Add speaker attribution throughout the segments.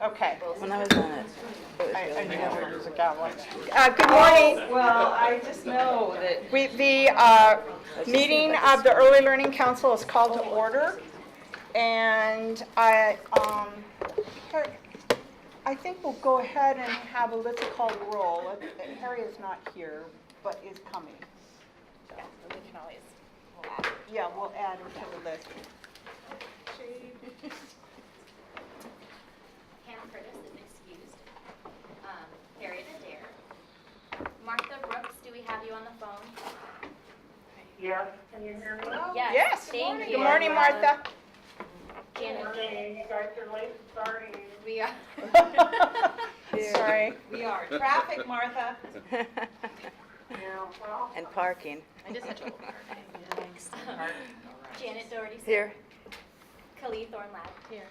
Speaker 1: Okay.
Speaker 2: When I was on it, it was
Speaker 1: I
Speaker 2: really
Speaker 1: knew
Speaker 2: hard.
Speaker 1: there was a gavel. Good morning.
Speaker 3: Well, I just know that
Speaker 1: The meeting of the Early Learning Council is called to order. And I think we'll go ahead and have let's call the roll. Harry is not here, but is coming.
Speaker 4: Yeah, we can always.
Speaker 1: Yeah, we'll add him to the list.
Speaker 4: Hannah Curtis is excused. Harriet Adair. Martha Brooks, do we have you on the phone?
Speaker 5: Yes, can you hear me?
Speaker 1: Yes.
Speaker 4: Thank you.
Speaker 1: Good morning, Martha.
Speaker 4: Janet.
Speaker 5: Morning, you guys are late starting.
Speaker 4: We are.
Speaker 1: Sorry.
Speaker 3: we are. Traffic, Martha.
Speaker 5: Yeah, well,
Speaker 2: And parking.
Speaker 4: I just had to open her. Janet Doherty.
Speaker 2: Here.
Speaker 4: Khalid Thornlab. Here.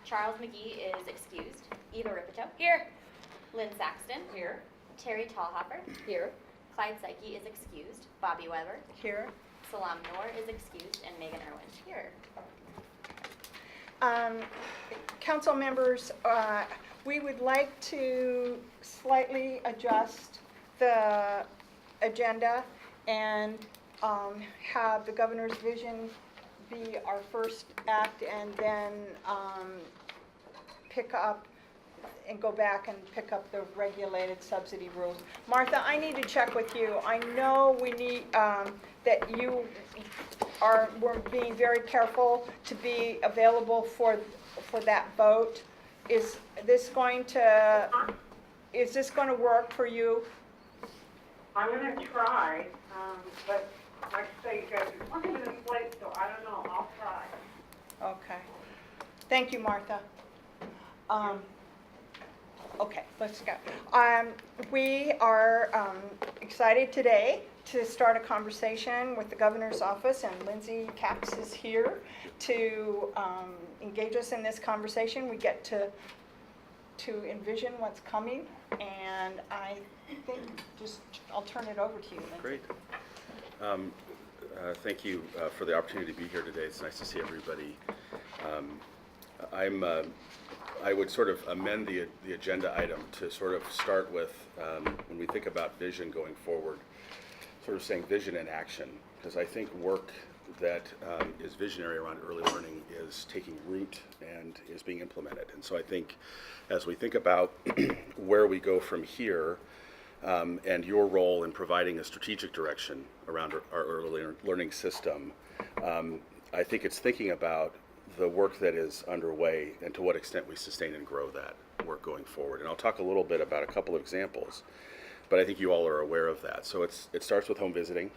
Speaker 4: Charles McGee is excused. Eva Ripito. Here. Lynn Saxton. Here. Terry Tallhopper. Here. Clyde Psyche is excused. Bobbie Weber.
Speaker 1: Here.
Speaker 4: Salam Noor is excused. And Megan Irwin. Here.
Speaker 1: Council members, we would like to slightly adjust the agenda and have the governor's vision be our first act, and then pick up and go back and pick up the regulated subsidy rules. Martha, I need to check with you. I know we need that we're being very careful to be available for that vote. Is this going to work for you?
Speaker 5: I'm gonna try, but like I say, you guys are 20 minutes late, so I don't know, I'll try.
Speaker 1: Okay. Thank you, Martha. Okay, let's go. We are excited today to start a conversation with the governor's office, and Lindsey Capps is here to engage us in this conversation. We get to envision what's coming, and I think I'll turn it over to you, Lindsey.
Speaker 6: Great. Thank you for the opportunity to be here today. It's nice to see everybody. I would sort of amend the agenda item to sort of start with, when we think about vision going forward, sort of saying vision and action, because I think work that is visionary around early learning is taking root and is being implemented. And so I think as we think about where we go from here, and your role in providing a strategic direction around our early learning system, I think it's thinking about the work that is underway and to what extent we sustain and grow that work going forward. And I'll talk a little bit about a couple of examples, but I think you all are aware of that. So it starts with home visiting.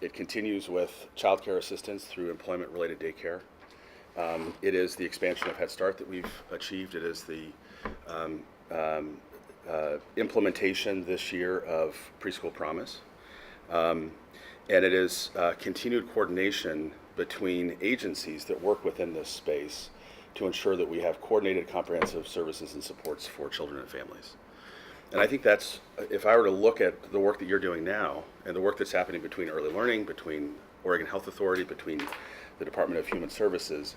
Speaker 6: It continues with child care assistance through employment-related daycare. It is the expansion of Head Start that we've achieved. It is the implementation this year of Preschool Promise. And it is continued coordination between agencies that work within this space to ensure that we have coordinated comprehensive services and supports for children and families. And I think that's, if I were to look at the work that you're doing now and the work that's happening between early learning, between Oregon Health Authority, between the Department of Human Services,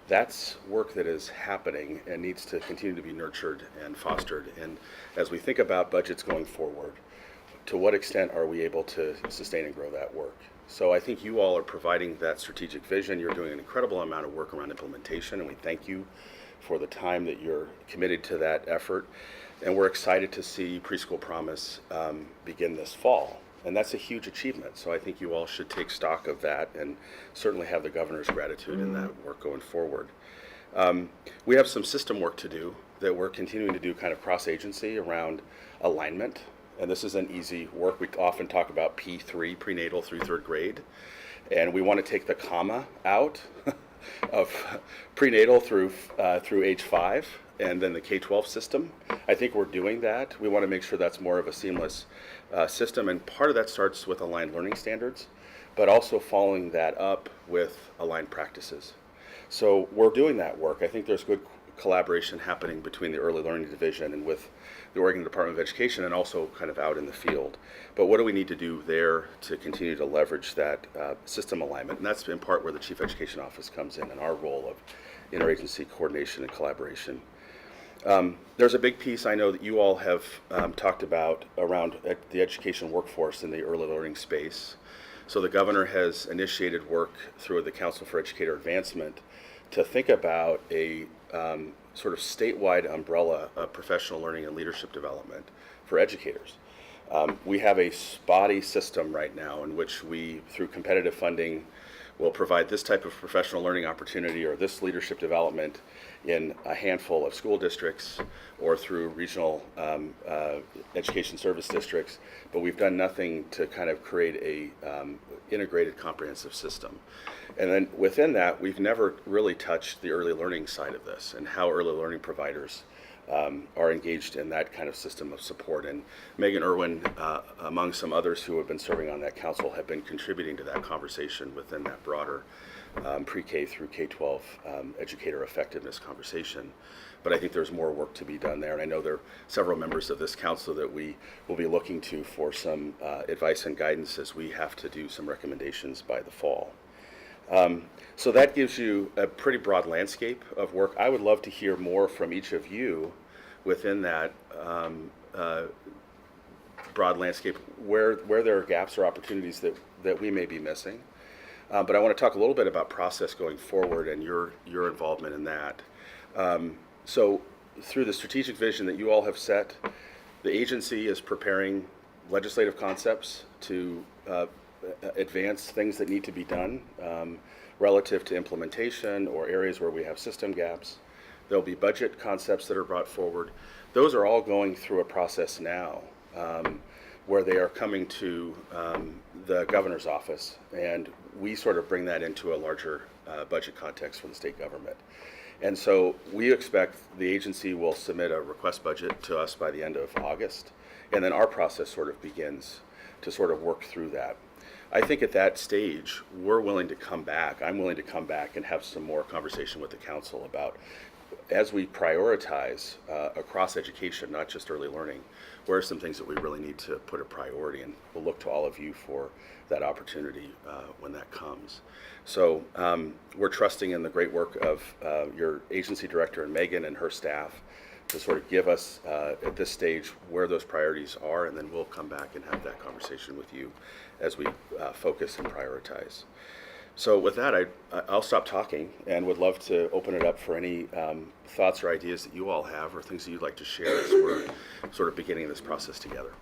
Speaker 6: that's work that is happening and needs to continue to be nurtured and fostered. And as we think about budgets going forward, to what extent are we able to sustain and grow that work? So I think you all are providing that strategic vision. You're doing an incredible amount of work around implementation, and we thank you for the time that you're committed to that effort. And we're excited to see Preschool Promise begin this fall. And that's a huge achievement. So I think you all should take stock of that and certainly have the governor's gratitude in that work going forward. We have some system work to do that we're continuing to do kind of cross-agency around alignment. And this isn't easy work. We often talk about P3, prenatal through third grade. And we want to take the comma out of prenatal through age 5 and then the K-12 system. I think we're doing that. We want to make sure that's more of a seamless system. And part of that starts with aligned learning standards, but also following that up with aligned practices. So we're doing that work. I think there's good collaboration happening between the Early Learning Division and with the Oregon Department of Education and also kind of out in the field. But what do we need to do there to continue to leverage that system alignment? And that's in part where the Chief Education Office comes in and our role of interagency coordination and collaboration. There's a big piece I know that you all have talked about around the education workforce in the early learning space. So the governor has initiated work through the Council for Educator Advancement to think about a sort of statewide umbrella of professional learning and leadership development for educators. We have a spotty system right now in which we, through competitive funding, will provide this type of professional learning opportunity or this leadership development in a handful of school districts or through regional education service districts, but we've done nothing to kind of create a integrated comprehensive system. And then within that, we've never really touched the early learning side of this and how early learning providers are engaged in that kind of system of support. And Megan Irwin, among some others who have been serving on that council, have been contributing to that conversation within that broader pre-K through K-12 educator effectiveness conversation. But I think there's more work to be done there. And I know there are several members of this council that we will be looking to for some advice and guidance as we have to do some recommendations by the fall. So that gives you a pretty broad landscape of work. I would love to hear more from each of you within that broad landscape, where there are gaps or opportunities that we may be missing. But I want to talk a little bit about process going forward and your involvement in that. So through the strategic vision that you all have set, the agency is preparing legislative concepts to advance things that need to be done relative to implementation or areas where we have system gaps. There'll be budget concepts that are brought forward. Those are all going through a process now where they are coming to the governor's office, and we sort of bring that into a larger budget context for the state government. And so we expect the agency will submit a request budget to us by the end of August, and then our process sort of begins to sort of work through that. I think at that stage, we're willing to come back. I'm willing to come back and have some more conversation with the council about, as we prioritize across education, not just early learning, where are some things that we really need to put a priority, and we'll look to all of you for that opportunity when that comes. So we're trusting in the great work of your agency director and Megan and her staff to sort of give us at this stage where those priorities are, and then we'll come back and have that conversation with you as we focus and prioritize. So with that, I'll stop talking and would love to open it up for any thoughts or ideas that you all have or things that you'd like to share as we're sort of beginning this process together.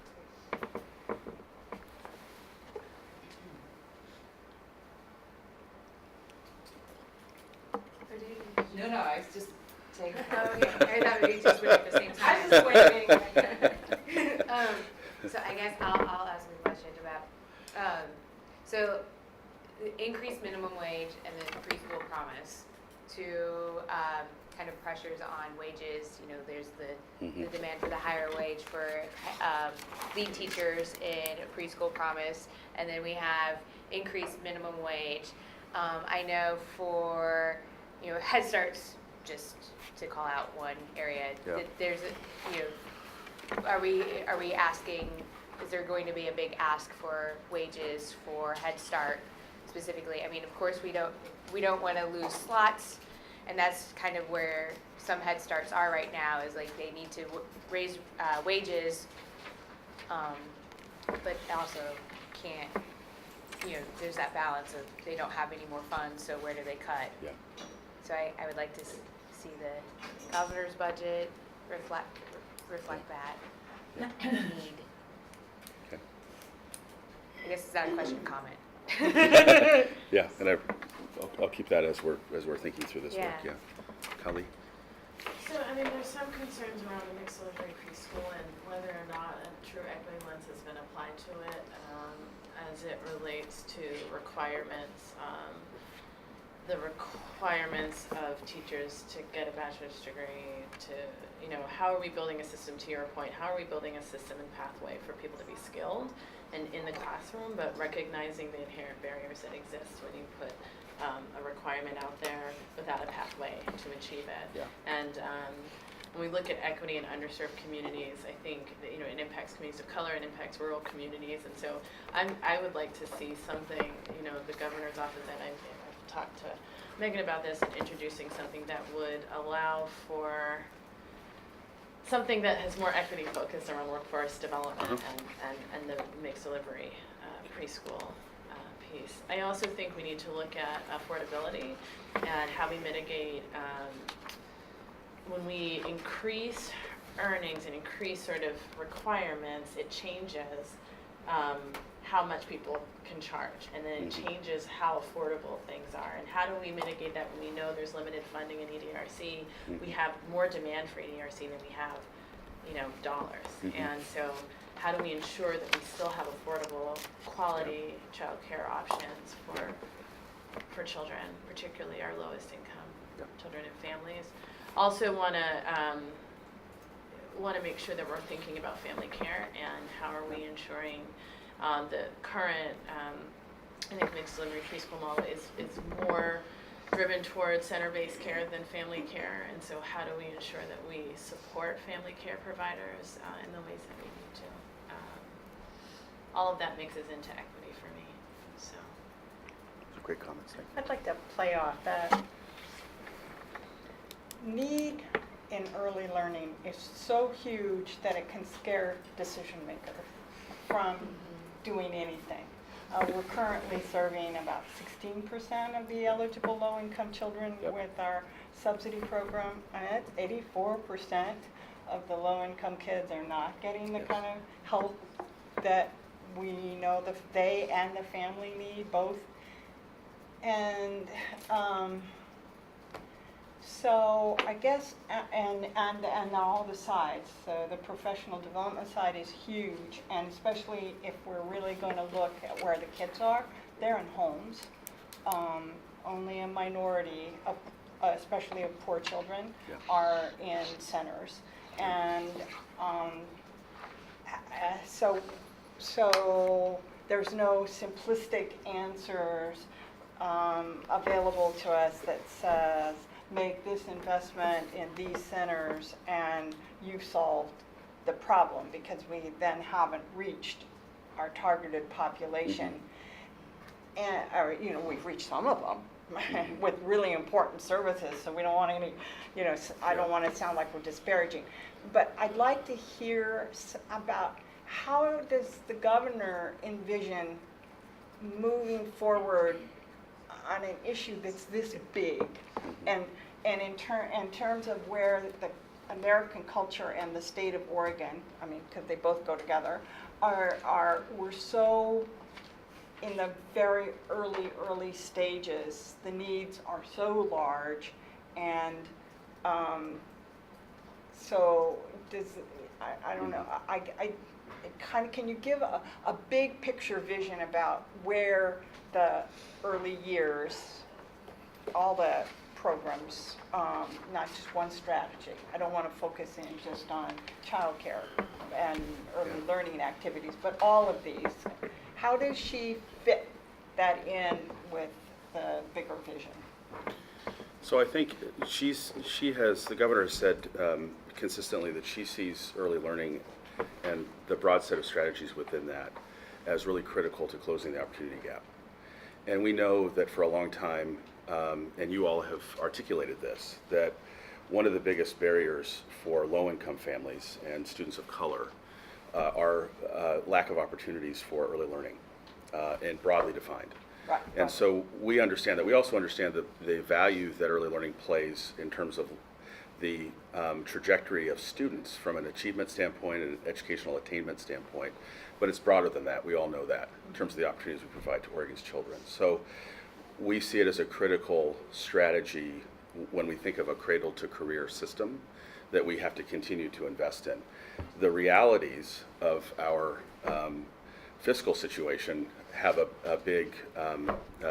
Speaker 3: No, I was just saying.
Speaker 7: Okay, I thought we just went at the same time.
Speaker 3: I was just waiting.
Speaker 7: So I guess I'll ask a question about, so the increased minimum wage and then preschool promise to kind of pressures on wages. You know, there's the demand for the higher wage for lead teachers in preschool promise, and then we have increased minimum wage. I know for, you know, Head Start's, just to call out one area, that there's a, you know, are we asking, is there going to be a big ask for wages for Head Start specifically? I mean, of course we don't want to lose slots, and that's kind of where some Head Starts are right now, is like they need to raise wages, but also can't, you know, there's that balance of they don't have any more funds, so where do they cut?
Speaker 6: Yeah.
Speaker 7: So I would like to see the governor's budget reflect that need.
Speaker 6: Okay.
Speaker 7: I guess it's not a question, comment.
Speaker 6: Yeah, and I'll keep that as we're thinking through this work.
Speaker 7: Yeah.
Speaker 6: Yeah, Kali.
Speaker 8: So, I mean, there's some concerns around the mixed delivery preschool and whether or not a true equity lens has been applied to it as it relates to requirements. The requirements of teachers to get a bachelor's degree, to, you know, how are we building a system, to your point, how are we building a system and pathway for people to be skilled and in the classroom, but recognizing the inherent barriers that exist when you put a requirement out there without a pathway to achieve it.
Speaker 6: Yeah.
Speaker 8: And when we look at equity in underserved communities, I think that, you know, it impacts communities of color, it impacts rural communities, and so I would like to see something, you know, the governor's office, and I've talked to thinking about this and introducing something that would allow for something that has more equity focused around workforce development and the mixed delivery preschool piece. I also think we need to look at affordability and how we mitigate when we increase earnings and increase sort of requirements, it changes how much people can charge, and then it changes how affordable things are. And how do we mitigate that when we know there's limited funding in EDRC? We have more demand for EDRC than we have, dollars. And so how do we ensure that we still have affordable, quality childcare options for children, particularly our lowest income children and families? Also want to make sure that we're thinking about family care and how are we ensuring the current, I think mixed delivery preschool model is more driven towards center-based care than family care, and so how do we ensure that we support family care providers in the ways that we need to? All of that mixes into equity for me. So.
Speaker 6: Those are great comments. Thank you.
Speaker 1: I'd like to play off that. Need in early learning is so huge that it can scare decision makers from doing anything. We're currently serving about 16% of the eligible low-income children with our subsidy program, and it's 84% of the low-income kids are not getting the kind of help that we know they and the family need both. And so I guess, and all the sides, so the professional development side is huge, and especially if we're really going to look at where the kids are, they're in homes. Only a minority, especially of poor children, are in centers. And so there's no simplistic answers available to us that says, make this investment in these centers and you've solved the problem, because we then haven't reached our targeted population. Or we've reached some of them with really important services, so we don't want any, I don't want to sound like we're disparaging. But I'd like to hear about how does the governor envision moving forward on an issue that's this big, and in terms of where the American culture and the state of Oregon, I mean, because they both go together, we're so in the very early stages. The needs are so large, and so I don't know. Can you give a big picture vision about where the early years, all the programs, not just one strategy. I don't want to focus in just on childcare and early learning activities, but all of these. How does she fit that in with the bigger vision?
Speaker 6: So I think the governor has said consistently that she sees early learning and the broad set of strategies within that as really critical to closing the opportunity gap. And we know that for a long time, and you all have articulated this, that one of the biggest barriers for low-income families and students of color are lack of opportunities for early learning, and broadly defined.
Speaker 1: Right.
Speaker 6: And so we understand that. We also understand the value that early learning plays in terms of the trajectory of students from an achievement standpoint and an educational attainment standpoint. But it's broader than that. We all know that in terms of the opportunities we provide to Oregon's children. So we see it as a critical strategy when we think of a cradle to career system that we have to continue to invest in. The realities of our fiscal situation have a big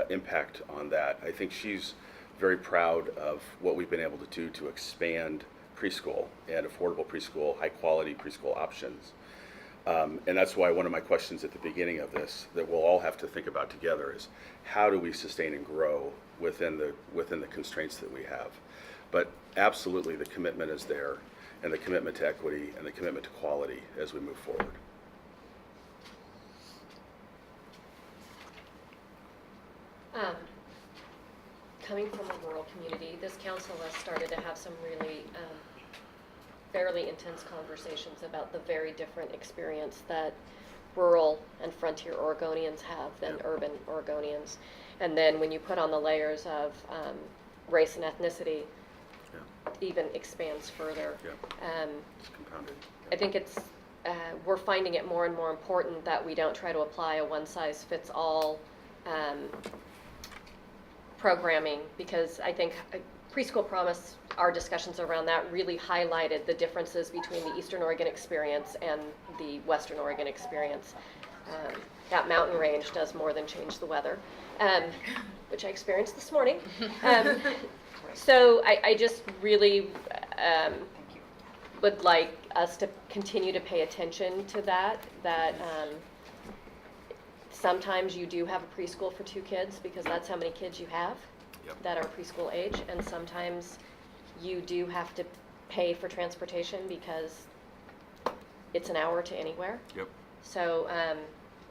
Speaker 6: impact on that. I think she's very proud of what we've been able to do to expand preschool and affordable preschool, high quality preschool options. And that's why one of my questions at the beginning of this that we'll all have to think about together is how do we sustain and grow within the constraints that we have. But absolutely the commitment is there, and the commitment to equity and the commitment to quality as we move forward.
Speaker 9: coming from a rural community, this council has started to have some really fairly intense conversations about the very different experience that rural and frontier Oregonians have than urban Oregonians. And then when you put on the layers of race and ethnicity, even expands further.
Speaker 6: It's compounded.
Speaker 9: I think it's, we're finding it more and more important that we don't try to apply a one-size-fits-all programming, because I think Preschool Promise, our discussions around that really highlighted the differences between the Eastern Oregon experience and the Western Oregon experience. That mountain range does more than change the weather, which I experienced this morning. So I just really would like us to continue to pay attention to that sometimes you do have a preschool for 2 kids because that's how many kids you have that are preschool age, and sometimes you do have to pay for transportation because it's an hour to anywhere. So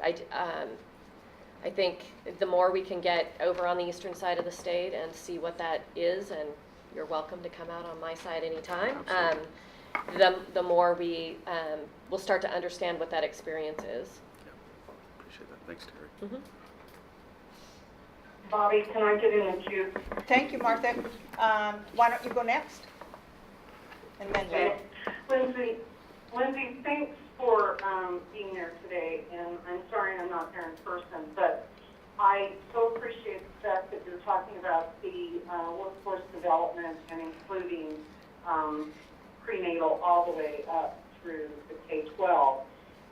Speaker 9: I think the more we can get over on the eastern side of the state and see what that is, and you're welcome to come out on my side anytime, the more we will start to understand what that experience is.
Speaker 6: Appreciate that. Thanks, Terry.
Speaker 5: Bobbie, can I get in the queue?
Speaker 1: Thank you, Martha. Why don't you go next? And then
Speaker 5: Lindsey, thanks for being there today, and I'm sorry I'm not there in person, but I so appreciate the fact that you're talking about the workforce development and including prenatal all the way up through the K-12.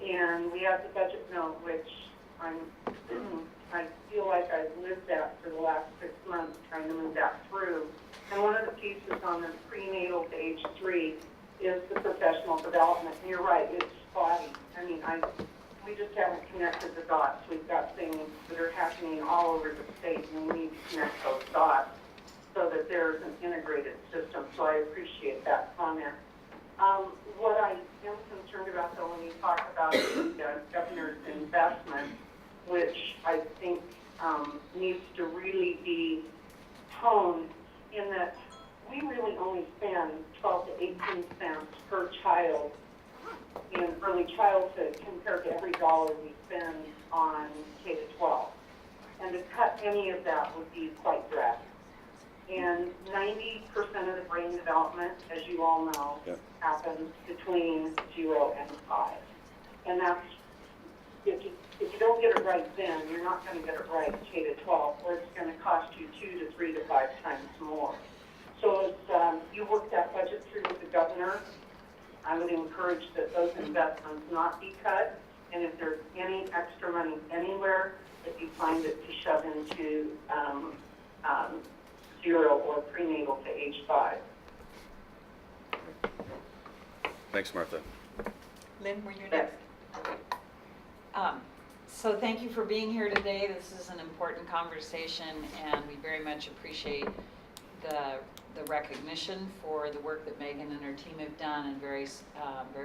Speaker 5: And we have the budget note, which I feel like I've lived that for the last 6 months, trying to move that through. And one of the pieces on the prenatal to age 3 is the professional development. And you're right, it's spotty. I mean, we just haven't connected the dots. We've got things that are happening all over the state, and we need to connect those dots so that there's an integrated system. So I appreciate that comment. What I am concerned about, though, when you talk about the governor's investment, which I think needs to really be honed in that we really only spend 12 to 18 cents per child in early childhood compared to every dollar we spend on K to 12. And to cut any of that would be quite drastic. And 90% of the brain development, as you all know, happens between 0 and 5. And that's, if you don't get it right then, you're not going to get it right K to 12, or it's going to cost you 2 to 3 to 5 times more. So as you work that budget through with the governor, I would encourage that those investments not be cut, and if there's any extra money anywhere, if you find it to shove into 0 or prenatal to age 5.
Speaker 6: Thanks, Martha.
Speaker 1: Lynn, were you next?
Speaker 3: So thank you for being here today. This is an important conversation, and we very much appreciate the recognition for the work that Megan and her team have done, and very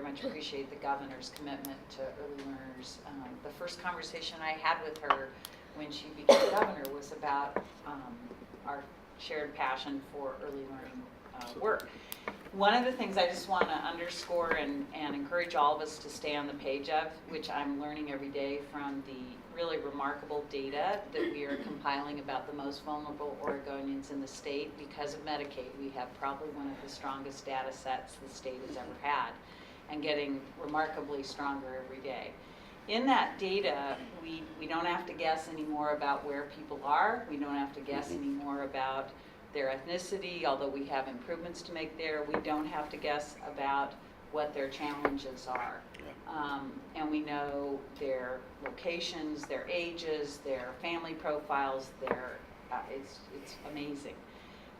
Speaker 3: much appreciate the governor's commitment to early learners. The first conversation I had with her when she became governor was about our shared passion for early learning work. One of the things I just want to underscore and encourage all of us to stay on the page of, which I'm learning every day from the really remarkable data that we are compiling about the most vulnerable Oregonians in the state. Because of Medicaid, we have probably one of the strongest data sets the state has ever had, and getting remarkably stronger every day. In that data, we don't have to guess anymore about where people are. We don't have to guess anymore about their ethnicity, although we have improvements to make there. We don't have to guess about what their challenges are. And we know their locations, their ages, their family profiles, it's amazing.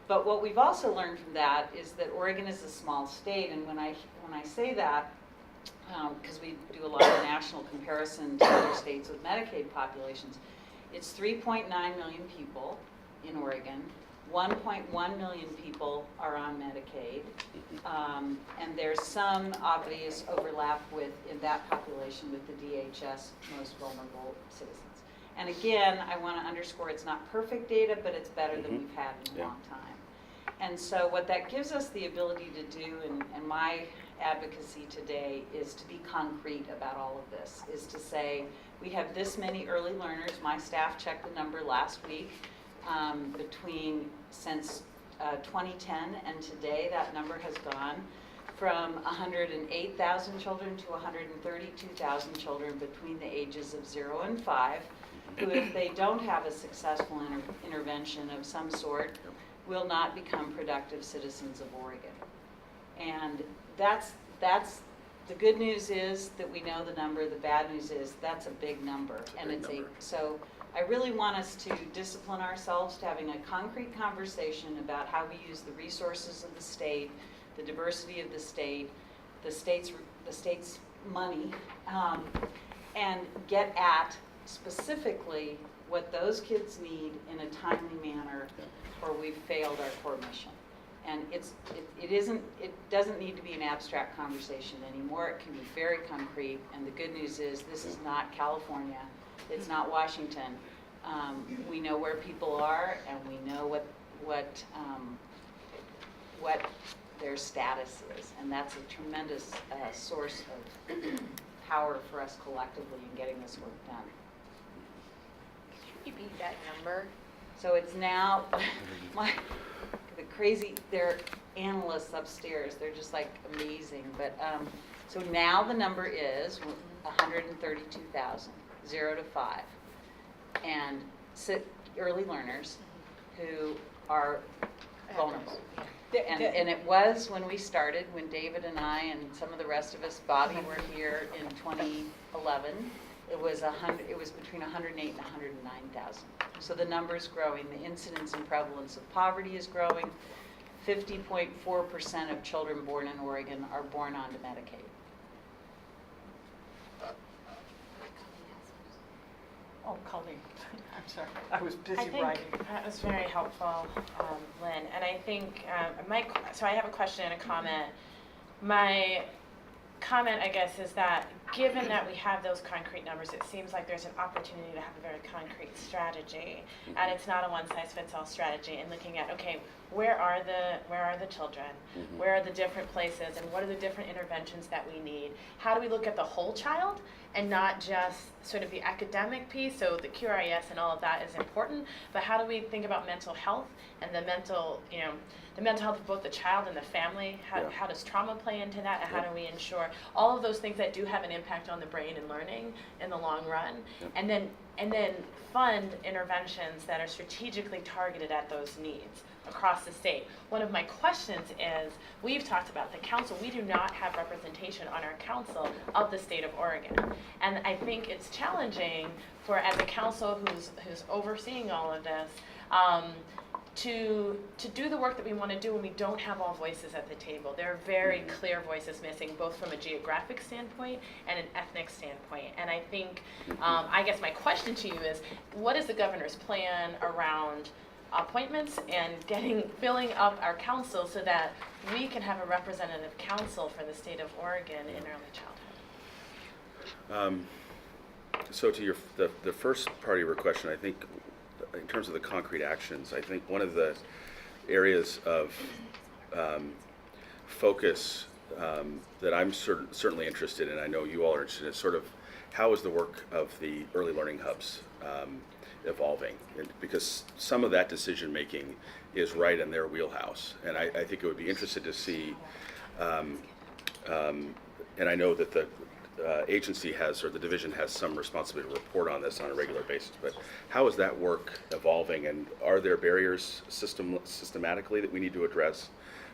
Speaker 3: But what we've also learned from that is that Oregon is a small state, and when I say that, because we do a lot of national comparison to other states with Medicaid populations, it's 3.9 million people in Oregon. 1.1 million people are on Medicaid, and there's some obvious overlap in that population with the DHS most vulnerable citizens. And again, I want to underscore it's not perfect data, but it's better than we've had in a
Speaker 6: Yeah.
Speaker 3: long time. And so what that gives us the ability to do, and my advocacy today is to be concrete about all of this, is to say, we have this many early learners. My staff checked the number last week. Since 2010 and today, that number has gone from 108,000 children to 132,000 children between the ages of 0 and 5, who, if they don't have a successful intervention of some sort, will not become productive citizens of Oregon. And that's the good news is that we know the number. The bad news is that's a big number, and it's so I really want us to discipline ourselves to having a concrete conversation about how we use the resources of the state, the diversity of the state, the state's money, and get at specifically what those kids need in a timely manner, or we've failed our core mission. And it doesn't need to be an abstract conversation anymore. It can be very concrete. And the good news is this is not California. It's not Washington. We know where people are, and we know what their status is, and that's a tremendous source of power for us collectively in getting this work done.
Speaker 7: Can you repeat that number?
Speaker 3: So it's now they're analysts upstairs. They're just like amazing. But so now the number is 132,000, 0 to 5, and early learners who are vulnerable. And it was when we started, when David and I and some of the rest of us, Bobbie, were here in 2011. It was between 108 and 109,000. So the number's growing. The incidence and prevalence of poverty is growing. 50.4% of children born in Oregon are born onto Medicaid.
Speaker 1: Oh, Colleen, I'm sorry, I was busy
Speaker 8: I think
Speaker 1: writing.
Speaker 8: that was very helpful, Lynn. And I think, so I have a question and a comment. My comment, I guess, is that given that we have those concrete numbers, it seems like there's an opportunity to have a very concrete strategy. And it's not a one-size-fits-all strategy in looking at, okay, where are the children? Where are the different places, and what are the different interventions that we need? How do we look at the whole child and not just sort of the academic piece? So the QRIS and all of that is important, but how do we think about mental health and the mental health of both the child and the family? How does trauma play into that, and how do we ensure all of those things that do have an impact on the brain and learning in the long run? And then fund interventions that are strategically targeted at those needs across the state. One of my questions is, we've talked about the council. We do not have representation on our council of the state of Oregon. And I think it's challenging for, as a council who's overseeing all of this, to do the work that we want to do when we don't have all voices at the table. There are very clear voices missing, both from a geographic standpoint and an ethnic standpoint. And I think, I guess my question to you is, what is the governor's plan around appointments and filling up our council so that we can have a representative council for the state of Oregon in early childhood?
Speaker 6: So to the first part of your question, I think in terms of the concrete actions, I think one of the areas of focus that I'm certainly interested in, I know you all are interested in, is sort of how is the work of the early learning hubs evolving, because some of that decision making is right in their wheelhouse, and I think it would be interested to see, and I know that the agency has, or the division has, some responsibility to report on this on a regular basis, but how is that work evolving, and are there barriers systematically that we need to address,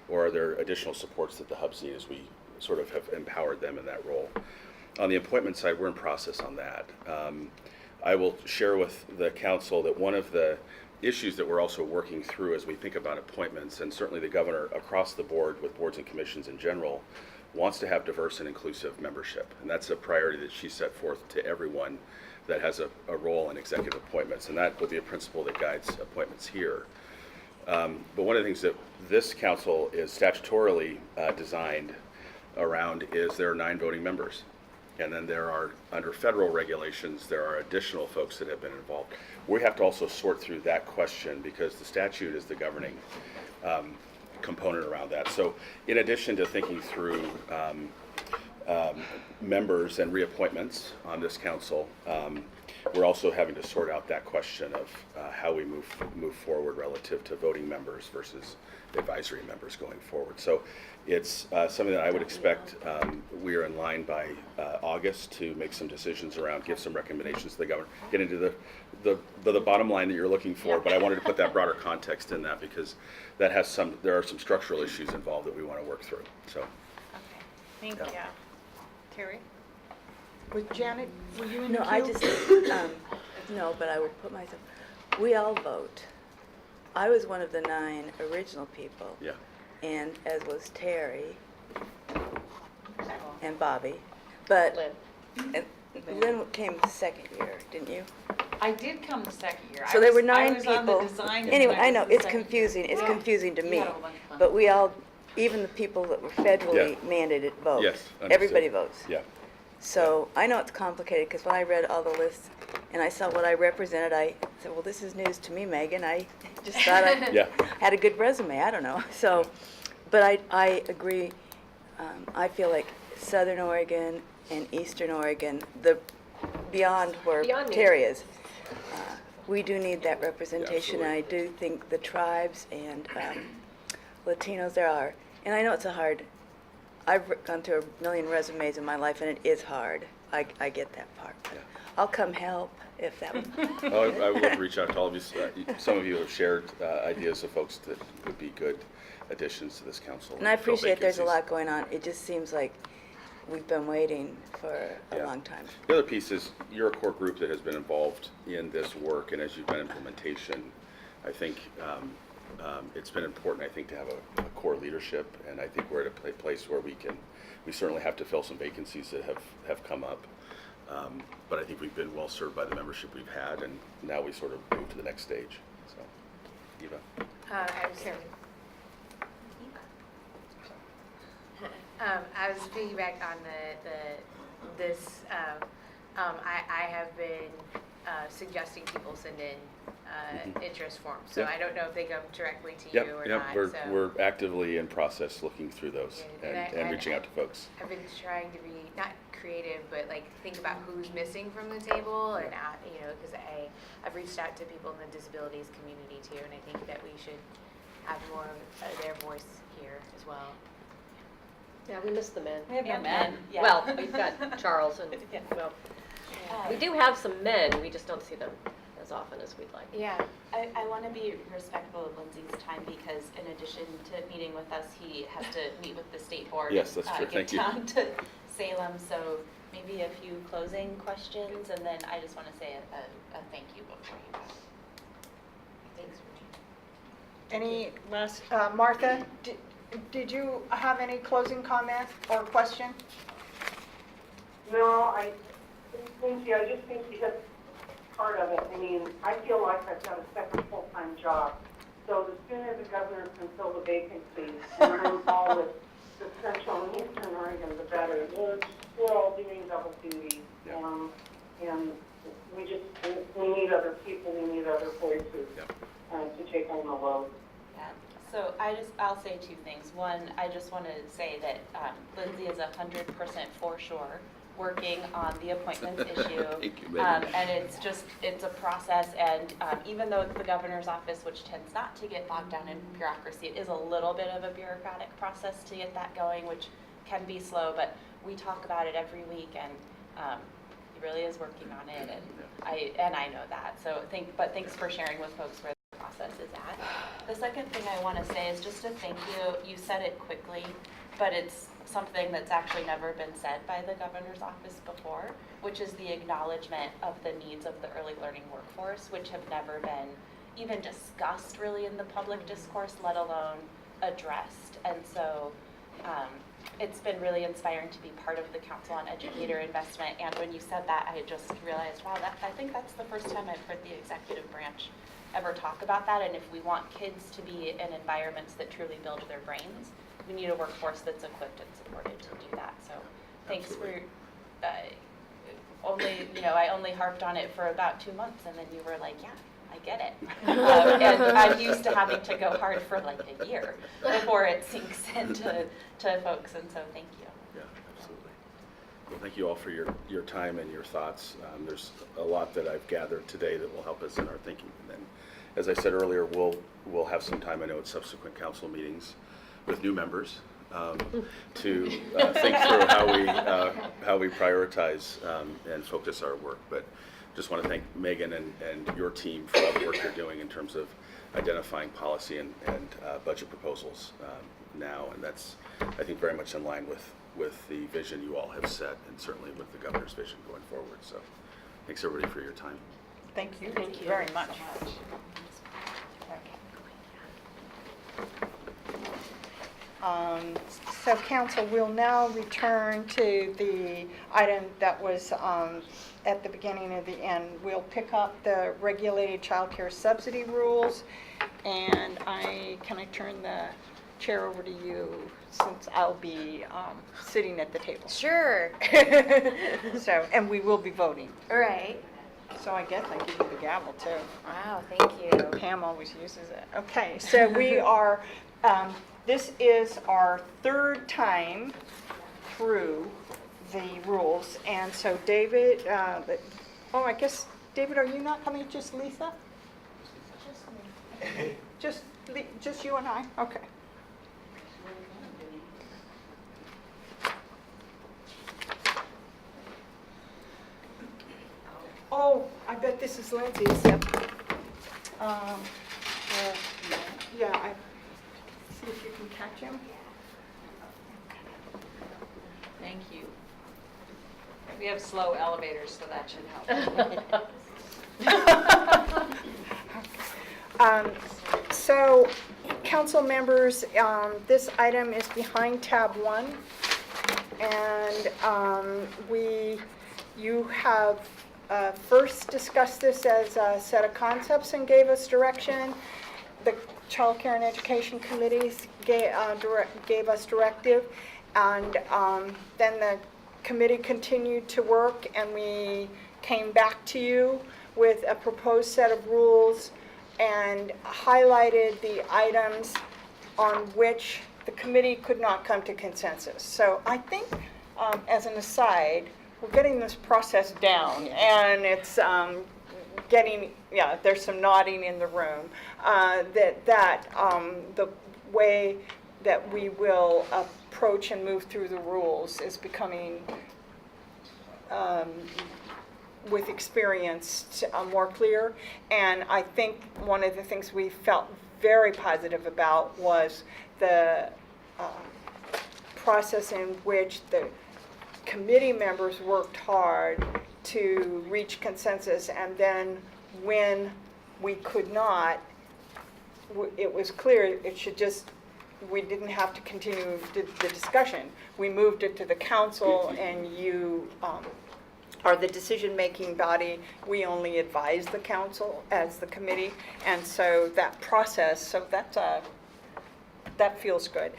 Speaker 6: or are there additional supports that the hubs need as we sort of have empowered them in that role? On the appointment side, we're in process on that. I will share with the council that one of the issues that we're also working through as we think about appointments, and certainly the governor across the board with boards and commissions in general, wants to have diverse and inclusive membership. And that's a priority that she set forth to everyone that has a role in executive appointments. And that will be a principle that guides appointments here. But one of the things that this council is statutorily designed around is there are 9 voting members. And then there are, under federal regulations, there are additional folks that have been involved. We have to also sort through that question because the statute is the governing component around that. So in addition to thinking through members and reappointments on this council, we're also having to sort out that question of how we move forward relative to voting members versus advisory members going forward. So it's something that I would expect we are in line by August to make some decisions around, give some recommendations to the governor, get into the bottom line that you're looking for. But I wanted to put that broader context in that because that has there are some structural issues involved that we want to work through. So.
Speaker 1: Okay, thank you. Terry? Was Janet, were you in the
Speaker 2: No,
Speaker 1: queue?
Speaker 2: I just, no, but I will put myself, we all vote. I was one of the 9 original people.
Speaker 6: Yeah.
Speaker 2: And as was Terry and Bobbie. But
Speaker 9: Lynn.
Speaker 2: Lynn came the second year, didn't you?
Speaker 3: I did come the second year.
Speaker 2: So there were 9
Speaker 3: I was
Speaker 2: people.
Speaker 3: on the design.
Speaker 2: Anyway,
Speaker 3: and
Speaker 2: I know,
Speaker 3: was the
Speaker 2: it's
Speaker 3: second-
Speaker 2: confusing, it's
Speaker 3: Yeah.
Speaker 2: confusing to
Speaker 3: We
Speaker 2: me.
Speaker 3: had a bunch of fun.
Speaker 2: But we all, even the people that were federally mandated vote.
Speaker 6: Yes, understood.
Speaker 2: Everybody votes.
Speaker 6: Yeah.
Speaker 2: So I know it's complicated because when I read all the lists and I saw what I represented, I said, well, this is news to me, Megan. I just thought I
Speaker 6: Yeah.
Speaker 2: had a good resume. I don't know. So, but I agree. I feel like Southern Oregon and Eastern Oregon, the beyond where
Speaker 9: Beyond me.
Speaker 2: Terry is, we do need that representation.
Speaker 6: Yeah,
Speaker 2: And I do think the tribes and Latinos there are. And I know it's I've gone through a million resumes in my life, and it is hard. I get that part. But
Speaker 6: Yeah.
Speaker 2: I'll come help if that would.
Speaker 6: Oh, I would reach out to all of you. Some of you have shared ideas of folks that would be good additions to this council.
Speaker 2: And I
Speaker 6: fill
Speaker 2: appreciate there's a
Speaker 6: vacancies.
Speaker 2: lot going on. It just seems like we've been waiting for a
Speaker 6: Yeah.
Speaker 2: long time.
Speaker 6: The other piece is you're a core group that has been involved in this work, and as you've done implementation, I think it's been important, I think, to have a core leadership, and I think we're at a place where we certainly have to fill some vacancies that have come up. But I think we've been well served by the membership we've had, and now we sort of move to the next stage. So, Eva.
Speaker 7: I was piggyback on this. I have been suggesting people send in interest forms, so
Speaker 6: Yep.
Speaker 7: I don't know if they come directly to you or not.
Speaker 6: We're,
Speaker 7: so.
Speaker 6: we're actively in process looking through those
Speaker 7: Yeah,
Speaker 6: and reaching out to folks.
Speaker 7: I've been trying to be not creative, but like think about who's missing from the table, and because I've reached out to people in the disabilities community too, and I think that we should have more of their voice here as well.
Speaker 9: Yeah, we miss the men.
Speaker 3: We have no men.
Speaker 4: Yeah.
Speaker 9: Well, we've got Charles and, well, we do have some men, we just don't see them as often as we'd like.
Speaker 4: Yeah, I want to be respectful of Lindsey's time because in addition to meeting with us, he has to meet with the state board.
Speaker 6: Yes, that's true.
Speaker 4: Get
Speaker 6: Thank you.
Speaker 4: down to Salem, so maybe a few closing questions, and then I just want to say a thank you before you go. Thanks,
Speaker 1: Any last, Martha, did you have any closing comment or question?
Speaker 5: No, Lindsey, I just think you hit part of it. I mean, I feel like I've got a second full-time job. So the sooner the governor can fill the vacancies and I'm involved with the Central and Eastern Oregon, the better. We're all doing double duty.
Speaker 6: Yeah.
Speaker 5: And we need other people, we need other voices to take on the load.
Speaker 4: Yeah. So I'll say two things. One, I just want to say that Lindsey is 100% for sure working on the appointments issue.
Speaker 6: Thank you, Megan.
Speaker 4: And it's a process, and even though it's the governor's office, which tends not to get bogged down in bureaucracy, it is a little bit of a bureaucratic process to get that going, which can be slow, but we talk about it every week, and he really is working on it, and I know that. So thanks for sharing with folks where the process is at. The second thing I want to say is just a thank you. You said it quickly, but it's something that's actually never been said by the governor's office before, which is the acknowledgement of the needs of the early learning workforce, which have never been even discussed really in the public discourse, let alone addressed. And so it's been really inspiring to be part of the Council on Educator Investment. And when you said that, I just realized, wow, I think that's the first time I've heard the executive branch ever talk about that. And if we want kids to be in environments that truly build their brains, we need a workforce that's equipped and supported to do that. So thanks for
Speaker 10: I only harped on it for about 2 months, and then you were like, yeah, I get it. And I'm used to having to go hard for like a year before it sinks into folks, and so thank you.
Speaker 6: Yeah, absolutely. Well, thank you all for your time and your thoughts. There's a lot that I've gathered today that will help us in our thinking. And then, as I said earlier, we'll have some time, I know, at subsequent council meetings with new members to think through how we prioritize and focus our work. But just want to thank Megan and your team for all the work you're doing in terms of identifying policy and budget proposals now, and that's, I think, very much in line with the vision you all have set, and certainly with the governor's vision going forward. So thanks everybody for your time.
Speaker 1: Thank you very much. So council, we'll now return to the item that was at the beginning of the end. We'll pick up the regulated childcare subsidy rules, and can I turn the chair over to you, since I'll be sitting at the table.
Speaker 4: Sure.
Speaker 1: So, and we will be voting.
Speaker 4: All right.
Speaker 1: So I guess I give you the gavel too.
Speaker 4: Wow, thank you.
Speaker 1: Pam always uses it. Okay, so we are, this is our third time through the rules. And so David, I guess, David, are you not coming, just Lisa? Just me. Just you and I? Okay. Oh, I bet this is Lindsey's. Yeah, see if you can catch him.
Speaker 3: Thank you. We have slow elevators, so that should help.
Speaker 1: So, council members, this item is behind tab 1, and you have first discussed this as a set of concepts and gave us direction. The Child Care and Education Committees gave us directive, and then the committee continued to work, and we came back to you with a proposed set of rules and highlighted the items on which the committee could not come to consensus. So I think, as an aside, we're getting this process down, and it's there's some nodding in the room, the way that we will approach and move through the rules is becoming, with experience, more clear. And I think one of the things we felt very positive about was the process in which the committee members worked hard to reach consensus, and then when we could not, it was clear we didn't have to continue the discussion. We moved it to the council, and you are the decision-making body. We only advise the council as the committee, and so that process, that feels good.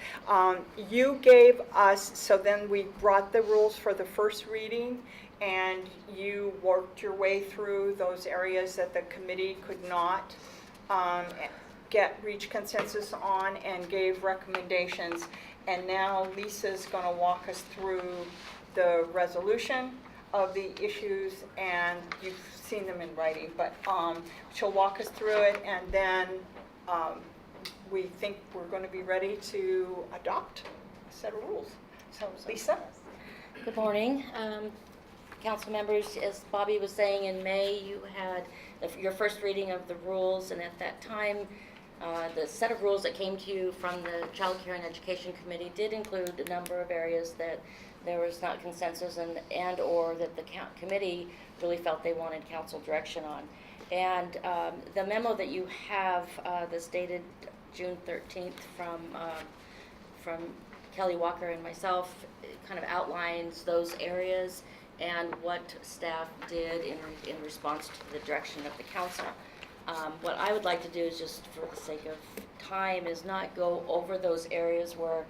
Speaker 1: You gave us, so then we brought the rules for the first reading, and you worked your way through those areas that the committee could not reach consensus on, and gave recommendations. And now Lisa's going to walk us through the resolution of the issues, and you've seen them in writing, but she'll walk us through it, and then we think we're going to be ready to adopt a set of rules. So, Lisa?
Speaker 11: Good morning. Council members, as Bobbie was saying, in May you had your first reading of the rules, and at that time the set of rules that came to you from the Child Care and Education Committee did include a number of areas that there was not consensus and or that the committee really felt they wanted council direction on. And the memo that you have that's dated June 13th from Kelly Walker and myself kind of outlines those areas and what staff did in response to the direction of the council. What I would like to do is, just for the sake of time, is not go over those areas where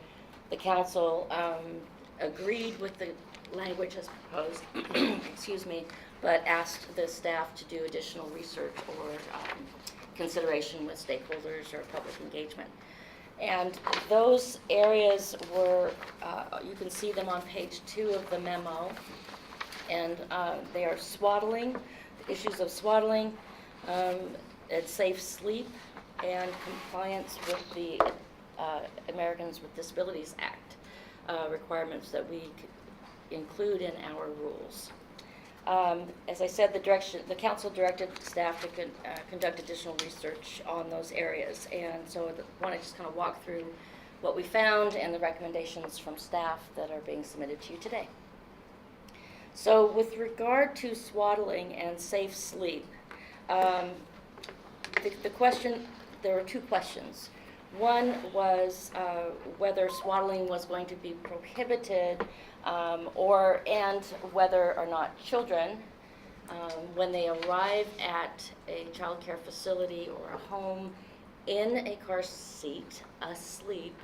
Speaker 11: the council agreed with the language as proposed, excuse me, but asked the staff to do additional research or consideration with stakeholders or public engagement. And those areas were, you can see them on page 2 of the memo, and they are swaddling, issues of swaddling, and safe sleep, and compliance with the Americans with Disabilities Act requirements that we include in our rules. As I said, the council directed staff to conduct additional research on those areas, and so I want to just kind of walk through what we found and the recommendations from staff that are being submitted to you today. So with regard to swaddling and safe sleep, the question, there were 2 questions. One was whether swaddling was going to be prohibited, and whether or not children, when they arrive at a child care facility or a home in a car seat, asleep,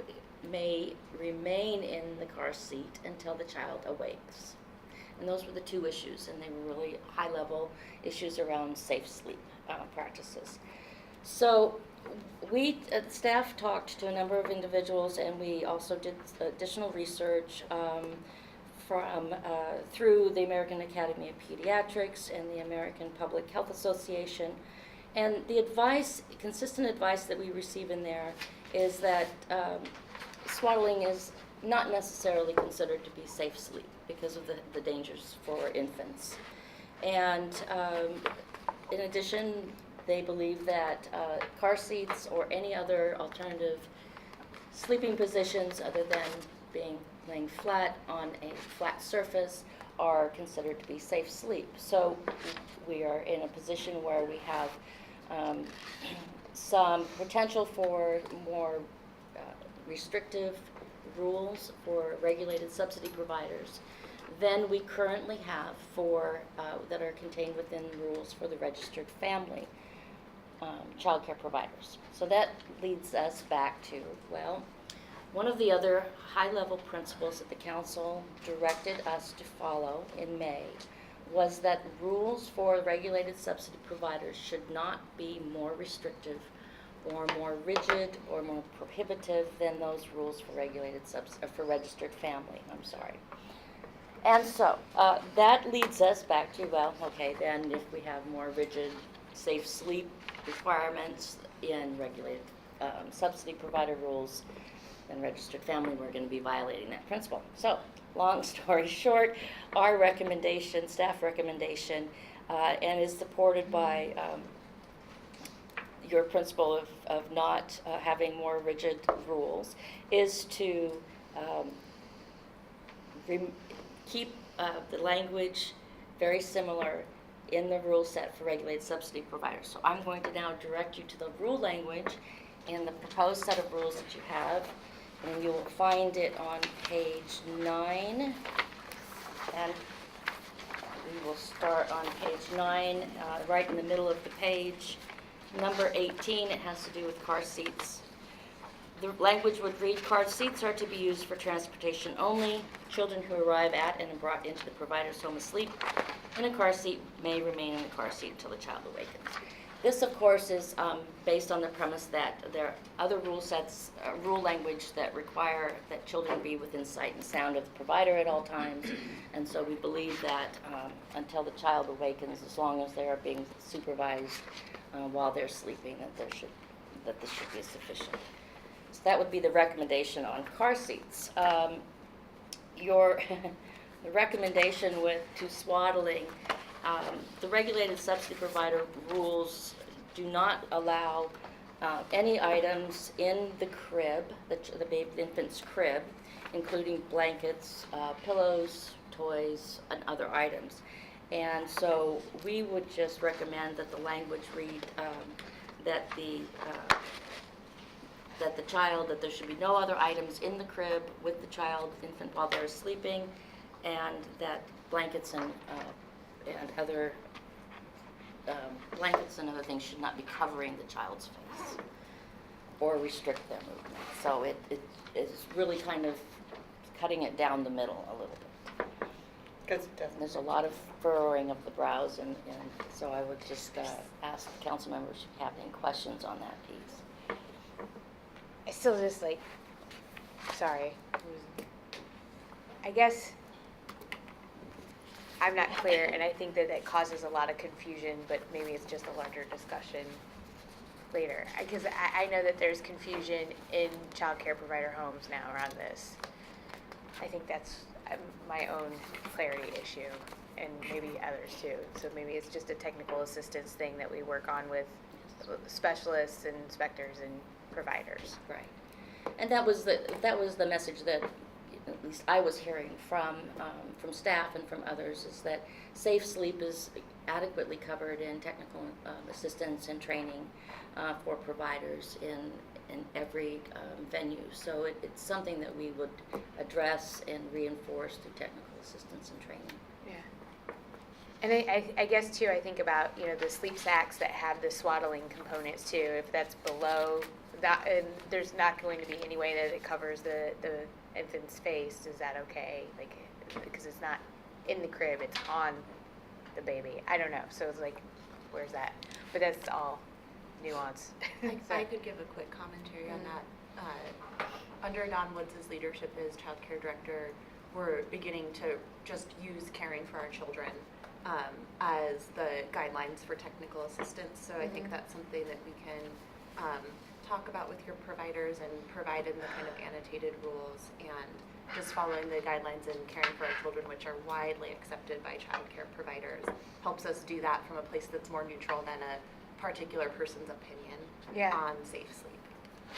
Speaker 11: may remain in the car seat until the child awakes. And those were the 2 issues, and they were really high-level issues around safe sleep practices. So we, staff, talked to a number of individuals, and we also did additional research through the American Academy of Pediatrics and the American Public Health Association. And the advice, consistent advice that we receive in there is that swaddling is not necessarily considered to be safe sleep because of the dangers for infants. And in addition, they believe that car seats or any other alternative sleeping positions other than laying flat on a flat surface are considered to be safe sleep. So we are in a position where we have some potential for more restrictive rules for regulated subsidy providers than we currently have for that are contained within rules for the registered family child care providers. So that leads us back to, well, one of the other high-level principles that the council directed us to follow in May was that rules for regulated subsidy providers should not be more restrictive or more rigid or more prohibitive than those rules for for registered family. I'm sorry. And so that leads us back to, well, okay, then if we have more rigid safe sleep requirements in regulated subsidy provider rules and registered family, we're going to be violating that principle. So, long story short, our recommendation, staff recommendation, and is supported by your principle of not having more rigid rules, is to keep the language very similar in the rule set for regulated subsidy providers. So I'm going to now direct you to the rule language and the proposed set of rules that you have, and you will find it on page 9, and we will start on page 9, right in the middle of the page. Number 18, it has to do with car seats. The language would read, car seats are to be used for transportation only. Children who arrive at and are brought into the provider's home asleep in a car seat may remain in the car seat until the child awakens. This, of course, is based on the premise that there are other rule sets, rule language that require that children be within sight and sound of the provider at all times. And so we believe that until the child awakens, as long as they are being supervised while they're sleeping, that this should be sufficient. So that would be the recommendation on car seats. The recommendation to swaddling, the regulated subsidy provider rules do not allow any items in the crib, the infant's crib, including blankets, pillows, toys, and other items. And so we would just recommend that the language read that there should be no other items in the crib with the infant while they're sleeping, and that blankets and other things should not be covering the child's face or restrict their movement. So it is really kind of cutting it down the middle a little bit.
Speaker 2: Because it doesn't.
Speaker 11: There's a lot of furrowing of the brows, and so I would just ask the council members if you have any questions on that piece.
Speaker 7: I still just like, sorry. I guess I'm not clear, and I think that that causes a lot of confusion, but maybe it's just a larger discussion later. Because I know that there's confusion in child care provider homes now around this. I think that's my own clarity issue, and maybe others too. So maybe it's just a technical assistance thing that we work on with specialists and inspectors and providers.
Speaker 11: Right. And that was the message that at least I was hearing from staff and from others, is that safe sleep is adequately covered in technical assistance and training for providers in every venue. So it's something that we would address and reinforce through technical assistance and training.
Speaker 7: Yeah. And I guess too, I think about, the sleep sacks that have the swaddling components too. If that's below that, and there's not going to be any way that it covers the infant's face, is that okay? Like, because it's not in the crib, it's on the baby. I don't know. So it's like, where's that? But that's all nuance.
Speaker 12: I could give a quick commentary on that. Under Don Woods' leadership as child care director, we're beginning to just use caring for our children as the guidelines for technical assistance. So I think that's something that we can talk about with your providers and provide in the kind of annotated rules, and just following the guidelines in caring for our children, which are widely accepted by child care providers, helps us do that from a place that's more neutral than a particular person's opinion on safe sleep.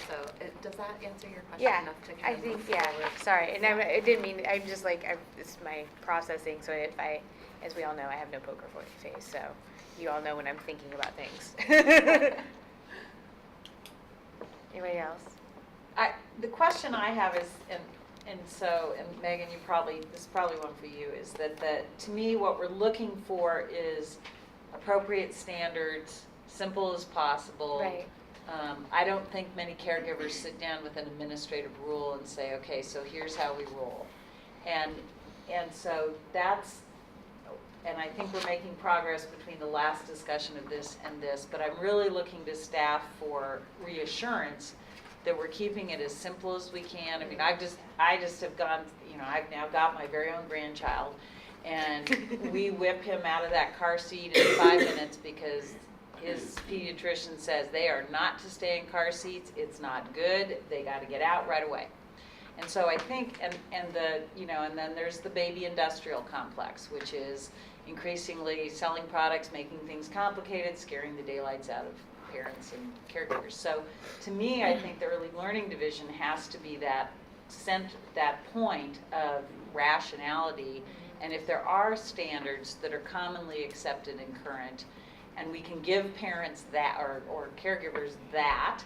Speaker 12: So does that answer your question enough to kind of move forward?
Speaker 7: Sorry, and I didn't mean, I'm just like, it's my processing, so if as we all know, I have no poker face, so you all know when I'm thinking about things. Anybody else?
Speaker 3: The question I have is, and Megan, this is probably one for you, is that to me, what we're looking for is appropriate standards, simple as possible.
Speaker 7: Right.
Speaker 3: I don't think many caregivers sit down with an administrative rule and say, okay, so here's how we roll. And so and I think we're making progress between the last discussion of this and this, but I'm really looking to staff for reassurance that we're keeping it as simple as we can. I mean, I just have gone, I've now got my very own grandchild, and we whip him out of that car seat in 5 minutes because his pediatrician says they are not to stay in car seats. It's not good. They got to get out right away. And so I think, and then there's the baby industrial complex, which is increasingly selling products, making things complicated, scaring the daylights out of parents and caregivers. So to me, I think the early learning division has to be that point of rationality. And if there are standards that are commonly accepted and current, and we can give parents that or caregivers that,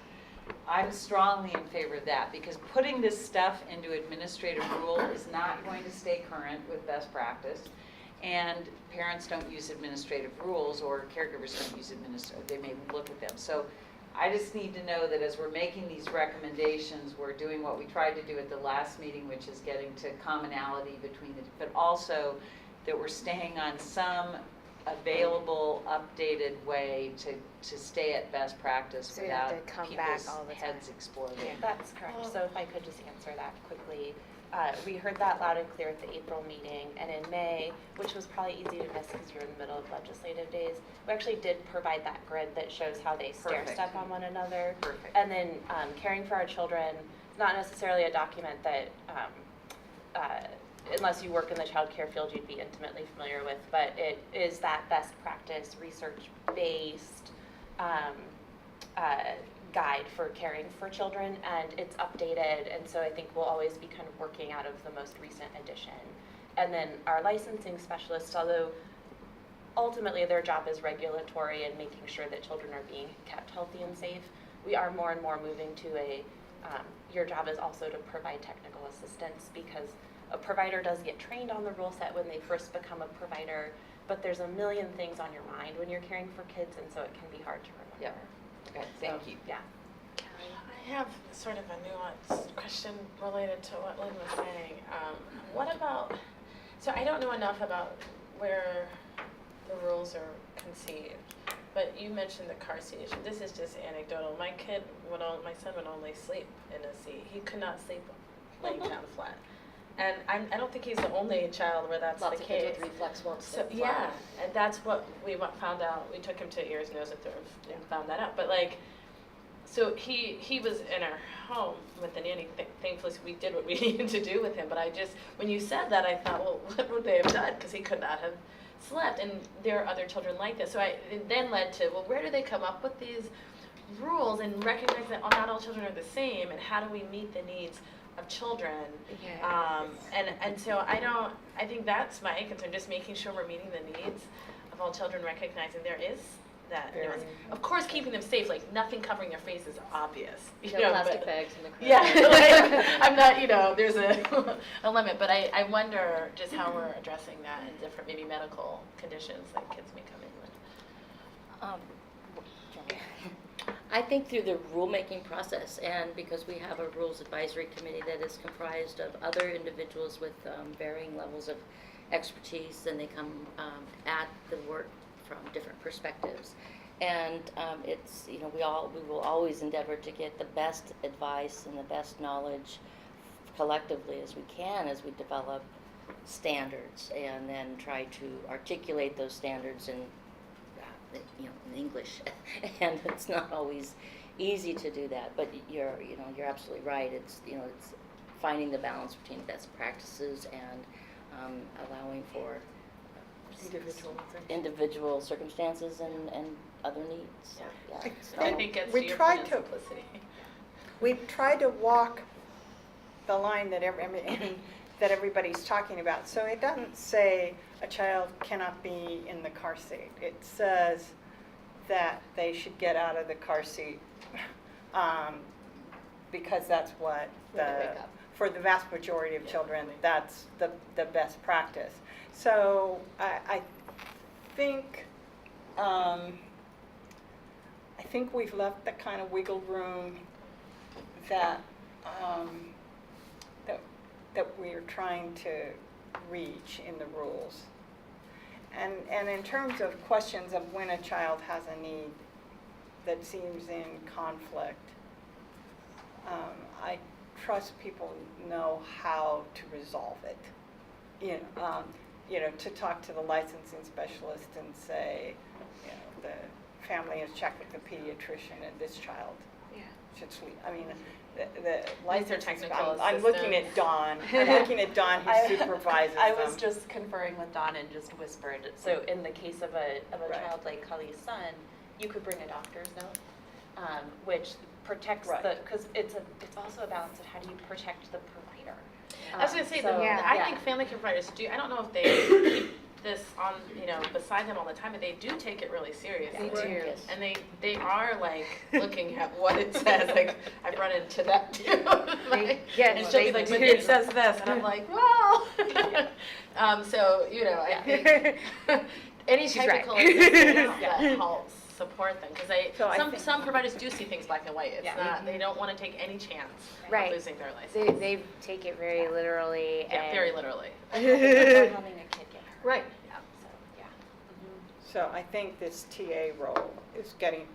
Speaker 3: I'm strongly in favor of that, because putting this stuff into administrative rule is not going to stay current with best practice, and parents don't use administrative rules, or caregivers don't use they may look at them. So I just need to know that as we're making these recommendations, we're doing what we tried to do at the last meeting, which is getting to commonality between but also that we're staying on some available, updated way to stay at best practice
Speaker 7: So you have
Speaker 3: without
Speaker 7: to come back
Speaker 3: people's
Speaker 7: all the
Speaker 3: heads
Speaker 7: time.
Speaker 3: exploding.
Speaker 12: That's correct. So if I could just answer that quickly. We heard that loud and clear at the April meeting, and in May, which was probably easy to miss because you're in the middle of legislative days, we actually did provide that grid that shows how they stair step on one another.
Speaker 3: Perfect.
Speaker 12: And then caring for our children, not necessarily a document that unless you work in the child care field you'd be intimately familiar with, but it is that best practice, research-based guide for caring for children, and it's updated, and so I think we'll always be kind of working out of the most recent edition. And then our licensing specialists, although ultimately their job is regulatory and making sure that children are being kept healthy and safe, we are more and more moving to your job is also to provide technical assistance, because a provider does get trained on the rule set when they first become a provider, but there's a million things on your mind when you're caring for kids, and so it can be hard to remember.
Speaker 3: Okay, thank you.
Speaker 12: Yeah.
Speaker 8: I have sort of a nuanced question related to what Lynn was saying. what about, so I don't know enough about where the rules are conceived, but you mentioned the car seat issue. This is just anecdotal. My son would only sleep in a seat. He could not sleep laying down flat. And I don't think he's the only child where that's
Speaker 9: Lots
Speaker 8: the
Speaker 9: of
Speaker 8: case.
Speaker 9: kids with reflex won't
Speaker 8: So,
Speaker 9: sit
Speaker 8: yeah,
Speaker 9: flat.
Speaker 8: and that's what we found out. We took him to ears, nose, and throat and found that out. But like, so he was in our home with the nanny. Thankfully, we did what we needed to do with him. But when you said that, I thought, well, what would they have done? Because he could not have slept. And there are other children like this. So it then led to, well, where do they come up with these rules and recognize that not all children are the same? And how do we meet the needs of children? And so I think that's my concern, just making sure we're meeting the needs of all children, recognizing there is that nuance. Of course, keeping them safe, like nothing covering their face is obvious.
Speaker 9: No plastic bags in the crowd.
Speaker 8: Yeah, I'm not, there's a limit, but I wonder just how we're addressing that in different maybe medical conditions that kids may come in with.
Speaker 11: I think through the rulemaking process, and because we have a rules advisory committee that is comprised of other individuals with varying levels of expertise, and they come at the work from different perspectives. And it's, we will always endeavor to get the best advice and the best knowledge collectively as we can as we develop standards, and then try to articulate those standards in in English, and it's not always easy to do that. But you're absolutely right. It's finding the balance between best practices and allowing for individual circumstances and other needs. Yeah.
Speaker 8: I think it's
Speaker 1: We
Speaker 8: your
Speaker 1: tried
Speaker 8: point of
Speaker 1: to-
Speaker 8: simplicity.
Speaker 1: We've tried to walk the line that everybody's talking about. So it doesn't say a child cannot be in the car seat. It says that they should get out of the car seat because that's what for the vast majority of children, that's the best practice. So I think we've left the kind of wiggle room that that we're trying to reach in the rules. And in terms of questions of when a child has a need that seems in conflict, I trust people know how to resolve it. To talk to the licensing specialist and say, the family has checked with the pediatrician and this child should sleep. I mean, the licensing
Speaker 8: technical
Speaker 1: I'm looking at Dawn. I'm looking at Dawn who supervises
Speaker 12: I
Speaker 1: them.
Speaker 12: was just conferring with Dawn and just whispered. So in the case of a
Speaker 1: Right.
Speaker 12: child like Kali's son, you could bring a doctor's note, which protects
Speaker 1: Right.
Speaker 12: because it's also a balance of how do you protect the provider.
Speaker 8: I was going to say,
Speaker 12: So,
Speaker 8: I think family care providers do, I don't know if they keep this on, beside them all the time, but they do take it really seriously.
Speaker 11: They do. Yes.
Speaker 8: And they are like looking at what it says. Like, I've run into that too. And she'll be like, but it says this. And I'm like, well. So, I think any type of that helps support them. Because some providers do see things black and white. It's not, they don't want to take any chance of losing their license.
Speaker 7: They take it very literally.
Speaker 8: Yeah, very literally.
Speaker 12: Or having a kid get hurt.
Speaker 8: Right.
Speaker 1: So I think this TA role is getting,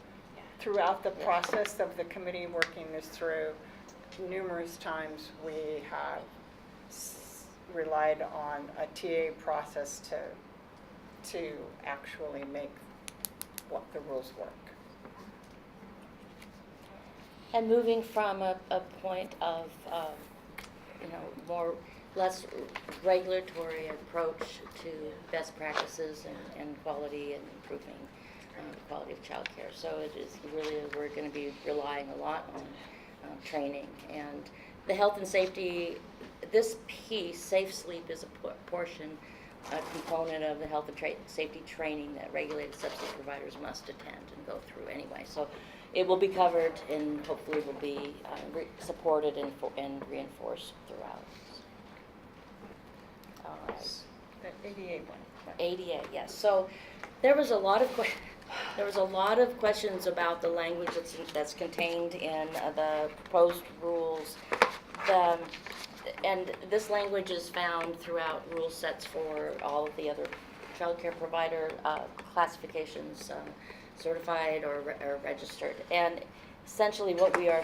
Speaker 1: throughout the process of the committee working this through, numerous times we have relied on a TA process to actually make what the rules work.
Speaker 11: And moving from a point of, less regulatory approach to best practices and quality and improving the quality of childcare. So it is really, we're going to be relying a lot on training. And the health and safety, this piece, Safe Sleep, is a component of the health and safety training that regulated subsidy providers must attend and go through anyway. So it will be covered and hopefully will be supported and reinforced throughout. All right.
Speaker 1: The ADA one.
Speaker 11: ADA, yes. So there was a lot of questions about the language that's contained in the proposed rules. And this language is found throughout rule sets for all of the other child care provider classifications, certified or registered. And essentially what we are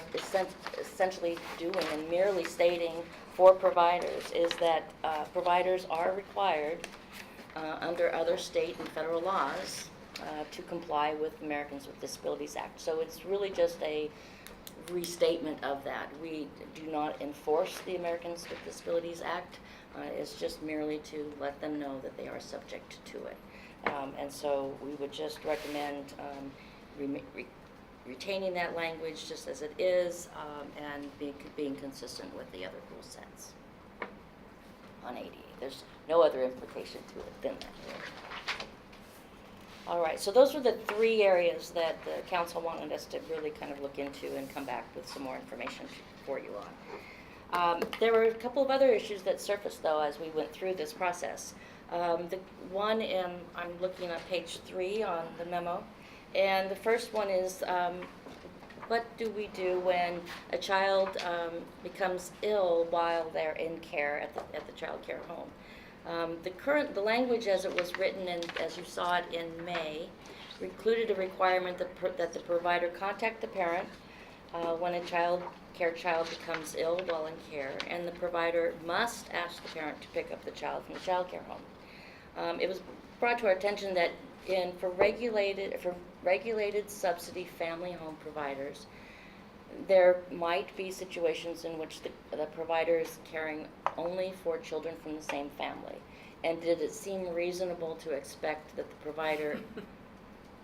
Speaker 11: essentially doing and merely stating for providers is that providers are required under other state and federal laws to comply with Americans with Disabilities Act. So it's really just a restatement of that. We do not enforce the Americans with Disabilities Act. It's just merely to let them know that they are subject to it. And so we would just recommend retaining that language just as it is and being consistent with the other rule sets on ADA. There's no other implication to it than that. All right, so those were the three areas that the council wanted us to really kind of look into and come back with some more information for you on. There were a couple of other issues that surfaced, though, as we went through this process. The one, I'm looking at page 3 on the memo, and the first one is, what do we do when a child becomes ill while they're in care at the child care home? The language as it was written and as you saw it in May included a requirement that the provider contact the parent when a child becomes ill while in care, and the provider must ask the parent to pick up the child from the child care home. It was brought to our attention that for regulated subsidy family home providers, there might be situations in which the provider is caring only for children from the same family. And did it seem reasonable to expect that the provider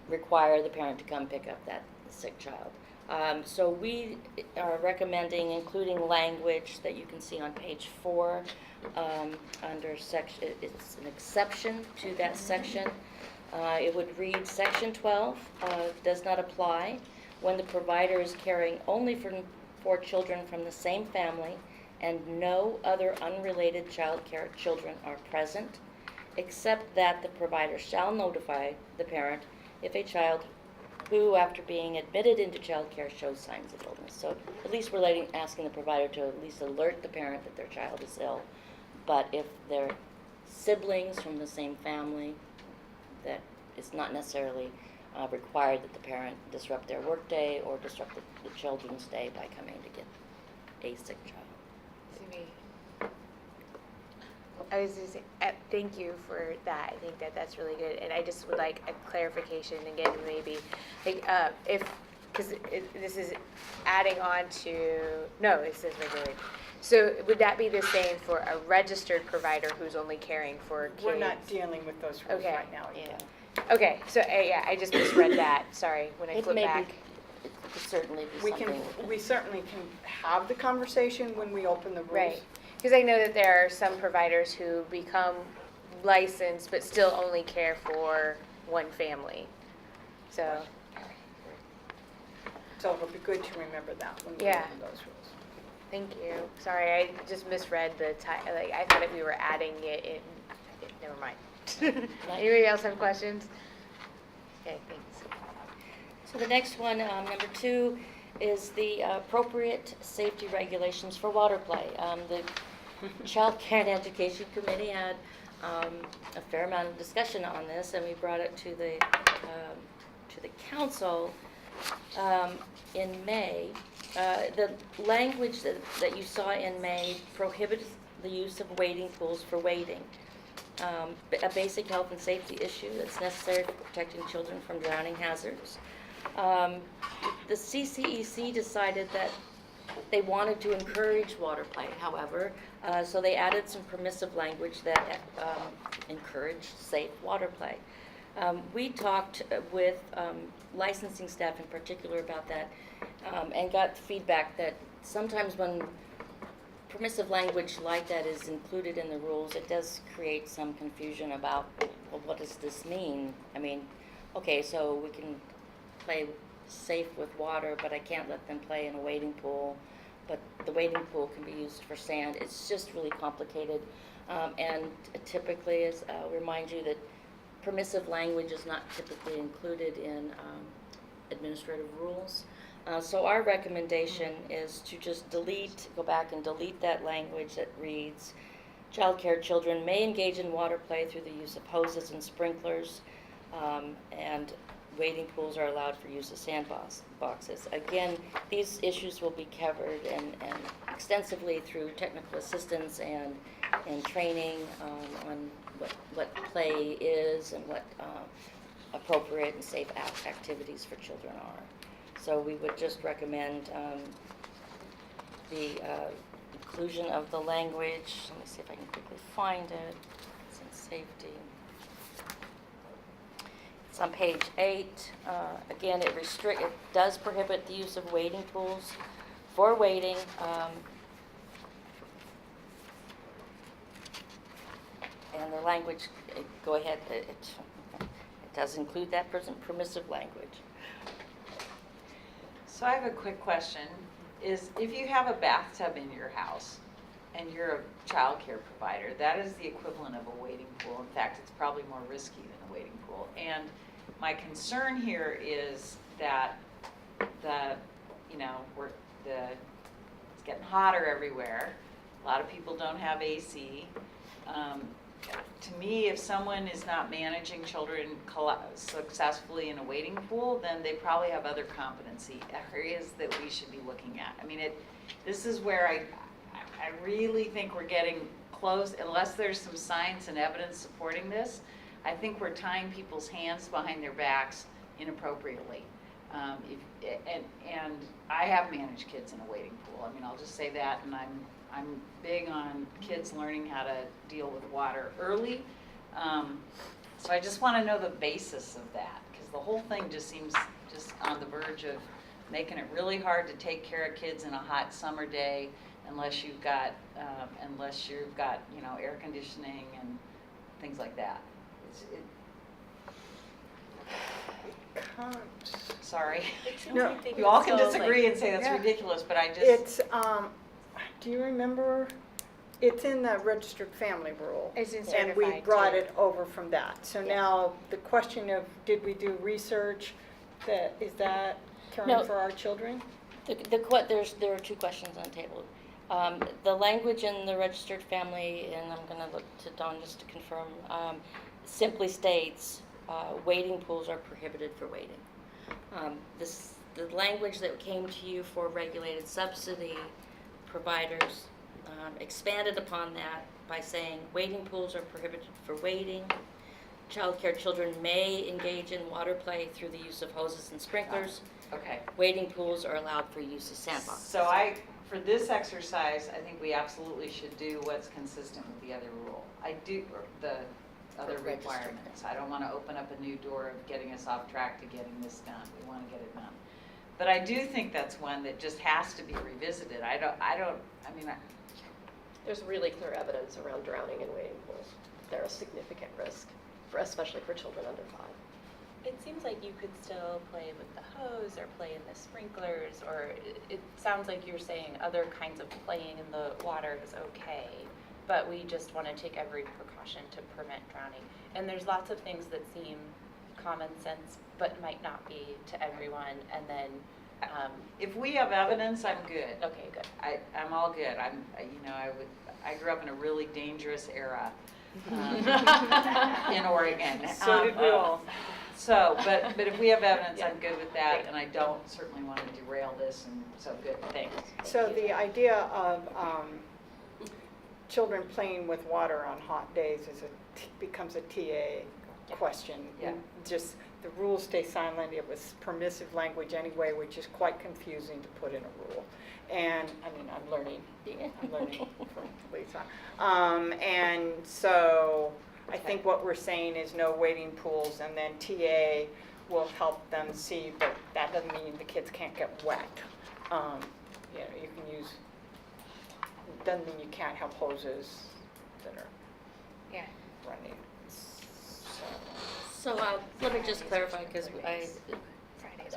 Speaker 11: require the parent to come pick up that sick child? So we are recommending including language that you can see on page 4 under section, it's an exception to that section. It would read, Section 12 does not apply when the provider is caring only for children from the same family and no other unrelated child care children are present, except that the provider shall notify the parent if a child who, after being admitted into child care, shows signs of illness. So at least we're asking the provider to at least alert the parent that their child is ill. But if they're siblings from the same family, that it's not necessarily required that the parent disrupt their work day or disrupt the children's day by coming to get a sick child.
Speaker 7: I was just thank you for that. I think that's really good, and I just would like a clarification again, maybe, like because this is adding on to it says regulated. So would that be the same for a registered provider who's only caring for kids?
Speaker 1: We're not dealing with those rules right now either.
Speaker 7: Okay, so I just misread that. Sorry, when I flip back.
Speaker 11: It could certainly be something.
Speaker 1: We certainly can have the conversation when we open the rules.
Speaker 7: Right, because I know that there are some providers who become licensed but still only care for one family. So
Speaker 1: it'll be good to remember that when we
Speaker 7: Yeah.
Speaker 1: open those rules.
Speaker 7: thank you. Sorry, I just misread the like I thought we were adding it in. Never mind. Anybody else have questions? Okay, thanks.
Speaker 11: So the next one, number 2, is the appropriate safety regulations for water play. The Child Care and Education Committee had a fair amount of discussion on this, and we brought it to the council in May. The language that you saw in May prohibits the use of wading pools for wading. A basic health and safety issue that's necessary for protecting children from drowning hazards. The CCEC decided that they wanted to encourage water play, however, so they added some permissive language that encouraged safe water play. We talked with licensing staff in particular about that and got feedback that sometimes when permissive language like that is included in the rules, it does create some confusion about, well, what does this mean? I mean, okay, so we can play safe with water, but I can't let them play in a wading pool, but the wading pool can be used for sand. It's just really complicated, and typically, I'll remind you that permissive language is not typically included in administrative rules. So our recommendation is to just go back and delete that language that reads, childcare children may engage in water play through the use of hoses and sprinklers, and wading pools are allowed for use of boxes. Again, these issues will be covered and extensively through technical assistance and training on what play is and what appropriate and safe activities for children are. So we would just recommend the inclusion of the language. Let me see if I can quickly find it. It's in safety. It's on page 8. Again, it does prohibit the use of wading pools for wading. And the language, go ahead, it does include that permissive language.
Speaker 3: So I have a quick question, is if you have a bathtub in your house and you're a child care provider, that is the equivalent of a wading pool. In fact, it's probably more risky than a wading pool. And my concern here is that it's getting hotter everywhere. A lot of people don't have AC. To me, if someone is not managing children successfully in a wading pool, then they probably have other competency areas that we should be looking at. I mean, this is where I really think we're getting close, unless there's some science and evidence supporting this. I think we're tying people's hands behind their backs inappropriately. And I have managed kids in a wading pool. I mean, I'll just say that, and I'm big on kids learning how to deal with water early. So I just want to know the basis of that, because the whole thing just seems just on the verge of making it really hard to take care of kids in a hot summer day unless you've got air conditioning and things like that. Sorry.
Speaker 1: No,
Speaker 3: you all can disagree and say that's ridiculous, but I just...
Speaker 1: It's, do you remember, it's in the registered family rule.
Speaker 7: It's in
Speaker 1: And we
Speaker 7: certified,
Speaker 1: brought
Speaker 7: too.
Speaker 1: it over from that. So now the question of, did we do research, is that
Speaker 11: No.
Speaker 1: caring for our children?
Speaker 11: There are 2 questions on the table. The language in the registered family, and I'm going to look to Dawn just to confirm, simply states wading pools are prohibited for wading. The language that came to you for regulated subsidy providers expanded upon that by saying wading pools are prohibited for wading. Childcare children may engage in water play through the use of hoses and sprinklers.
Speaker 3: Okay.
Speaker 11: Wading pools are allowed for use of sandboxes.
Speaker 3: So for this exercise, I think we absolutely should do what's consistent with the other rule. Or the other requirements. I don't want to open up a new door of getting us off track to getting this done. We want to get it done. But I do think that's one that just has to be revisited.
Speaker 9: There's really clear evidence around drowning in wading pools. They're a significant risk, especially for children under 5.
Speaker 10: It seems like you could still play with the hose or play in the sprinklers, or it sounds like you're saying other kinds of playing in the water is okay, but we just want to take every precaution to prevent drowning. And there's lots of things that seem common sense, but might not be to everyone, and then
Speaker 3: if we have evidence, I'm good.
Speaker 10: okay, good.
Speaker 3: I'm all good. I grew up in a really dangerous era in Oregon.
Speaker 1: So did we all.
Speaker 3: So, but if we have evidence, I'm good with that, and I don't certainly want to derail this, and so good, thanks.
Speaker 1: So the idea of children playing with water on hot days becomes a TA question.
Speaker 3: Yeah.
Speaker 1: Just the rules stay silent. It was permissive language anyway, which is quite confusing to put in a rule. And I'm learning from Lisa. And so I think what we're saying is no wading pools, and then TA will help them see, but that doesn't mean the kids can't get wet. You can use, doesn't mean you can't have hoses that are running.
Speaker 11: So let me just clarify, because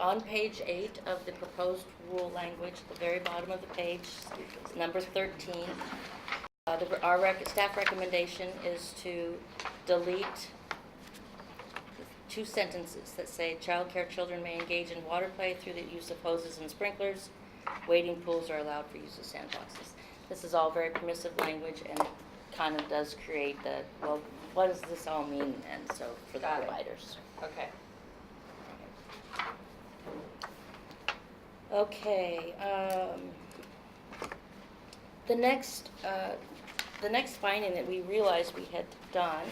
Speaker 11: on page 8 of the proposed rule language, the very bottom of the page, number 13, our staff recommendation is to delete 2 sentences that say childcare children may engage in water play through the use of hoses and sprinklers. Wading pools are allowed for use of sandboxes. This is all very permissive language and kind of does create the, well, what does this all mean then? So for the
Speaker 3: Got it.
Speaker 11: providers.
Speaker 3: Okay.
Speaker 11: Okay, the next finding that we realized we had done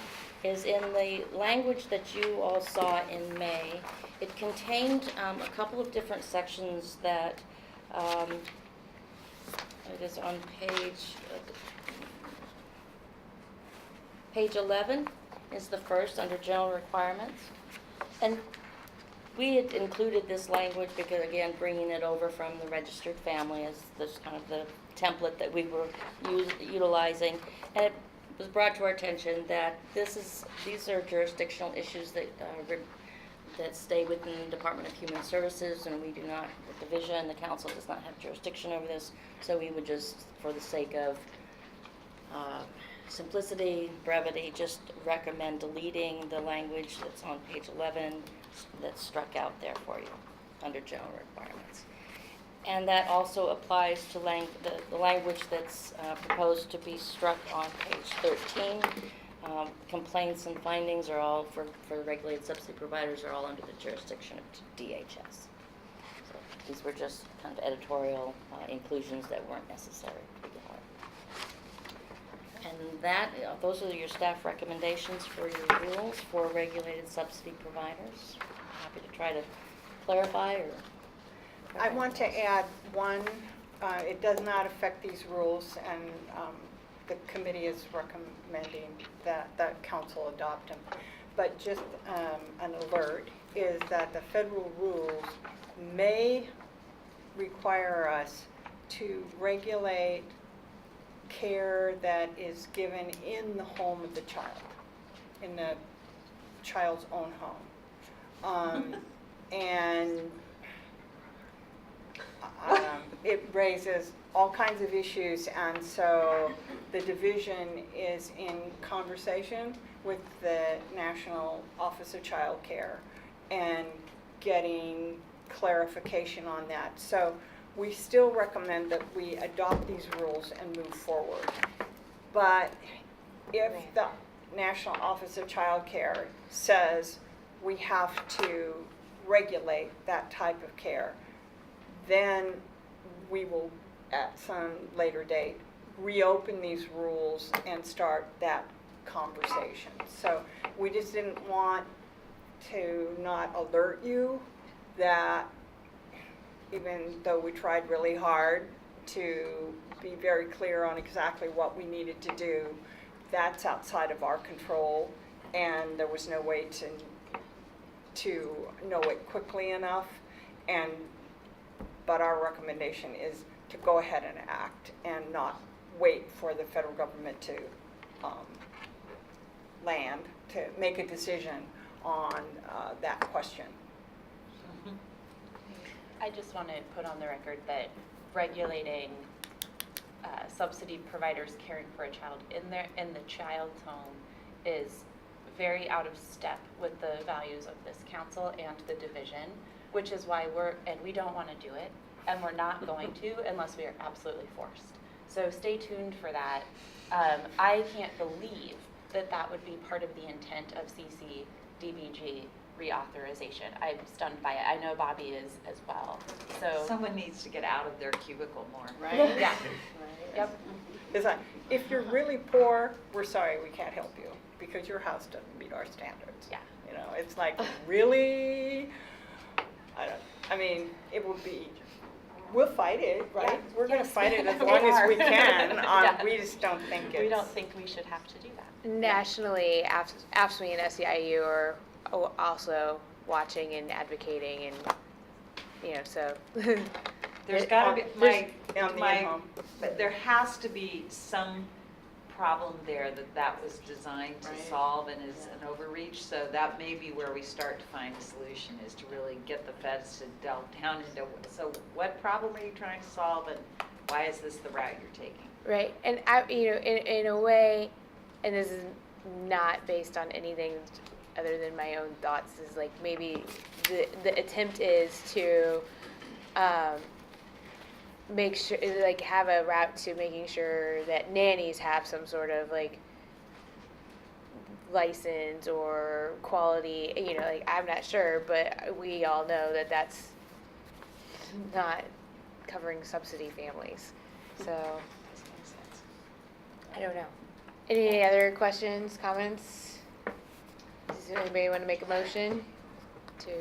Speaker 11: is in the language that you all saw in May. It contained a couple of different sections that, it is on page 11 is the first under general requirements. And we had included this language because, again, bringing it over from the registered family as this kind of the template that we were utilizing. And it was brought to our attention that these are jurisdictional issues that stay within the Department of Human Services, and we do not, the division, the council does not have jurisdiction over this, so we would just, for the sake of simplicity, brevity, just recommend deleting the language that's on page 11 that's struck out there for you under general requirements. And that also applies to the language that's proposed to be struck on page 13. Complaints and findings are all, for regulated subsidy providers, are all under the jurisdiction of DHS. So these were just kind of editorial inclusions that weren't necessary to begin with. And that, those are your staff recommendations for your rules for regulated subsidy providers. Happy to try to clarify or...
Speaker 1: I want to add one, it does not affect these rules, and the committee is recommending that council adopt them. But just an alert is that the federal rules may require us to regulate care that is given in the home of the child, in the child's own home. And it raises all kinds of issues, and so the division is in conversation with the National Office of Child Care and getting clarification on that. So we still recommend that we adopt these rules and move forward. But if the National Office of Child Care says we have to regulate that type of care, then we will, at some later date, reopen these rules and start that conversation. So we just didn't want to not alert you that even though we tried really hard to be very clear on exactly what we needed to do, that's outside of our control, and there was no way to know it quickly enough. But our recommendation is to go ahead and act and not wait for the federal government to land to make a decision on that question.
Speaker 10: I just want to put on the record that regulating subsidy providers caring for a child in the child's home is very out of step with the values of this council and the division, which is why we don't want to do it, and we're not going to unless we are absolutely forced. So stay tuned for that. I can't believe that would be part of the intent of CCDBG reauthorization. I'm stunned by it. I know Bobbie is as well. So
Speaker 3: Someone needs to get out of their cubicle more.
Speaker 1: Right?
Speaker 10: yeah. Yep.
Speaker 1: It's like, if you're really poor, we're sorry, we can't help you because your house doesn't meet our standards.
Speaker 10: Yeah.
Speaker 1: You know, it's like, really? I mean, it would be, we'll fight it, right?
Speaker 10: Yeah.
Speaker 1: We're going to
Speaker 10: Yes.
Speaker 1: fight it as
Speaker 10: We
Speaker 1: long as
Speaker 10: are.
Speaker 1: we can.
Speaker 10: Yeah.
Speaker 1: We just don't think it's...
Speaker 10: We don't think we should have to do that.
Speaker 7: Nationally, AFSCME and SEIU are also watching and advocating, and so.
Speaker 3: There's got to be,
Speaker 1: on the in-home.
Speaker 3: but there has to be some problem there that was designed to
Speaker 1: Right.
Speaker 3: solve and is an overreach. So that may be where we start to find a solution, is to really get the feds to delve down into, so what problem are you trying to solve, and why is this the route you're taking?
Speaker 7: Right, and in a way, and this is not based on anything other than my own thoughts, is like maybe the attempt is to make sure, like, have a route to making sure that nannies have some sort of like license or quality, you know, like, I'm not sure, but we all know that that's not covering subsidy families. So I don't know. Any other questions, comments? Does anybody want to make a motion to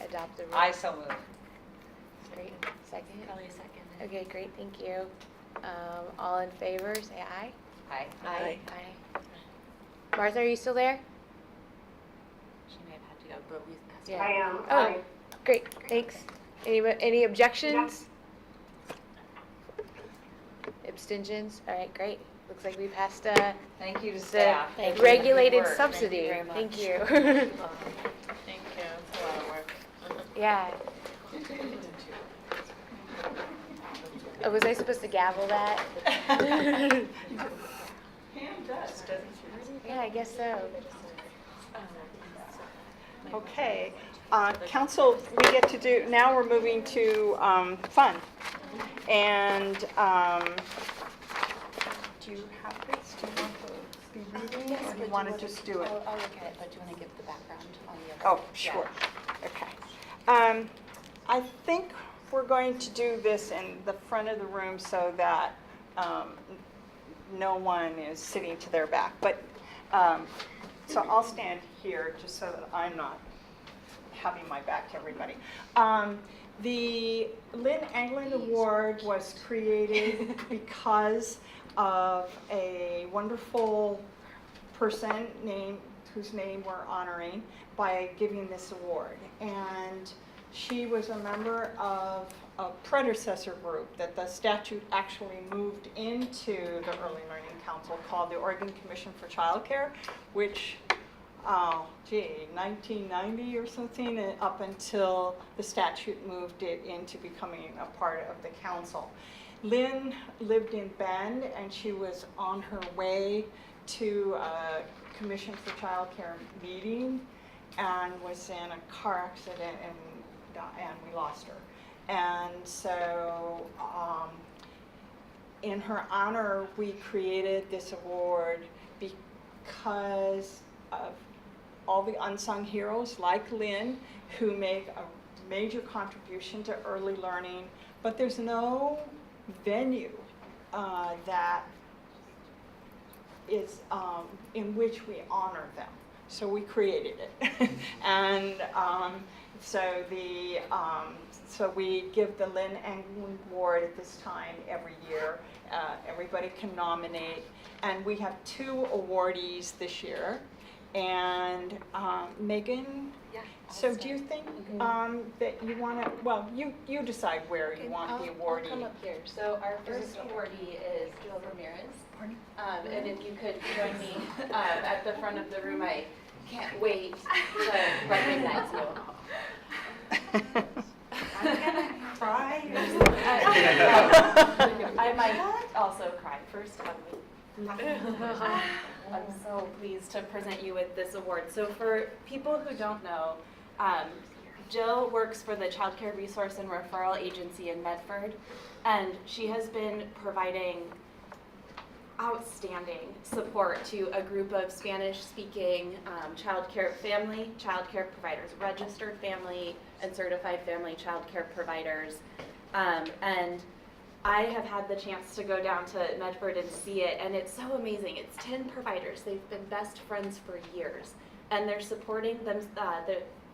Speaker 7: adopt the rule?
Speaker 3: I so move.
Speaker 7: Great. Second?
Speaker 12: Probably a second.
Speaker 7: Okay, great, thank you. All in favor, say aye.
Speaker 3: Aye.
Speaker 2: Aye.
Speaker 7: Aye. Martha, are you still there?
Speaker 12: She may have had to go, but we passed
Speaker 7: Yeah.
Speaker 5: I am.
Speaker 7: Oh, great, thanks. Any objections? Abstentions? All right, great. Looks like we passed
Speaker 3: Thank you to
Speaker 7: the
Speaker 3: staff.
Speaker 7: regulated
Speaker 3: Good work.
Speaker 7: subsidy.
Speaker 12: very much.
Speaker 7: Thank you.
Speaker 8: Thank you, it's a lot of work.
Speaker 7: Yeah. Oh, was I supposed to gavel that?
Speaker 3: Pam does, doesn't she?
Speaker 7: Yeah, I guess so.
Speaker 1: Okay, council, we get to do, now we're moving to fun. And do you have this? Do you want to be reading or do you want to just do it?
Speaker 12: I'll look at it, but do you want to give the background on the
Speaker 1: Oh,
Speaker 12: other?
Speaker 1: sure. Okay. I think we're going to do this in the front of the room so that no one is sitting to their back. But so I'll stand here just so that I'm not having my back to everybody. The Lynne Angland Award was created because of a wonderful person whose name we're honoring by giving this award. And she was a member of a predecessor group that the statute actually moved into the Early Learning Council called the Oregon Commission for Childcare, which 1990 or something, and up until the statute moved it into becoming a part of the council. Lynne lived in Bend, and she was on her way to a Commission for Childcare meeting and was in a car accident and we lost her. And so in her honor, we created this award because of all the unsung heroes like Lynne who make a major contribution to early learning, but there's no venue that is in which we honor them. So we created it. And so we give the Lynne Angland Award at this time every year. Everybody can nominate, and we have 2 awardees this year. And Megan,
Speaker 12: Yeah.
Speaker 1: so do you think that you want to, well, you decide where you want the awardee.
Speaker 12: I'll come up here. So our first awardee is Jill Ramirez. And if you could join me at the front of the room, I can't wait to recognize you.
Speaker 1: I'm gonna cry.
Speaker 12: I might also cry. First, I'm so pleased to present you with this award. So for people who don't know, Jill works for the Child Care Resource and Referral Agency in Medford, and she has been providing outstanding support to a group of Spanish-speaking child care providers, registered family and certified family child care providers. And I have had the chance to go down to Medford and see it, and it's so amazing. It's 10 providers. They've been best friends for years, and they're supporting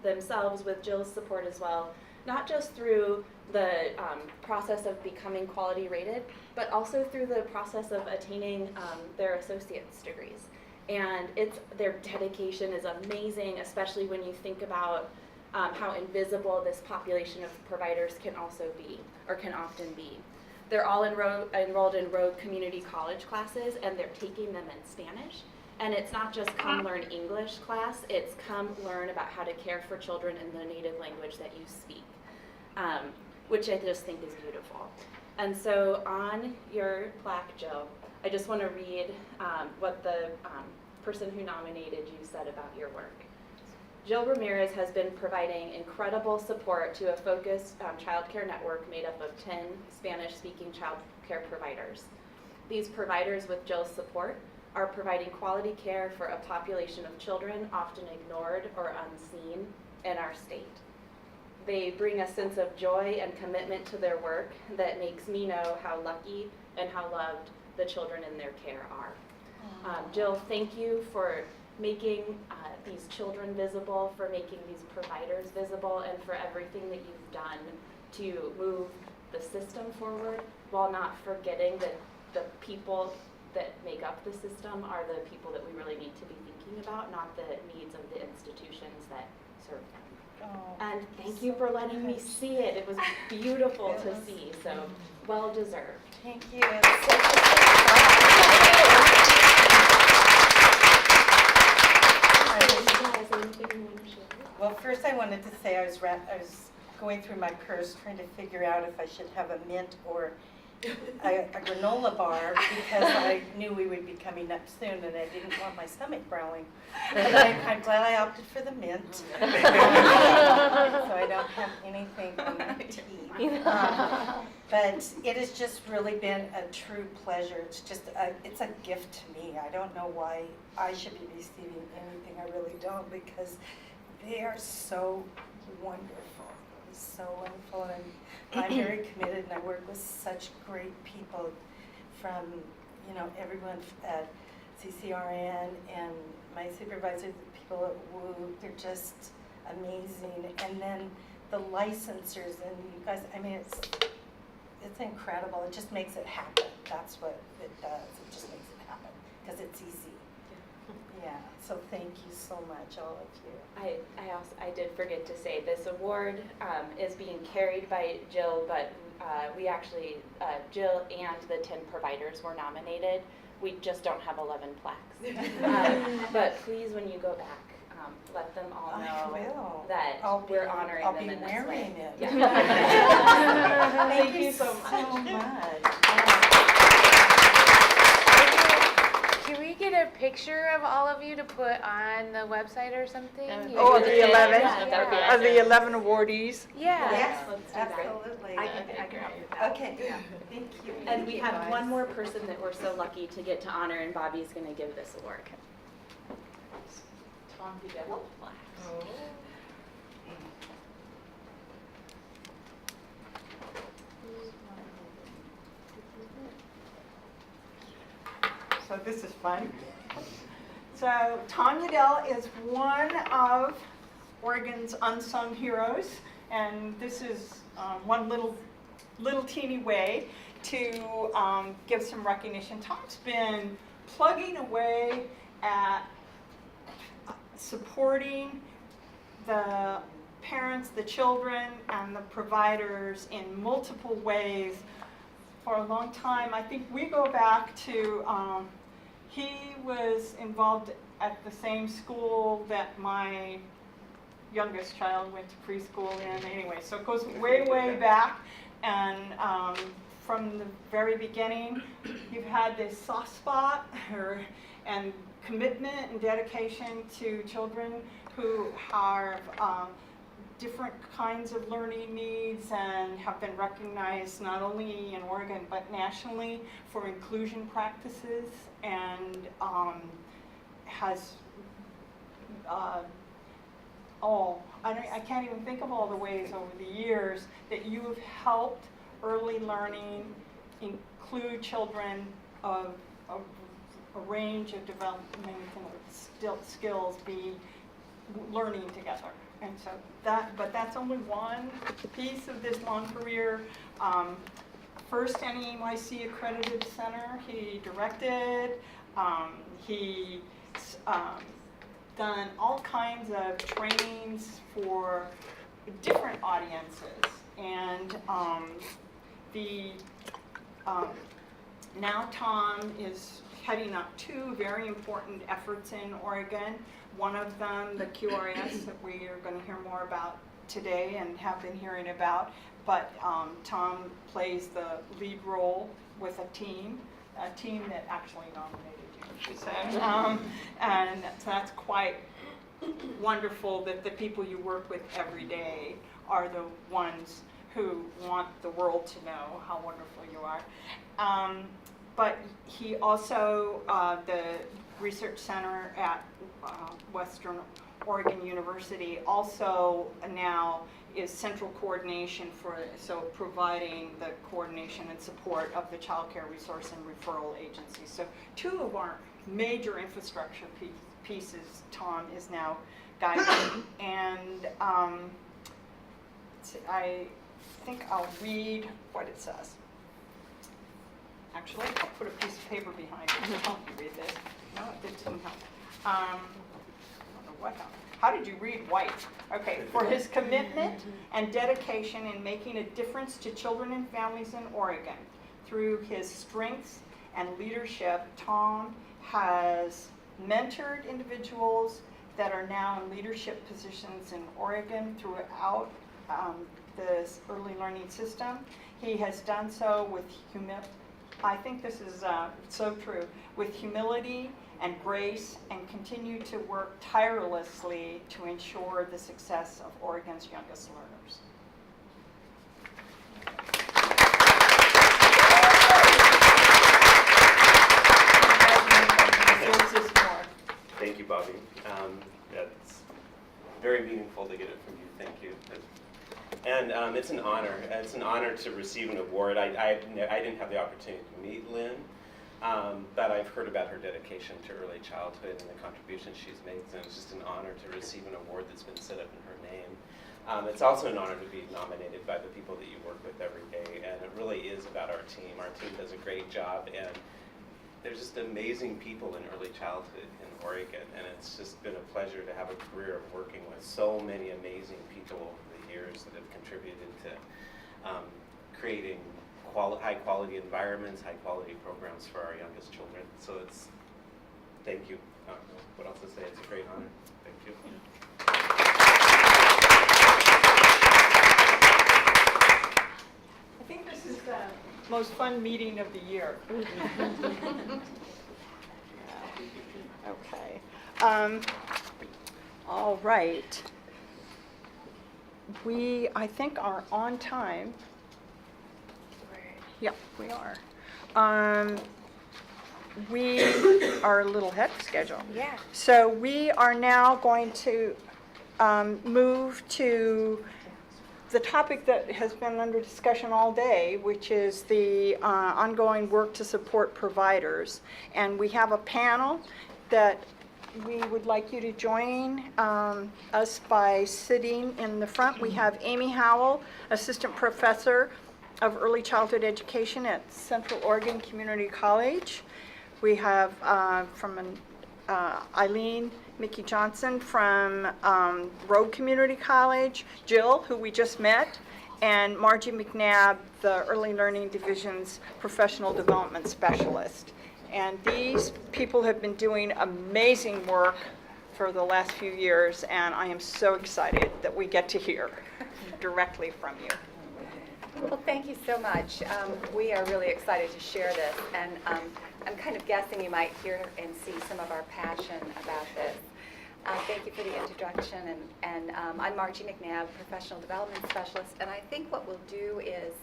Speaker 12: themselves with Jill's support as well, not just through the process of becoming quality rated, but also through the process of attaining their associate's degrees. And their dedication is amazing, especially when you think about how invisible this population of providers can also be, or can often be. They're all enrolled in Rogue Community College classes, and they're taking them in Spanish. And it's not just come learn English class, it's come learn about how to care for children in the native language that you speak, which I just think is beautiful. And so on your plaque, Jill, I just want to read what the person who nominated you said about your work. Jill Ramirez has been providing incredible support to a focused child care network made up of 10 Spanish-speaking child care providers. These providers, with Jill's support, are providing quality care for a population of children often ignored or unseen in our state. They bring a sense of joy and commitment to their work that makes me know how lucky and how loved the children in their care are. Jill, thank you for making these children visible, for making these providers visible, and for everything that you've done to move the system forward while not forgetting that the people that make up the system are the people that we really need to be thinking about, not the needs of the institutions that serve them.
Speaker 1: Oh,
Speaker 12: And thank you for letting me see it. It was beautiful to see, so well deserved.
Speaker 1: Thank you.
Speaker 13: Well, first I wanted to say I was going through my purse trying to figure out if I should have a mint or a granola bar because I knew we would be coming up soon and I didn't want my stomach growling. But I'm glad I opted for the mint. So I don't have anything on my teeth. But it has just really been a true pleasure. It's just it's a gift to me. I don't know why I should be receiving anything. I really don't, because they are so wonderful. So wonderful, and I'm very committed, and I work with such great people from, everyone at CCRN and my supervisors, the people at WU, they're just amazing. And then the licensors and you guys, it's incredible. It just makes it happen. That's what it does. It just makes it happen because it's easy. Yeah, so thank you so much, all of you.
Speaker 12: I did forget to say this award is being carried by Jill, but we actually, Jill and the 10 providers were nominated. We just don't have 11 plaques. But please, when you go back, let them all know that we're honoring them in this way.
Speaker 13: I'll be wearing it.
Speaker 12: Yeah.
Speaker 13: Thank you so much.
Speaker 7: Can we get a picture of all of you to put on the website or something?
Speaker 1: Oh, of the 11?
Speaker 7: Yeah.
Speaker 9: That would be
Speaker 1: Of the 11 awardees?
Speaker 7: Yeah.
Speaker 13: Yes,
Speaker 12: Let's do that.
Speaker 13: absolutely.
Speaker 12: I can help with that.
Speaker 13: Okay, thank you.
Speaker 12: And we have one more person that we're so lucky to get to honor, and Bobbie's going to give this award. Tom Budell.
Speaker 1: So this is fun. So Tom Udell is one of Oregon's unsung heroes, and this is one little teeny way to give some recognition. Tom's been plugging away at supporting the parents, the children, and the providers in multiple ways for a long time. I think we go back to, he was involved at the same school that my youngest child went to preschool in anyway. So it goes way, way back. And from the very beginning, you've had this soft spot and commitment and dedication to children who have different kinds of learning needs and have been recognized not only in Oregon but nationally for inclusion practices, and has I can't even think of all the ways over the years that you have helped early learning include children of a range of developmental skills be learning together. And so that's only one piece of this long career. First NEYC accredited center he directed. He's done all kinds of trainings for different audiences. And now Tom is heading up two very important efforts in Oregon. One of them, the QRS, that we are going to hear more about today and have been hearing about. But Tom plays the lead role with a team that actually nominated you, she said. And so that's quite wonderful that the people you work with every day are the ones who want the world to know how wonderful you are. But he also, the research center at Western Oregon University also now is central coordination for, so providing the coordination and support of the child care resource and referral agencies. So two of our major infrastructure pieces Tom is now guiding. And I think I'll read what it says. Actually, I'll put a piece of paper behind it to help you read this. No, it didn't help. I don't know what happened. How did you read white? Okay, for his commitment and dedication in making a difference to children and families in Oregon. Through his strengths and leadership, Tom has mentored individuals that are now in leadership positions in Oregon throughout the early learning system. He has done so with I think this is so true, with humility and grace, and continue to work tirelessly to ensure the success of Oregon's youngest learners.
Speaker 14: Thank you, Bobbie. That's very meaningful to get it from you. Thank you. And it's an honor. It's an honor to receive an award. I didn't have the opportunity to meet Lynne, but I've heard about her dedication to early childhood and the contributions she's made. And it's just an honor to receive an award that's been set up in her name. It's also an honor to be nominated by the people that you work with every day, and it really is about our team. Our team does a great job, and there's just amazing people in early childhood in Oregon, and it's just been a pleasure to have a career of working with so many amazing people over the years that have contributed to creating high-quality environments, high-quality programs for our youngest children. So it's, thank you. I don't know what else to say. It's a great honor. Thank you.
Speaker 1: I think this is the most fun meeting of the year. Okay. All right. We, I think, are on time. Yep, we are. We are a little ahead of schedule.
Speaker 11: Yeah.
Speaker 1: So we are now going to move to the topic that has been under discussion all day, which is the ongoing work to support providers. And we have a panel that we would like you to join us by sitting in the front. We have Amy Howell, Assistant Professor of Early Childhood Education at Central Oregon Community College. We have Eileen, Micke-Johnson from Rogue Community College, Jill, who we just met, and Margie McNabb, the Early Learning Division's Professional Development Specialist. And these people have been doing amazing work for the last few years, and I am so excited that we get to hear directly from you.
Speaker 15: Well, thank you so much. We are really excited to share this, and I'm kind of guessing you might hear and see some of our passion about this. Thank you for the introduction, and I'm Margie McNabb, Professional Development Specialist, and I think what we'll do is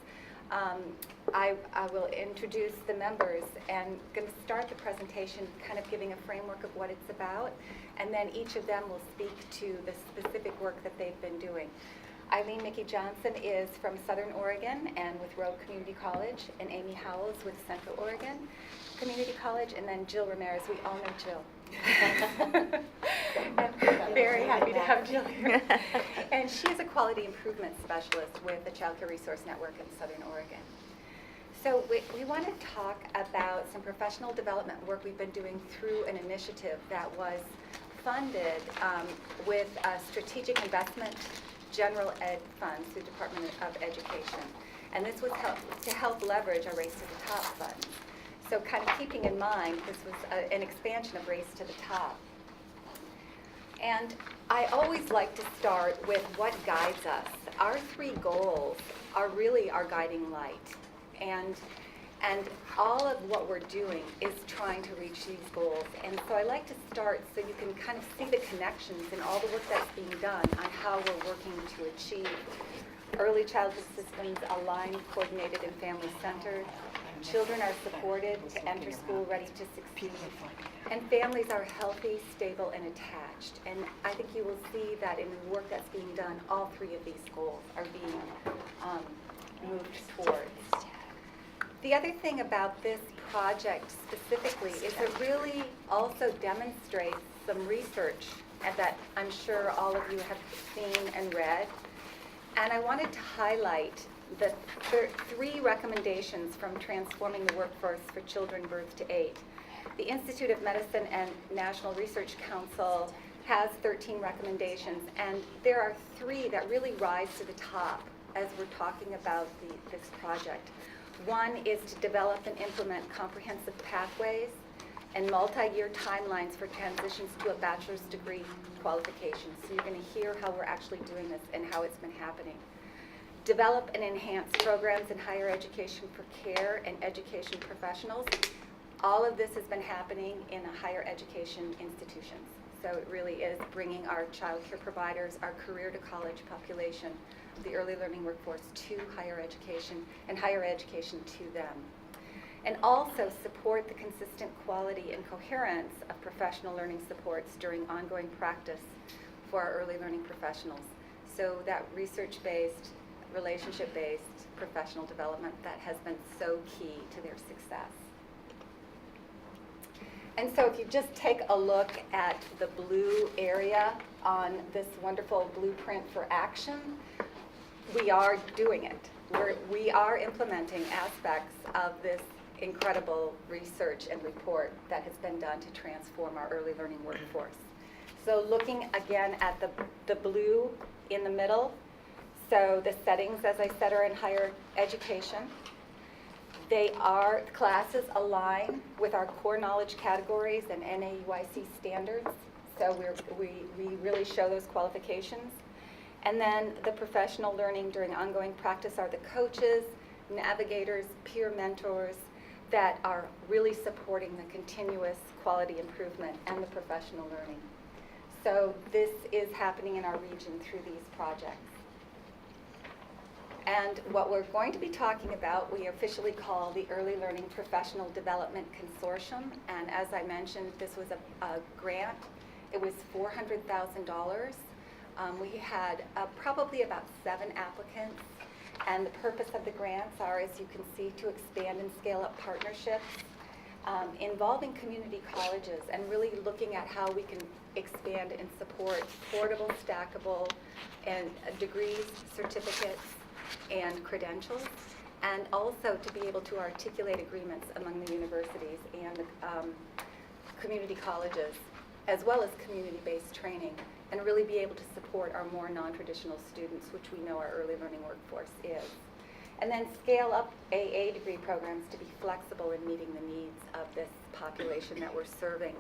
Speaker 15: I will introduce the members and going to start the presentation kind of giving a framework of what it's about, and then each of them will speak to the specific work that they've been doing. Eileen Micke-Johnson is from Southern Oregon and with Rogue Community College, and Amy Howell is with Central Oregon Community College, and then Jill Ramirez. We all know Jill. I'm very happy to have Jill here. And she is a quality improvement specialist with the Child Care Resource Network in Southern Oregon. So we want to talk about some professional development work we've been doing through an initiative that was funded with a strategic investment general ed funds through Department of Education. And this was to help leverage our Race to the Top funds. So kind of keeping in mind, this was an expansion of Race to the Top. And I always like to start with what guides us. Our three goals are really our guiding light. And And all of what we're doing is trying to reach these goals. And so I like to start so you can kind of see the connections in all the work that's being done on how we're working to achieve early childhood systems aligned, coordinated, and family-centered. Children are supported to enter school ready to succeed. And families are healthy, stable, and attached. And I think you will see that in the work that's being done, all three of these goals are being moved towards. The other thing about this project specifically is it really also demonstrates some research that I'm sure all of you have seen and read. And I wanted to highlight the three recommendations from Transforming the Workforce for Children Birth to 8. The Institute of Medicine and National Research Council has 13 recommendations, and there are three that really rise to the top as we're talking about this project. One is to develop and implement comprehensive pathways and multi-year timelines for transitions to a bachelor's degree qualification. So you're going to hear how we're actually doing this and how it's been happening. Develop and enhance programs in higher education for care and education professionals. All of this has been happening in higher education institutions. So it really is bringing our child care providers, our career to college population, the early learning workforce to higher education and higher education to them. And also support the consistent quality and coherence of professional learning supports during ongoing practice for our early learning professionals. So that research-based, relationship-based professional development that has been so key to their success. And so if you just take a look at the blue area on this wonderful blueprint for action, we are doing it. We are implementing aspects of this incredible research and report that has been done to transform our early learning workforce. So looking again at the blue in the middle, so the settings, as I said, are in higher education. Classes align with our core knowledge categories and NAUIC standards. So we really show those qualifications. And then the professional learning during ongoing practice are the coaches, navigators, peer mentors that are really supporting the continuous quality improvement and the professional learning. So this is happening in our region through these projects. And what we're going to be talking about, we officially call the Early Learning Professional Development Consortium. And as I mentioned, this was a grant. It was $400,000. We had probably about 7 applicants. And the purpose of the grants are, as you can see, to expand and scale up partnerships involving community colleges and really looking at how we can expand and support portable, stackable, and degrees, certificates, and credentials, and also to be able to articulate agreements among the universities and the community colleges, as well as community-based training, and really be able to support our more non-traditional students, which we know our early learning workforce is. And then scale up AA degree programs to be flexible in meeting the needs of this population that we're serving.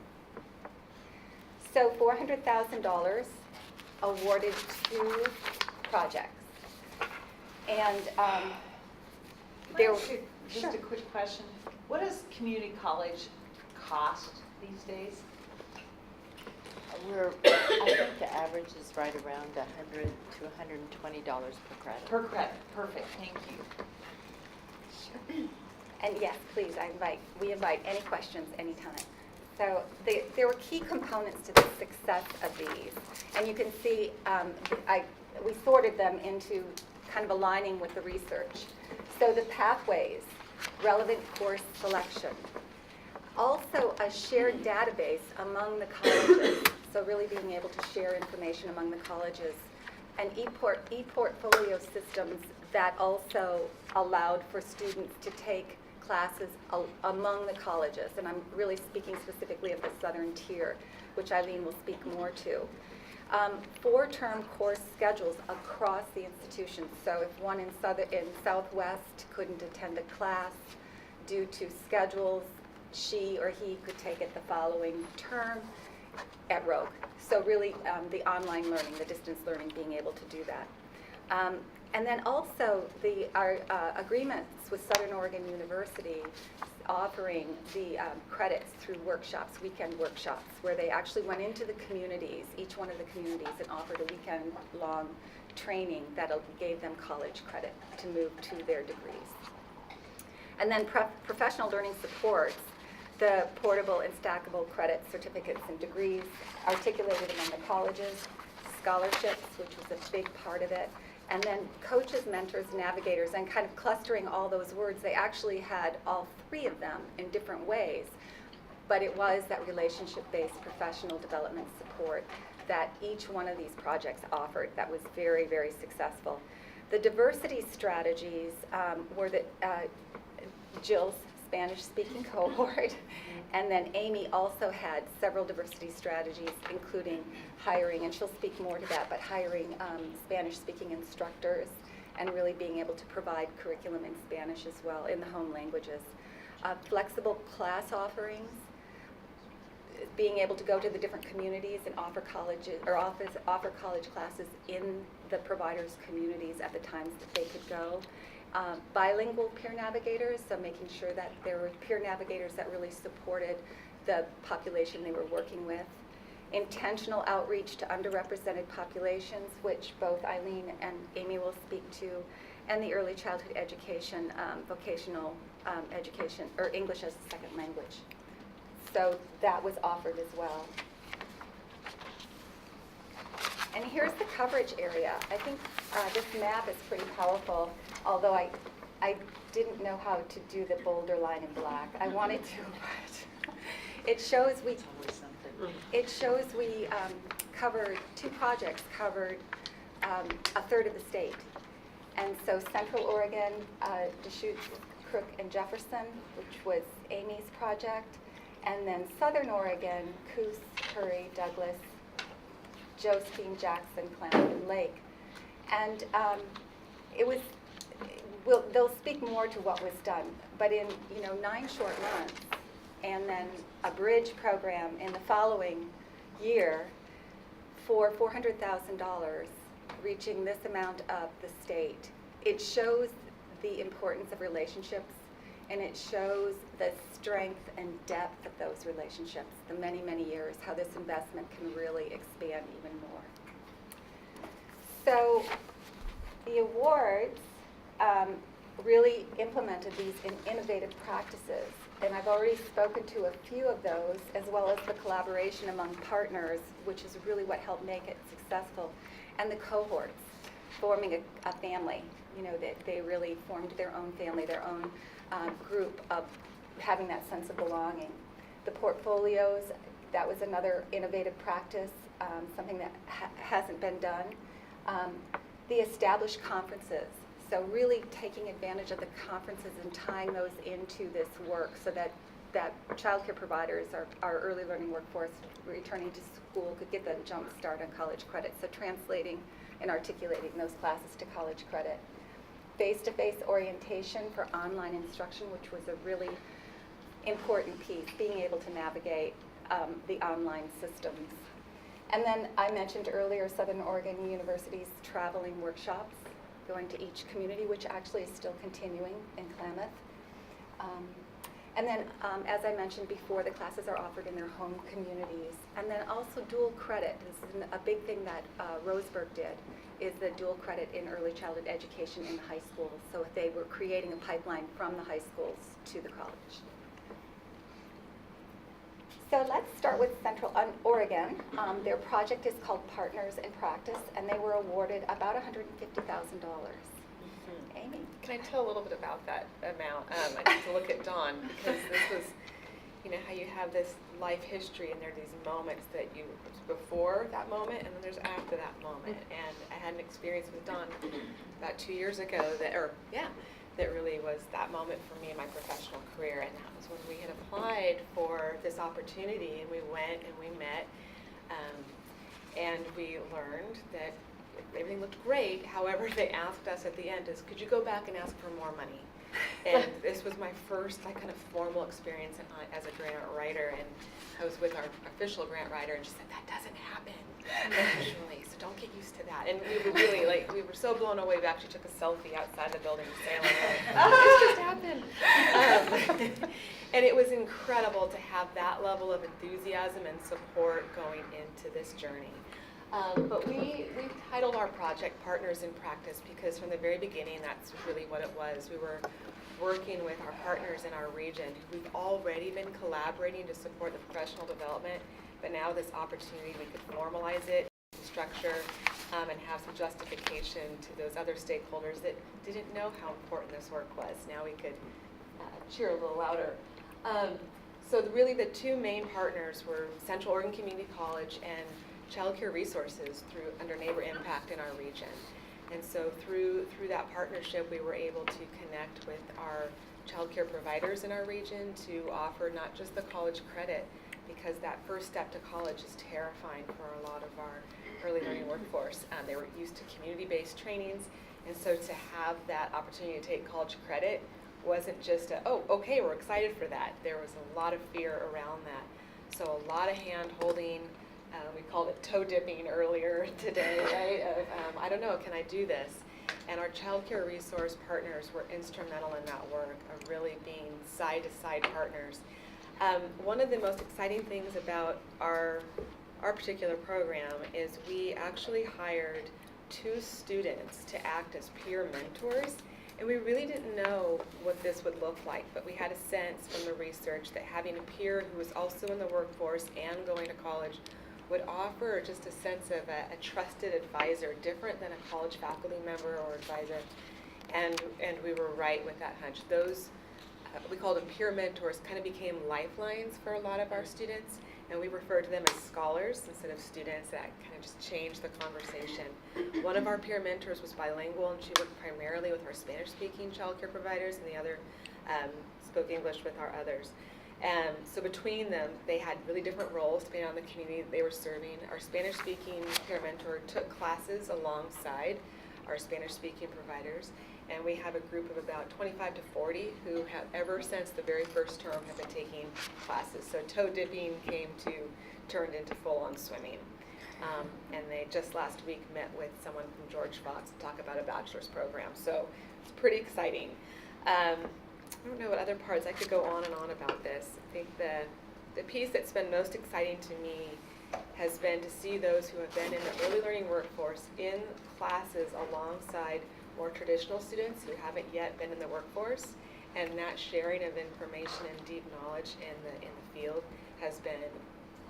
Speaker 15: So $400,000 awarded to projects. And
Speaker 3: Just a quick question. What does community college cost these days?
Speaker 16: I think the average is right around $100 to $120 per credit.
Speaker 3: Per credit, perfect, thank you.
Speaker 15: And yes, please, we invite any questions anytime. So there were key components to the success of these. And you can see we sorted them into kind of aligning with the research. So the pathways, relevant course selection. Also a shared database among the colleges, so really being able to share information among the colleges. And e-portfolio systems that also allowed for students to take classes among the colleges. And I'm really speaking specifically of the southern tier, which Eileen will speak more to. 4-term course schedules across the institution. So if one in Southwest couldn't attend a class due to schedules, she or he could take it the following term at Rogue. So really the online learning, the distance learning, being able to do that. And then also our agreements with Southern Oregon University offering the credits through workshops, weekend workshops, where they actually went into the communities, each one of the communities, and offered a weekend-long training that gave them college credit to move to their degrees. And then professional learning supports, the portable and stackable credit certificates and degrees articulated among the colleges, scholarships, which was a big part of it, and then coaches, mentors, navigators, and kind of clustering all those words. They actually had all three of them in different ways, but it was that relationship-based professional development support that each one of these projects offered that was very, very successful. The diversity strategies were Jill's Spanish-speaking cohort, and then Amy also had several diversity strategies, including hiring, and she'll speak more to that, but hiring Spanish-speaking instructors and really being able to provide curriculum in Spanish as well in the home languages. Flexible class offerings, being able to go to the different communities and offer college classes in the providers' communities at the times that they could go. Bilingual peer navigators, so making sure that there were peer navigators that really supported the population they were working with. Intentional outreach to underrepresented populations, which both Eileen and Amy will speak to, and the early childhood education, vocational education, or English as a second language. So that was offered as well. And here's the coverage area. I think this map is pretty powerful, although I didn't know how to do the boulder line in black. I wanted to, but it shows we covered, two projects covered a third of the state. And so Central Oregon, Deschutes, Crook, and Jefferson, which was Amy's project, and then Southern Oregon, Coos, Curry, Douglas, Josephine, Jackson, Klamath, and Lake. And they'll speak more to what was done, but in 9 short months, and then a bridge program in the following year for $400,000, reaching this amount of the state. It shows the importance of relationships, and it shows the strength and depth of those relationships, the many, many years, how this investment can really expand even more. So the awards really implemented these innovative practices, and I've already spoken to a few of those, as well as the collaboration among partners, which is really what helped make it successful, and the cohorts forming a family. They really formed their own family, their own group of having that sense of belonging. The portfolios, that was another innovative practice, something that hasn't been done. The established conferences, so really taking advantage of the conferences and tying those into this work so that child care providers, our early learning workforce returning to school could get the jump start on college credit. So translating and articulating those classes to college credit. Face-to-face orientation for online instruction, which was a really important piece, being able to navigate the online systems. And then I mentioned earlier Southern Oregon University's traveling workshops, going to each community, which actually is still continuing in Klamath. And then, as I mentioned before, the classes are offered in their home communities. And then also dual credit. This is a big thing that Roseburg did, is the dual credit in early childhood education in the high schools. So they were creating a pipeline from the high schools to the college. So let's start with Central Oregon. Their project is called Partners in Practice, and they were awarded about $150,000. Amy?
Speaker 7: Can I tell a little bit about that amount? I need to look at Dawn, because this was, how you have this life history, and there are these moments that before that moment, and then there's after that moment. And I had an experience with Dawn about 2 years ago that really was that moment for me in my professional career, and that was when we had applied for this opportunity, and we went and we met, and we learned that everything looked great. However, they asked us at the end could you go back and ask for more money? And this was my first like kind of formal experience as a grant writer, and I was with our official grant writer, and she said, that doesn't happen usually, so don't get used to that. And we were really like, we were so blown away, we actually took a selfie outside the building to say, like, this just happened. And it was incredible to have that level of enthusiasm and support going into this journey. But we titled our project Partners in Practice because from the very beginning, that's really what it was. We were working with our partners in our region who we've already been collaborating to support the professional development, but now this opportunity, we could formalize it, structure, and have some justification to those other stakeholders that didn't know how important this work was. Now we could cheer a little louder. So really the two main partners were Central Oregon Community College and Child Care Resources under Neighbor Impact in our region. And so through that partnership, we were able to connect with our child care providers in our region to offer not just the college credit, because that first step to college is terrifying for a lot of our early learning workforce. They were used to community-based trainings, and so to have that opportunity to take college credit wasn't just oh, okay, we're excited for that. There was a lot of fear around that. So a lot of hand-holding. We called it toe dipping earlier today, right? Of, I don't know, can I do this? And our child care resource partners were instrumental in that work of really being side-to-side partners. One of the most exciting things about our particular program is we actually hired 2 students to act as peer mentors. And we really didn't know what this would look like, but we had a sense from the research that having a peer who was also in the workforce and going to college would offer just a sense of a trusted advisor, different than a college faculty member or advisor. And we were right with that hunch. Those, we called them peer mentors, kind of became lifelines for a lot of our students. And we refer to them as scholars instead of students. That kind of just changed the conversation. One of our peer mentors was bilingual, and she worked primarily with our Spanish-speaking child care providers, and the other spoke English with our others. So between them, they had really different roles depending on the community that they were serving. Our Spanish-speaking peer mentor took classes alongside our Spanish-speaking providers, and we have a group of about 25 to 40 who have ever since the very first term have been taking classes. So toe dipping turned into full-on swimming. And they just last week met with someone from George Fox to talk about a bachelor's program. So it's pretty exciting. I don't know what other parts, I could go on and on about this. I think the piece that's been most exciting to me has been to see those who have been in the early learning workforce in classes alongside more traditional students who haven't yet been in the workforce, and that sharing of information and deep knowledge in the field has been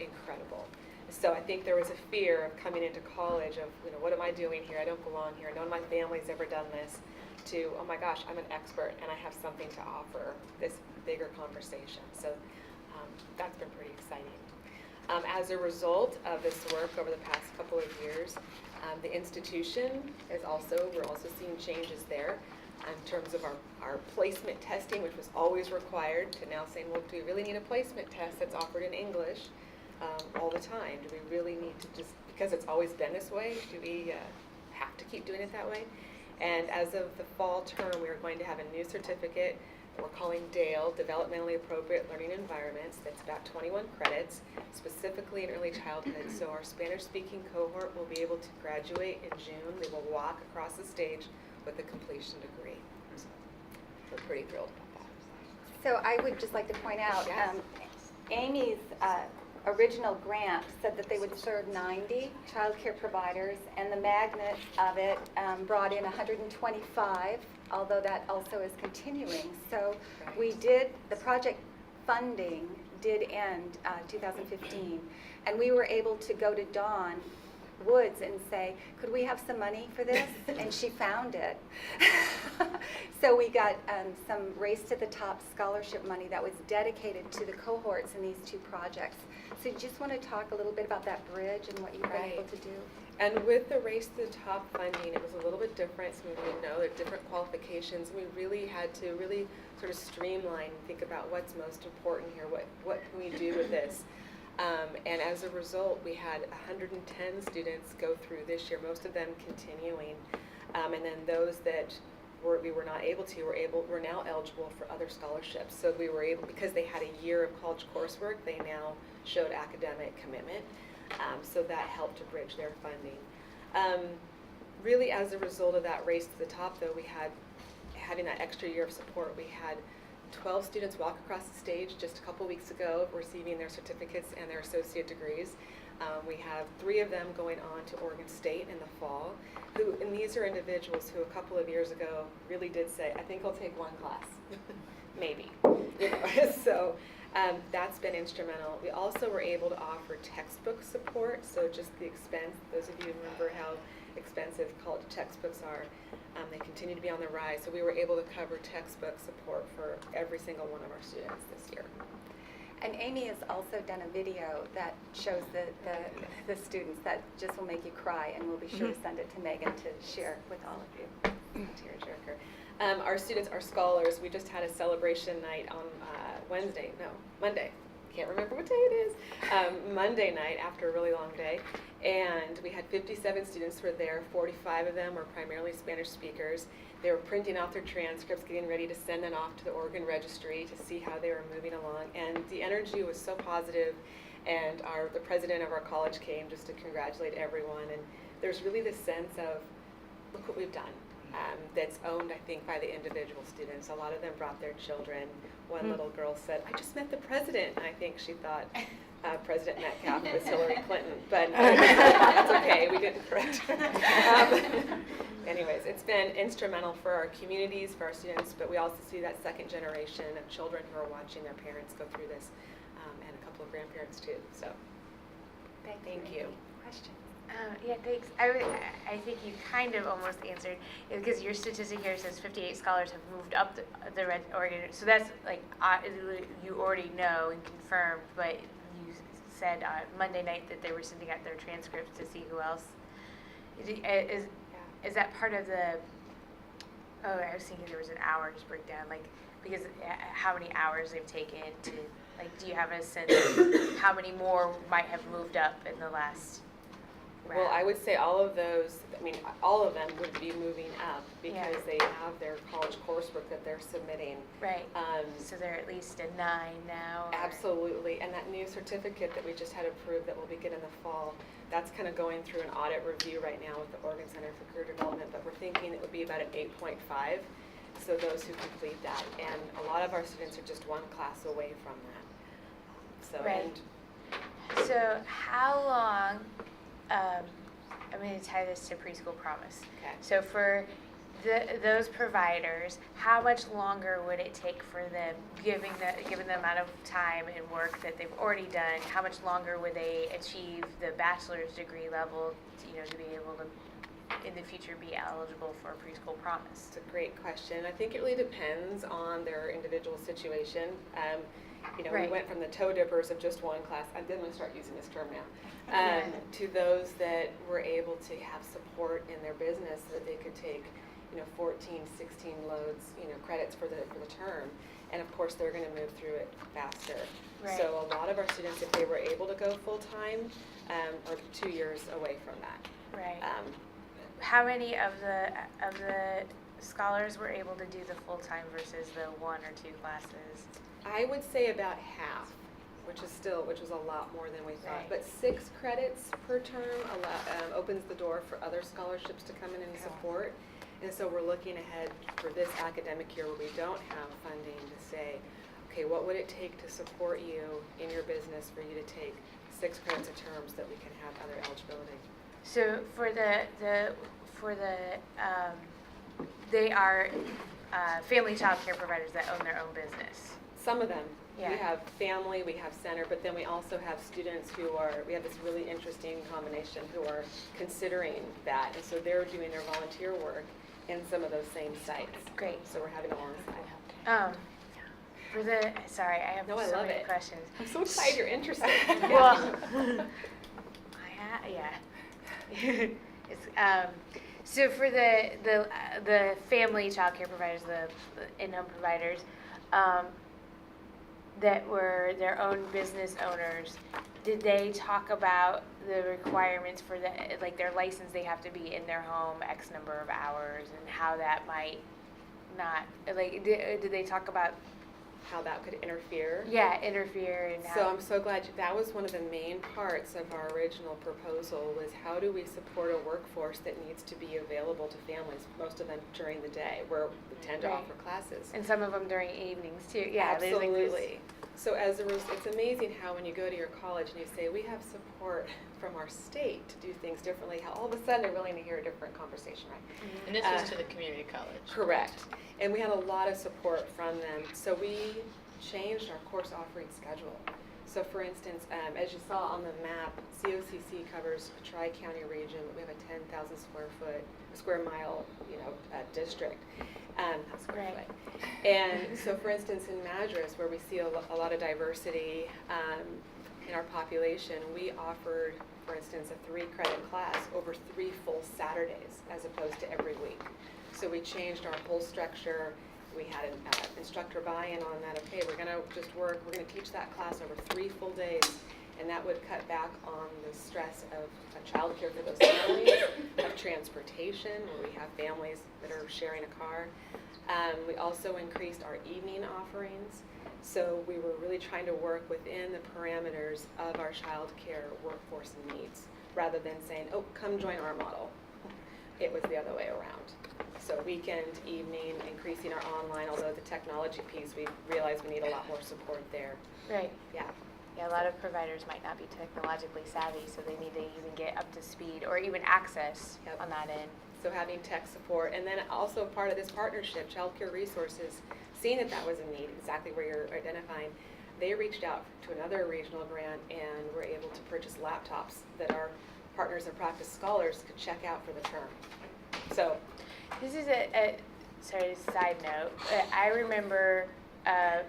Speaker 7: incredible. So I think there was a fear of coming into college of, what am I doing here? I don't belong here. None of my family's ever done this. To, oh my gosh, I'm an expert and I have something to offer this bigger conversation. So that's been pretty exciting. As a result of this work over the past couple of years, the institution we're also seeing changes there in terms of our placement testing, which was always required, to now saying, well, do we really need a placement test that's offered in English all the time? Do we really need to just, because it's always been this way, do we have to keep doing it that way? And as of the fall term, we are going to have a new certificate we're calling DALE, Developmentally Appropriate Learning Environments. That's about 21 credits, specifically in early childhood. So our Spanish-speaking cohort will be able to graduate in June. They will walk across the stage with a completion degree. So we're pretty thrilled about that.
Speaker 15: So I would just like to point out, Amy's original grant said that they would serve 90 child care providers, and the magnet of it brought in 125, although that also is continuing. So the project funding did end 2015, and we were able to go to Dawn Woods and say, could we have some money for this? And she found it. So we got some Race to the Top scholarship money that was dedicated to the cohorts in these 2 projects. So you just want to talk a little bit about that bridge and what you've been able to do?
Speaker 7: And with the Race to the Top funding, it was a little bit different. So we didn't know there are different qualifications. We really had to really sort of streamline and think about what's most important here. What can we do with this? And as a result, we had 110 students go through this year, most of them continuing. And then those that
Speaker 17: we were not able to, we're now eligible for other scholarships. So we were able, because they had a year of college coursework, they now showed academic commitment. So that helped to bridge their funding. Really, as a result of that race to the top, though, having that extra year of support, we had 12 students walk across the stage just a couple weeks ago, receiving their certificates and their associate degrees. We have 3 of them going on to Oregon State in the fall, and these are individuals who a couple of years ago really did say, I think I'll take one class, maybe. So that's been instrumental. We also were able to offer textbook support, so just the expense, those of you who remember how expensive college textbooks are, they continue to be on the rise, so we were able to cover textbook support for every single one of our students this year.
Speaker 15: And Amy has also done a video that shows the students that just will make you cry, and we'll be sure to send it to Megan to share with all of you.
Speaker 17: Tearjerker. Our students are scholars. We just had a celebration night on Monday. Can't remember what day it is. Monday night after a really long day. And we had 57 students who were there. 45 of them were primarily Spanish speakers. They were printing out their transcripts, getting ready to send them off to the Oregon Registry to see how they were moving along. And the energy was so positive, and the president of our college came just to congratulate everyone. And there's really this sense of, look what we've done, that's owned, I think, by the individual students. A lot of them brought their children. One little girl said, I just met the president. And I think she thought President Metcalf was Hillary Clinton, but that's okay, we didn't correct her. Anyways, it's been instrumental for our communities, for our students, but we also see that second generation of children who are watching their parents go through this, and a couple of grandparents too. So, thank you.
Speaker 15: Questions?
Speaker 7: Yeah, thanks. I think you kind of almost answered, because your statistic here says 58 scholars have moved up the Red Oregon. So that's like you already know and confirmed, but you said Monday night that they were sending out their transcripts to see who else. Is that part of the? Oh, I was thinking there was an hours breakdown, like because how many hours they've taken to, like, do you have a sense of how many more might have moved up in the last?
Speaker 17: Well, I would say all of those, all of them would be moving up because they have their college coursework that they're submitting.
Speaker 7: Right. So they're at least a 9 now?
Speaker 17: Absolutely. And that new certificate that we just had approved that will begin in the fall, that's kind of going through an audit review right now with the Oregon Center for Career Development, but we're thinking it would be about an 8.5. So those who complete that. And a lot of our students are just one class away from that. So,
Speaker 7: right. So how long... I'm going to tie this to Preschool Promise.
Speaker 17: Okay.
Speaker 7: So for those providers, how much longer would it take for them, given the amount of time and work that they've already done, how much longer would they achieve the bachelor's degree level, to be able to, in the future, be eligible for Preschool Promise?
Speaker 17: It's a great question. I think it really depends on their individual situation.
Speaker 7: Right.
Speaker 17: We went from the toe dippers of just one class, I'm going to start using this term now, to those that were able to have support in their business so that they could take, 14, 16 loads, credits for the term. And of course, they're going to move through it faster.
Speaker 7: Right.
Speaker 17: So a lot of our students, if they were able to go full-time, are 2 years away from that.
Speaker 7: Right. How many of the scholars were able to do the full-time versus the 1 or 2 classes?
Speaker 17: I would say about half, which was a lot more than we thought.
Speaker 7: Right.
Speaker 17: But 6 credits per term opens the door for other scholarships to come in and support. And so we're looking ahead for this academic year where we don't have funding to say, okay, what would it take to support you in your business for you to take 6 credits a term so that we can have other eligibility?
Speaker 7: So they are family child care providers that own their own business.
Speaker 17: Some of them.
Speaker 7: Yeah.
Speaker 17: We have family, we have center, but then we also have students we have this really interesting combination who are considering that. And so they're doing their volunteer work in some of those same sites.
Speaker 7: Great.
Speaker 17: So we're having alongside.
Speaker 7: Sorry, I have so many questions.
Speaker 17: I'm so excited you're interested.
Speaker 7: Well, it's, so for the family child care providers, the in-home providers, that were their own business owners, did they talk about the requirements for their license? They have to be in their home X number of hours, and how that might not, like, did they talk about,
Speaker 17: How that could interfere.
Speaker 7: yeah, interfere and
Speaker 17: So
Speaker 7: how?
Speaker 17: I'm so glad that was one of the main parts of our original proposal was how do we support a workforce that needs to be available to families, most of them during the day, where we tend to
Speaker 7: Right.
Speaker 17: offer classes.
Speaker 7: And some of them during evenings too, yeah. there's like this-
Speaker 17: Absolutely. So it's amazing how when you go to your college and you say, we have support from our state to do things differently, how all of a sudden they're willing to hear a different conversation, right?
Speaker 8: And this was to the community college.
Speaker 17: Correct. And we had a lot of support from them. So we changed our course offering schedule. So for instance, as you saw on the map, COCC covers a tri-county region. We have a 10,000 square mile, district. Not square
Speaker 7: Right.
Speaker 17: foot. And so for instance, in Madras, where we see a lot of diversity in our population, we offered, for instance, a 3-credit class over 3 full Saturdays as opposed to every week. So we changed our whole structure. We had an instructor buy-in on that. Okay, we're going to teach that class over 3 full days, and that would cut back on the stress of childcare for those families, of transportation, where we have families that are sharing a car. We also increased our evening offerings. So we were really trying to work within the parameters of our childcare workforce needs, rather than saying, oh, come join our model. It was the other way around. So weekend, evening, increasing our online, although the technology piece, we realized we need a lot more support there.
Speaker 7: Right.
Speaker 17: Yeah.
Speaker 7: Yeah, a lot of providers might not be technologically savvy, so they need to even get up to speed or even access on that end.
Speaker 17: So having tech support, and then also part of this partnership, Child Care Resources, seeing that was a need, exactly where you're identifying, they reached out to another regional grant and were able to purchase laptops that our partners and practice scholars could check out for the term. So
Speaker 7: This is a side note. I remember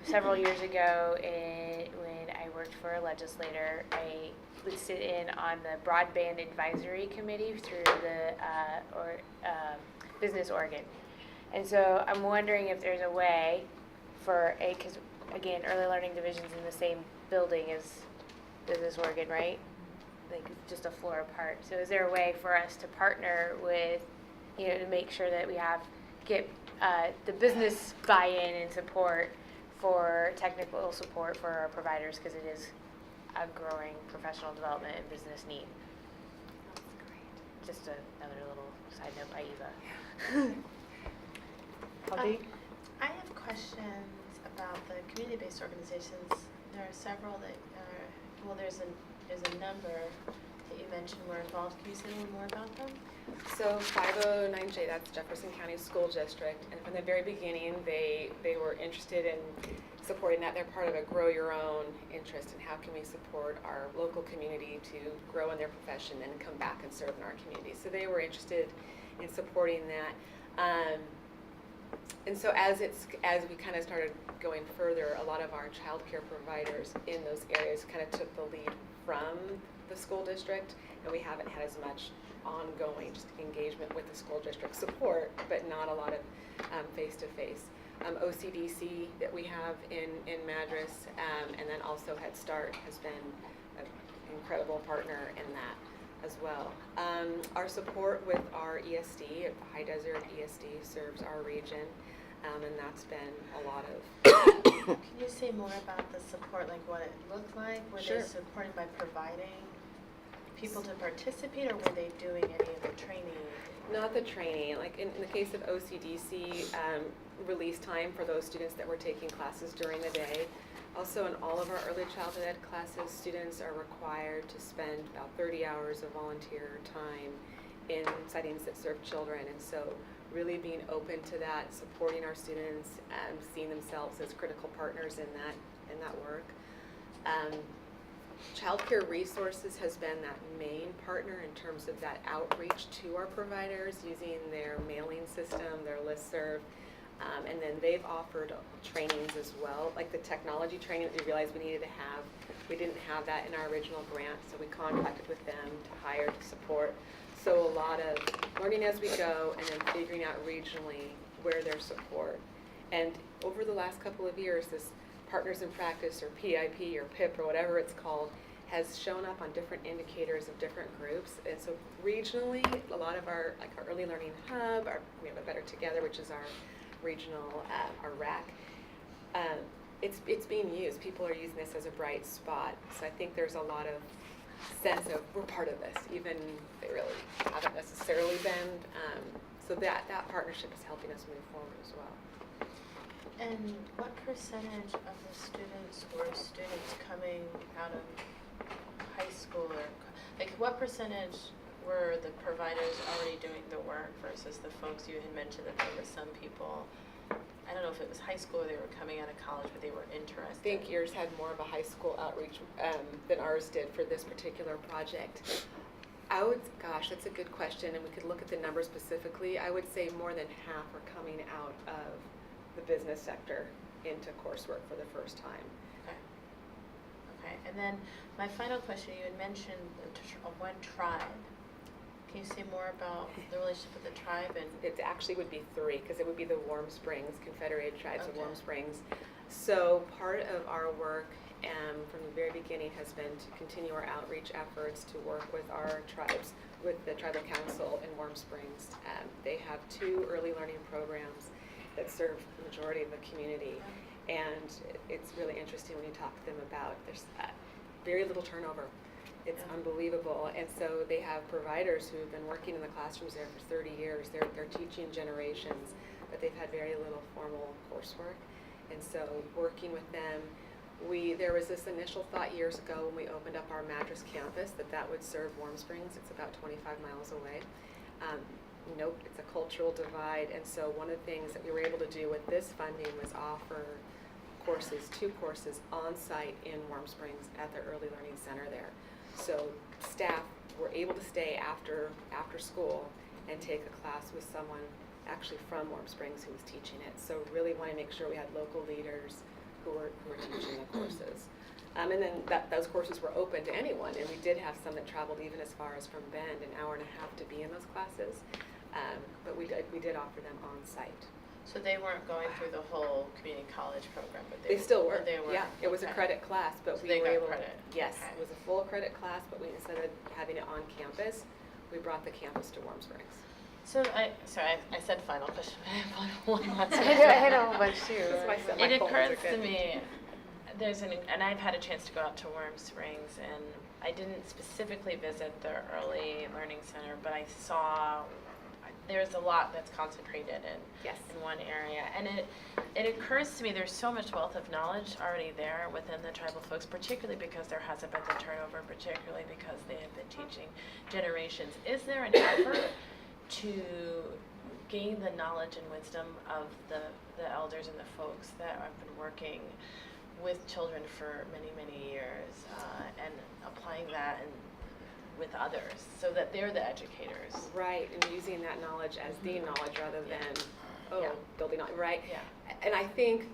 Speaker 7: several years ago when I worked for a legislator, I would sit in on the Broadband Advisory Committee through the business organ. And so I'm wondering if there's a way for because again, early learning division's in the same building as business organ, right? Like just a floor apart. So is there a way for us to partner with, to make sure that we get the business buy-in and support for technical support for our providers, because it is a growing professional development and business need.
Speaker 4: That's great.
Speaker 7: Just another little side note by Eva. Bobbie?
Speaker 8: I have questions about the community-based organizations. There are several that are, there's a number that you mentioned were involved. Can you say a little more about them?
Speaker 17: So 509J, that's Jefferson County School District, and from the very beginning, they were interested in supporting that. They're part of a Grow Your Own interest in how can we support our local community to grow in their profession and come back and serve in our community. So they were interested in supporting that. And so as we kind of started going further, a lot of our child care providers in those areas kind of took the lead from the school district, and we haven't had as much ongoing just engagement with the school district support, but not a lot of face-to-face. OCDC that we have in Madras, and then also Head Start has been an incredible partner in that as well. Our support with our ESD, High Desert ESD, serves our region, and that's been a lot of.
Speaker 8: Can you say more about the support, like what it looked like? Were
Speaker 17: Sure.
Speaker 8: they supporting by providing people to participate, or were they doing any of the training?
Speaker 17: Not the training. Like in the case of OCDC, release time for those students that were taking classes during the day. Also, in all of our early childhood ed classes, students are required to spend about 30 hours of volunteer time in settings that serve children. And so really being open to that, supporting our students, seeing themselves as critical partners in that work. Child Care Resources has been that main partner in terms of that outreach to our providers using their mailing system, their listserv, and then they've offered trainings as well, like the technology training that we realized we needed to have. We didn't have that in our original grant, so we contracted with them to hire to support. So a lot of learning as we go, and then figuring out regionally where there's support. And over the last couple of years, this Partners in Practice, or PIP, or PIP, or whatever it's called, has shown up on different indicators of different groups. And so regionally, a lot of our Early Learning Hub, we have a Better Together, which is our regional, our RAC. It's being used. People are using this as a bright spot. So I think there's a lot of sense of we're part of this, even if they really haven't necessarily been. So that partnership is helping us move forward as well.
Speaker 8: And what percentage of the students were students coming out of high school, or like what percentage were the providers already doing the work versus the folks you had mentioned that there were some people, I don't know if it was high school or they were coming out of college, but they were interested.
Speaker 17: I think yours had more of a high school outreach than ours did for this particular project. Gosh, that's a good question, and we could look at the numbers specifically. I would say more than half are coming out of the business sector into coursework for the first time.
Speaker 8: Okay, and then my final question, you had mentioned one tribe. Can you say more about the relationship with the tribe? And
Speaker 17: it actually would be 3, because it would be the Warm Springs, Confederated Tribes of Warm Springs. So part of our work from the very beginning has been to continue our outreach efforts to work with our tribes, with the Tribal Council in Warm Springs. They have 2 early learning programs that serve the majority of the community. And it's really interesting when you talk to them about there's very little turnover. It's unbelievable. And so they have providers who've been working in the classrooms there for 30 years. They're teaching generations, but they've had very little formal coursework. And so working with them, there was this initial thought years ago when we opened up our Madras campus that would serve Warm Springs. It's about 25 miles away. Nope, it's a cultural divide. And so one of the things that we were able to do with this funding was offer courses, 2 courses on site in Warm Springs at the Early Learning Center there. So staff were able to stay after school and take a class with someone actually from Warm Springs who was teaching it. So really want to make sure we had local leaders who were teaching the courses. And then those courses were open to anyone, and we did have some that traveled even as far as from Bend, an hour and a half to be in those classes. But we did offer them on site.
Speaker 8: so they weren't going through the whole community college program, but
Speaker 17: They still were.
Speaker 8: They were.
Speaker 17: Yeah, it was a credit class, but
Speaker 8: So
Speaker 17: we
Speaker 8: they
Speaker 17: were
Speaker 8: got
Speaker 17: able.
Speaker 8: credit.
Speaker 17: Yes,
Speaker 8: Okay.
Speaker 17: it was a full credit class, but instead of having it on campus, we brought the campus to Warm Springs.
Speaker 8: So I said final question. I have one last
Speaker 7: I
Speaker 8: question.
Speaker 7: know, I had a whole bunch too.
Speaker 17: That's why I said my
Speaker 8: It
Speaker 17: phones
Speaker 8: occurs
Speaker 17: are
Speaker 8: to
Speaker 17: good.
Speaker 8: me, and I've had a chance to go out to Warm Springs, and I didn't specifically visit the Early Learning Center, but I saw there's a lot that's concentrated in one area, and it occurs to me there's so much wealth of knowledge already there within the tribal folks, particularly because there hasn't been the turnover, particularly because they have been teaching generations. Is there an effort to gain the knowledge and wisdom of the elders and the folks that have been working with children for many, many years and applying that with others so that they're the educators?
Speaker 17: Right, and using that knowledge as the knowledge rather than, building on, right?
Speaker 8: Yeah.
Speaker 17: And I think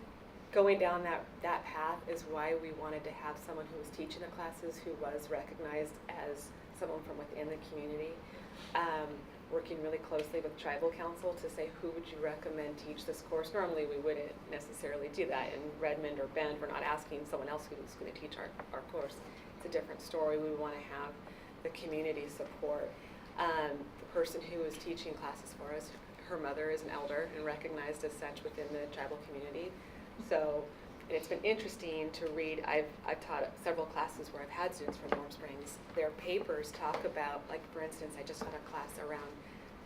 Speaker 17: going down that path is why we wanted to have someone who was teaching the classes who was recognized as someone from within the community. Working really closely with Tribal Council to say, who would you recommend teach this course? Normally we wouldn't necessarily do that in Redmond or Bend. We're not asking someone else who's going to teach our course. It's a different story. We want to have the community support. The person who is teaching classes for us, her mother is an elder and recognized as such within the tribal community. So it's been interesting to read. I've taught several classes where I've had students from Warm Springs. Their papers talk about, like for instance, I just taught a class around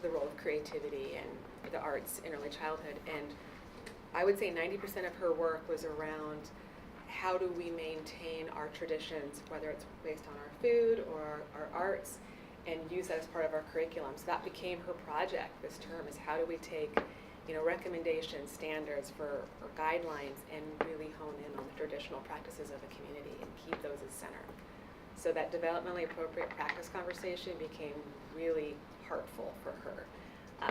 Speaker 17: the role of creativity and the arts in early childhood, and I would say 90% of her work was around how do we maintain our traditions, whether it's based on our food or our arts, and use that as part of our curriculum. So that became her project this term, is how do we take recommendations, standards for guidelines, and really hone in on the traditional practices of the community and keep those as center. So that developmentally appropriate practice conversation became really heartful for her.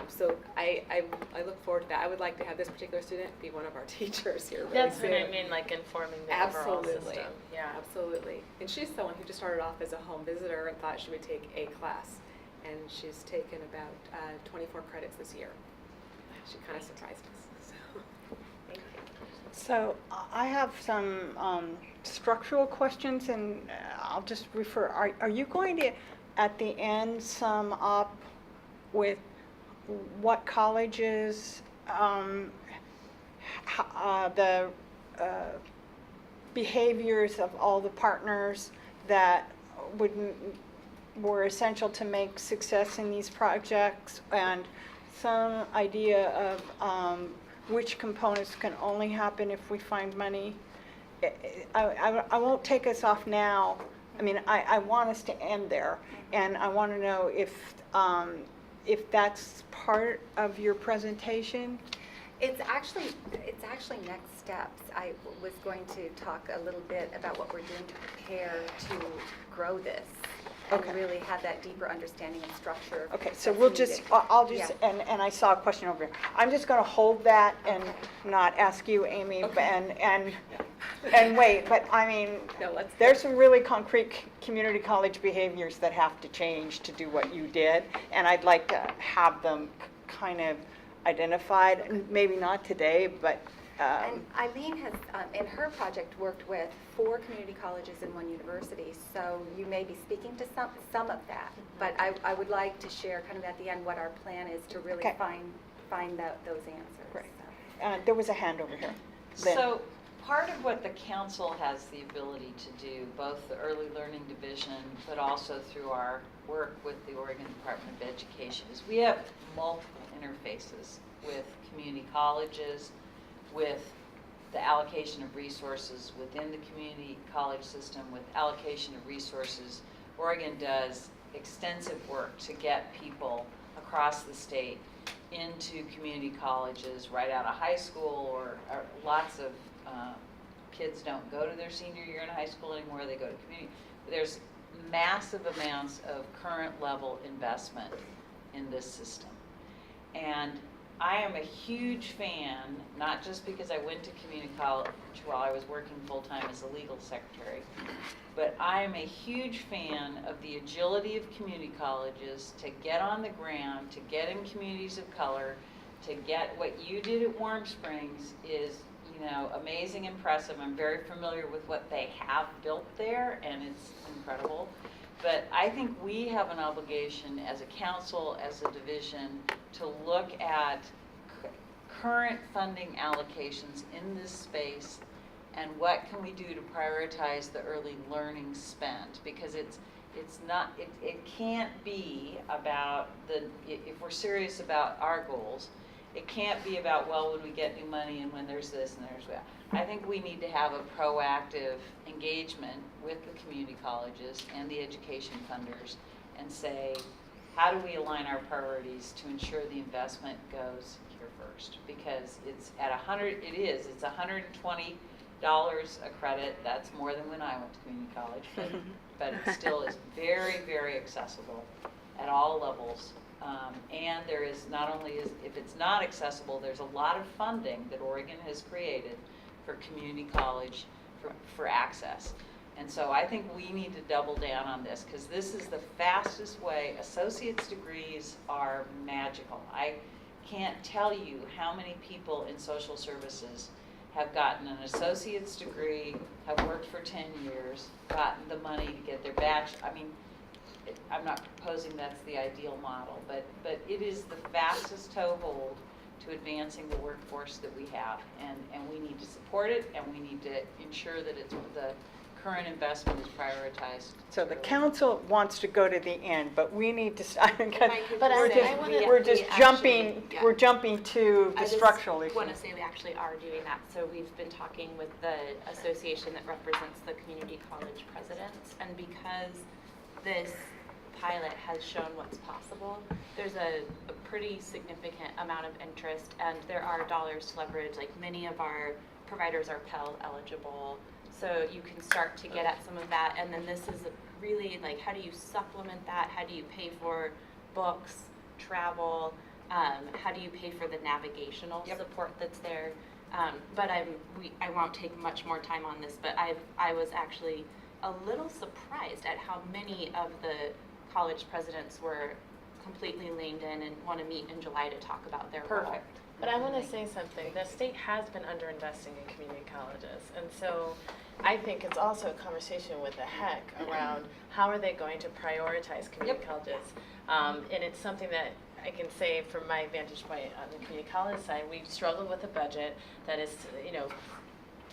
Speaker 17: So I look forward to that. I would like to have this particular student be one of our teachers here really
Speaker 8: That's
Speaker 17: soon.
Speaker 8: what I mean, like informing the overall system. Yeah.
Speaker 17: Absolutely. And she's someone who just started off as a home visitor and thought she would take a class. And she's taken about 24 credits this year. She kind of surprised us. So, thank you.
Speaker 1: So I have some structural questions, and I'll just refer. Are you going to, at the end, sum up with what colleges the behaviors of all the partners that were essential to make success in these projects, and some idea of which components can only happen if we find money. I won't take us off now. I mean, I want us to end there, and I want to know if that's part of your presentation.
Speaker 15: It's actually next steps. I was going to talk a little bit about what we're doing to prepare to grow this.
Speaker 1: Okay.
Speaker 15: And really have that deeper understanding and structure.
Speaker 1: Okay, so
Speaker 15: that's
Speaker 1: we'll
Speaker 15: needed.
Speaker 1: just, I'll just,
Speaker 15: Yeah.
Speaker 1: and I saw a question over here. I'm just going to hold that and not ask you, Amy, and wait, but I mean, there's some really concrete community college behaviors that have to change to do what you did, and I'd like to have them kind of identified, and maybe not today, but.
Speaker 15: And Eileen has, in her project, worked with 4 community colleges and 1 university, so you may be speaking to some of that. But I would like to share kind of at the end what our plan is to really
Speaker 1: Okay.
Speaker 15: find those answers.
Speaker 1: Right. There was a hand over here. Lynn.
Speaker 3: So part of what the council has the ability to do, both the early learning division, but also through our work with the Oregon Department of Education, is we have multiple interfaces with community colleges, with the allocation of resources within the community college system, with allocation of resources. Oregon does extensive work to get people across the state into community colleges right out of high school, or lots of kids don't go to their senior year in high school anymore, they go to community. There's massive amounts of current level investment in this system. And I am a huge fan, not just because I went to community college while I was working full-time as a legal secretary, but I am a huge fan of the agility of community colleges to get on the ground, to get in communities of color, to get what you did at Warm Springs is, you know, amazing, impressive. I'm very familiar with what they have built there, and it's incredible. But I think we have an obligation as a council, as a division, to look at current funding allocations in this space and what can we do to prioritize the early learning spend, because it can't be about if we're serious about our goals, it can't be about, well, when we get new money and when there's this and there's that. I think we need to have a proactive engagement with the community colleges and the education funders and say, how do we align our priorities to ensure the investment goes here first? Because it's at it's $120 a credit. That's more than when I went to community college, but it still is very, very accessible at all levels. And there is not only, if it's not accessible, there's a lot of funding that Oregon has created for community college for access. And so I think we need to double down on this, because this is the fastest way. Associate's degrees are magical. I can't tell you how many people in social services have gotten an associate's degree, have worked for 10 years, gotten the money to get their bachelor. I mean, I'm not proposing that's the ideal model, but it is the fastest toehold to advancing the workforce that we have, and we need to support it, and we need to ensure that it's the current investment is prioritized.
Speaker 1: So the council wants to go to the end, but we need to, we're jumping to the structural issue.
Speaker 12: I want to say we actually are doing that. So we've been talking with the association that represents the community college presidents, and because this pilot has shown what's possible, there's a pretty significant amount of interest, and there are dollars to leverage. Like, many of our providers are Pell eligible, so you can start to get at some of that. And then this is really like, how do you supplement that? How do you pay for books, travel? How do you pay for the navigational support that's there? But I won't take much more time on this, but I was actually a little surprised at how many of the college presidents were completely leaned in and want to meet in July to talk about their role.
Speaker 8: But I want to say something. The state has been underinvesting in community colleges, and so I think it's also a conversation with the HEC around how are they going to prioritize community colleges. And it's something that I can say from my vantage point on the community college side, we've struggled with a budget that is,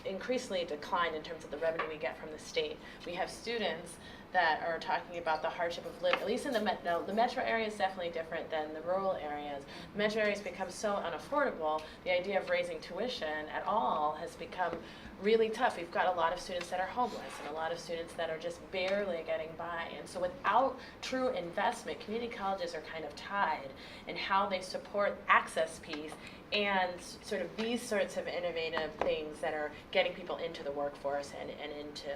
Speaker 8: increasingly declined in terms of the revenue we get from the state. We have students that are talking about the hardship of living, at least in the metro area is definitely different than the rural areas. Metro areas become so unaffordable, the idea of raising tuition at all has become really tough. We've got a lot of students that are homeless and a lot of students that are just barely getting by. And so without true investment, community colleges are kind of tied in how they support access piece and sort of these sorts of innovative things that are getting people into the workforce and into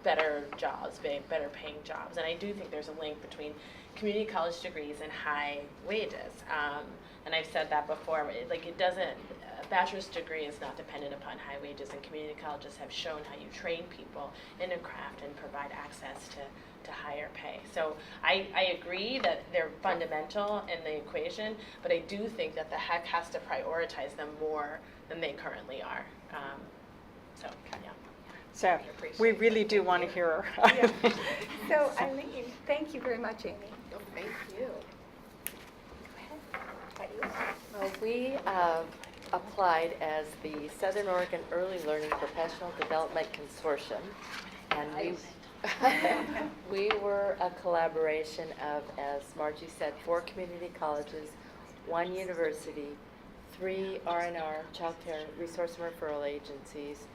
Speaker 8: better jobs, better paying jobs. And I do think there's a link between community college degrees and high wages. And I've said that before, a bachelor's degree is not dependent upon high wages, and community colleges have shown how you train people in a craft and provide access to higher pay. So I agree that they're fundamental in the equation, but I do think that the HEC has to prioritize them more than they currently are.
Speaker 1: So we really do want to hear her.
Speaker 15: So Eileen, thank you very much, Amy.
Speaker 8: Oh, thank you.
Speaker 15: Go ahead.
Speaker 16: Well, we applied as the Southern Oregon Early Learning Professional Development Consortium, and we were a collaboration of, as Margie said, 4 community colleges, 1 university, 3 R&R, child care resource and referral agencies,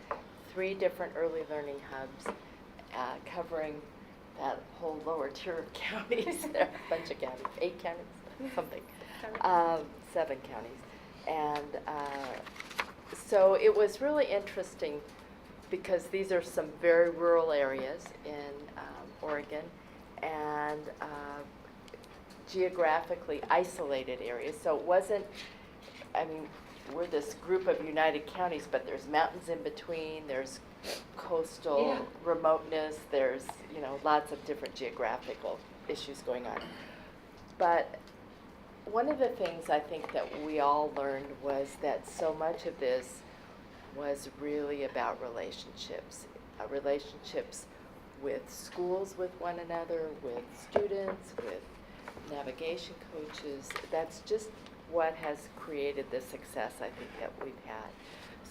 Speaker 16: 3 different early learning hubs, covering that whole lower tier of counties. There are a bunch of counties, 8 counties, something, 7 counties. And so it was really interesting because these are some very rural areas in Oregon and geographically isolated areas. So it wasn't, we're this group of united counties, but there's mountains in between, there's coastal remoteness, there's, lots of different geographical issues going on. But one of the things I think that we all learned was that so much of this was really about relationships, relationships with schools with one another, with students, with navigation coaches. That's just what has created the success I think that we've had.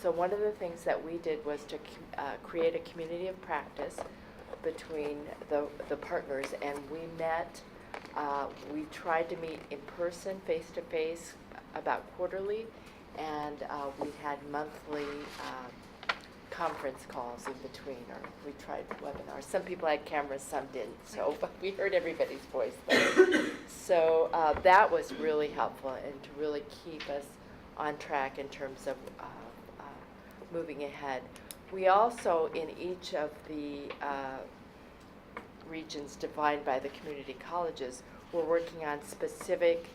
Speaker 16: So one of the things that we did was to create a community of practice between the partners, and we met, we tried to meet in person, face-to-face, about quarterly, and we had monthly conference calls in between, or we tried webinars. Some people had cameras, some didn't, so we heard everybody's voice there. So that was really helpful, and to really keep us on track in terms of moving ahead. We also, in each of the regions defined by the community colleges, were working on specific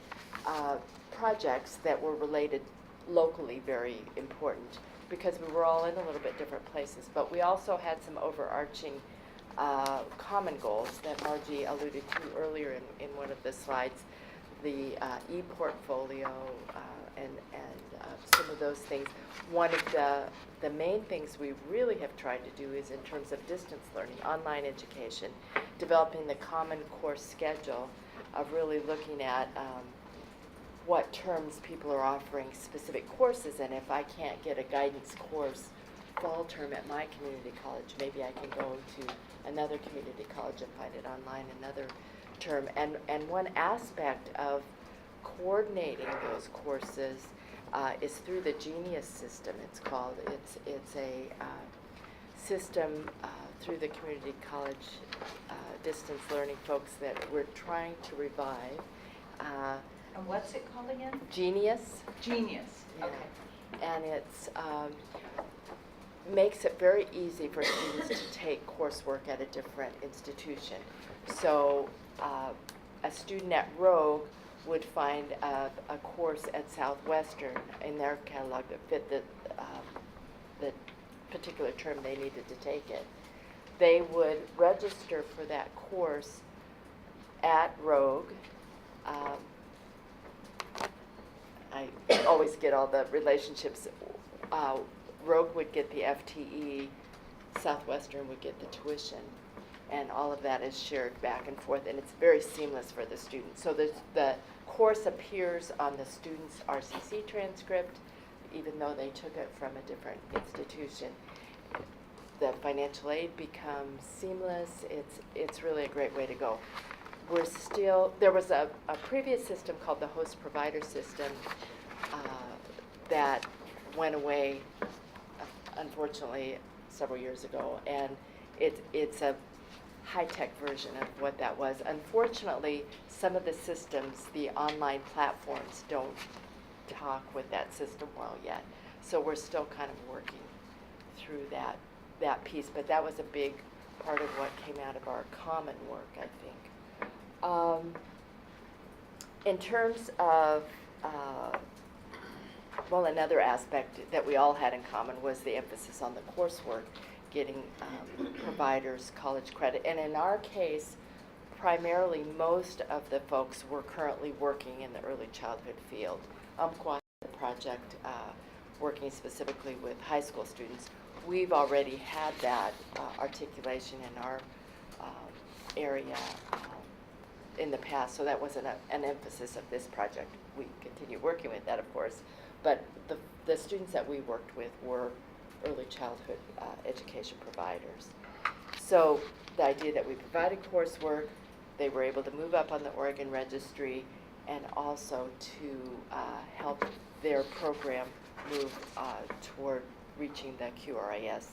Speaker 16: projects that were related locally, very important, because we were all in a little bit different places. But we also had some overarching common goals that Margie alluded to earlier in one of the slides, the e-portfolio and some of those things. One of the main things we really have tried to do is in terms of distance learning, online education, developing the common course schedule of really looking at what terms people are offering specific courses, and if I can't get a guidance course fall term at my community college, maybe I can go to another community college and find it online another term. And one aspect of coordinating those courses is through the Genius system, it's called. It's a system through the community college distance learning folks that we're trying to revive.
Speaker 3: And what's it called again?
Speaker 16: Genius.
Speaker 3: Genius.
Speaker 16: Yeah.
Speaker 3: Okay.
Speaker 16: And it's makes it very easy for students to take coursework at a different institution. So a student at Rogue would find a course at Southwestern in their catalog that fit the particular term they needed to take it. They would register for that course at Rogue. I always get all the relationships. Rogue would get the FTE, Southwestern would get the tuition. and all of that is shared back and forth, and it's very seamless for the students. So the course appears on the student's RCC transcript, even though they took it from a different institution. The financial aid becomes seamless. It's really a great way to go. There was a previous system called the host provider system that went away, unfortunately, several years ago, and it's a high-tech version of what that was. Unfortunately, some of the systems, the online platforms, don't talk with that system well yet. So we're still kind of working through that piece, but that was a big part of what came out of our common work, I think. In terms of, another aspect that we all had in common was the emphasis on the coursework, getting providers college credit. And in our case, primarily most of the folks were currently working in the early childhood field. The project working specifically with high school students. We've already had that articulation in our area in the past, so that wasn't an emphasis of this project. We continue working with that, of course, but the students that we worked with were early childhood education providers. So the idea that we provided coursework, they were able to move up on the Oregon registry, and also to help their program move toward reaching the QRIS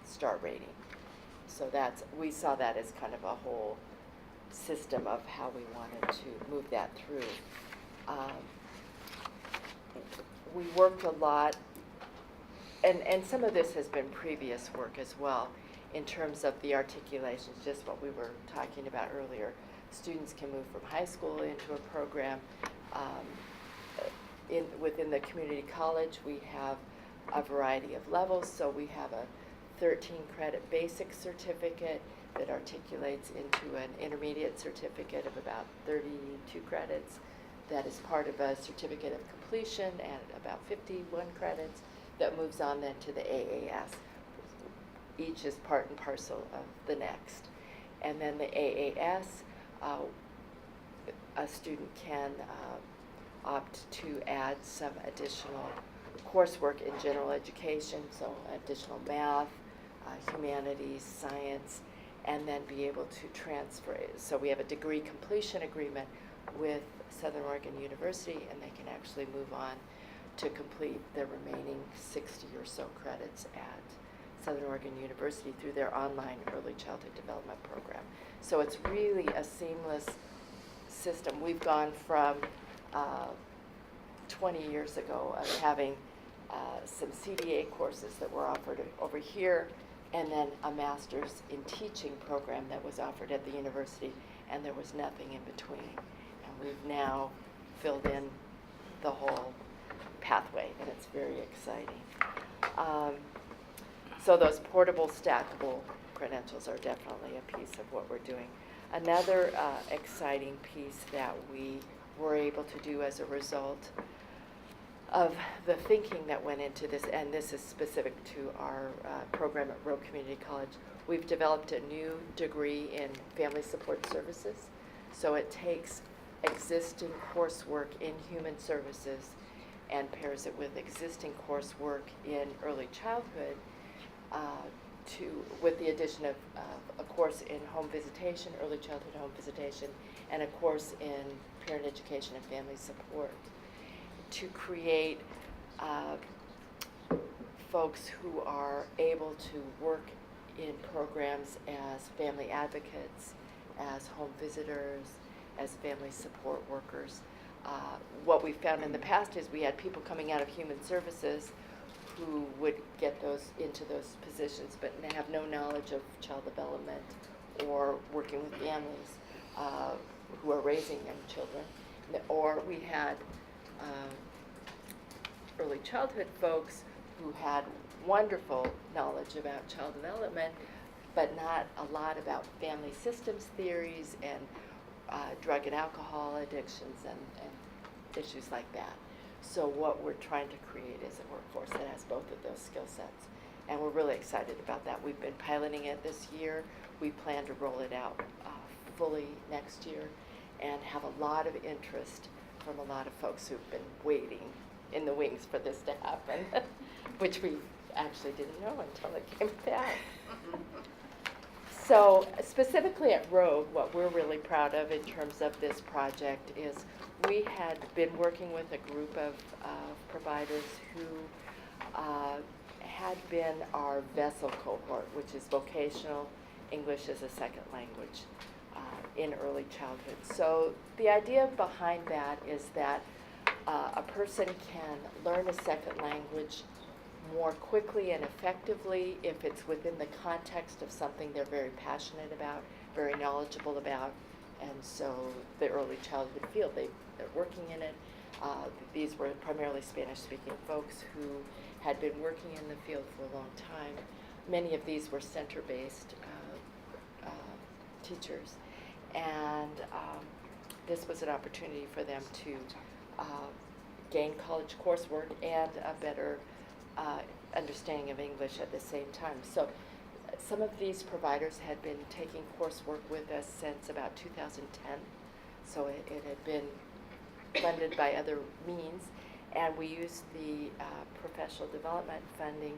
Speaker 16: star rating. So we saw that as kind of a whole system of how we wanted to move that through. We worked a lot, and some of this has been previous work as well, in terms of the articulations, just what we were talking about earlier. Students can move from high school into a program. Within the community college, we have a variety of levels. So we have a 13-credit basic certificate that articulates into an intermediate certificate of about 32 credits. That is part of a certificate of completion and about 51 credits that moves on then to the AAS. Each is part and parcel of the next. And then the AAS, a student can opt to add some additional coursework in general education, so additional math, humanities, science, and then be able to transfer it. So we have a degree completion agreement with Southern Oregon University, and they can actually move on to complete the remaining 60 or so credits at Southern Oregon University through their online early childhood development program. So it's really a seamless system. We've gone from 20 years ago of having some CDA courses that were offered over here, and then a master's in teaching program that was offered at the university, and there was nothing in between. And we've now filled in the whole pathway, and it's very exciting. So those portable, stackable credentials are definitely a piece of what we're doing. Another exciting piece that we were able to do as a result of the thinking that went into this, and this is specific to our program at Roe Community College, we've developed a new degree in family support services. So it takes existing coursework in human services and pairs it with existing coursework in early childhood with the addition of a course in home visitation, early childhood home visitation, and a course in parent education and family support, to create folks who are able to work in programs as family advocates, as home visitors, as family support workers. What we found in the past is we had people coming out of human services who would get into those positions but have no knowledge of child development or working with families who are raising young children. Or we had early childhood folks who had wonderful knowledge about child development, but not a lot about family systems theories and drug and alcohol addictions and issues like that. So what we're trying to create is a workforce that has both of those skill sets. And we're really excited about that. We've been piloting it this year. We plan to roll it out fully next year and have a lot of interest from a lot of folks who've been waiting in the wings for this to happen, which we actually didn't know until it came back. So specifically at Rogue, what we're really proud of in terms of this project is we had been working with a group of providers who had been our vessel cohort, which is vocational English as a second language in early childhood. So the idea behind that is that a person can learn a second language more quickly and effectively if it's within the context of something they're very passionate about, very knowledgeable about, and so the early childhood field, they're working in it. These were primarily Spanish-speaking folks who had been working in the field for a long time. Many of these were center-based teachers, and this was an opportunity for them to gain college coursework and a better understanding of English at the same time. So some of these providers had been taking coursework with us since about 2010, so it had been funded by other means, and we used the professional development funding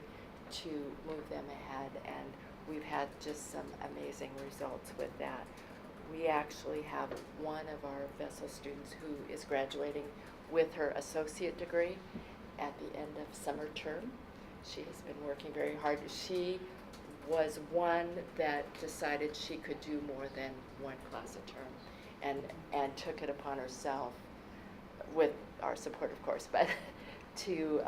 Speaker 16: to move them ahead, and we've had just some amazing results with that. We actually have one of our vessel students who is graduating with her associate degree at the end of summer term. She has been working very hard. She was one that decided she could do more than one class a term, and took it upon herself, with our support of course, but to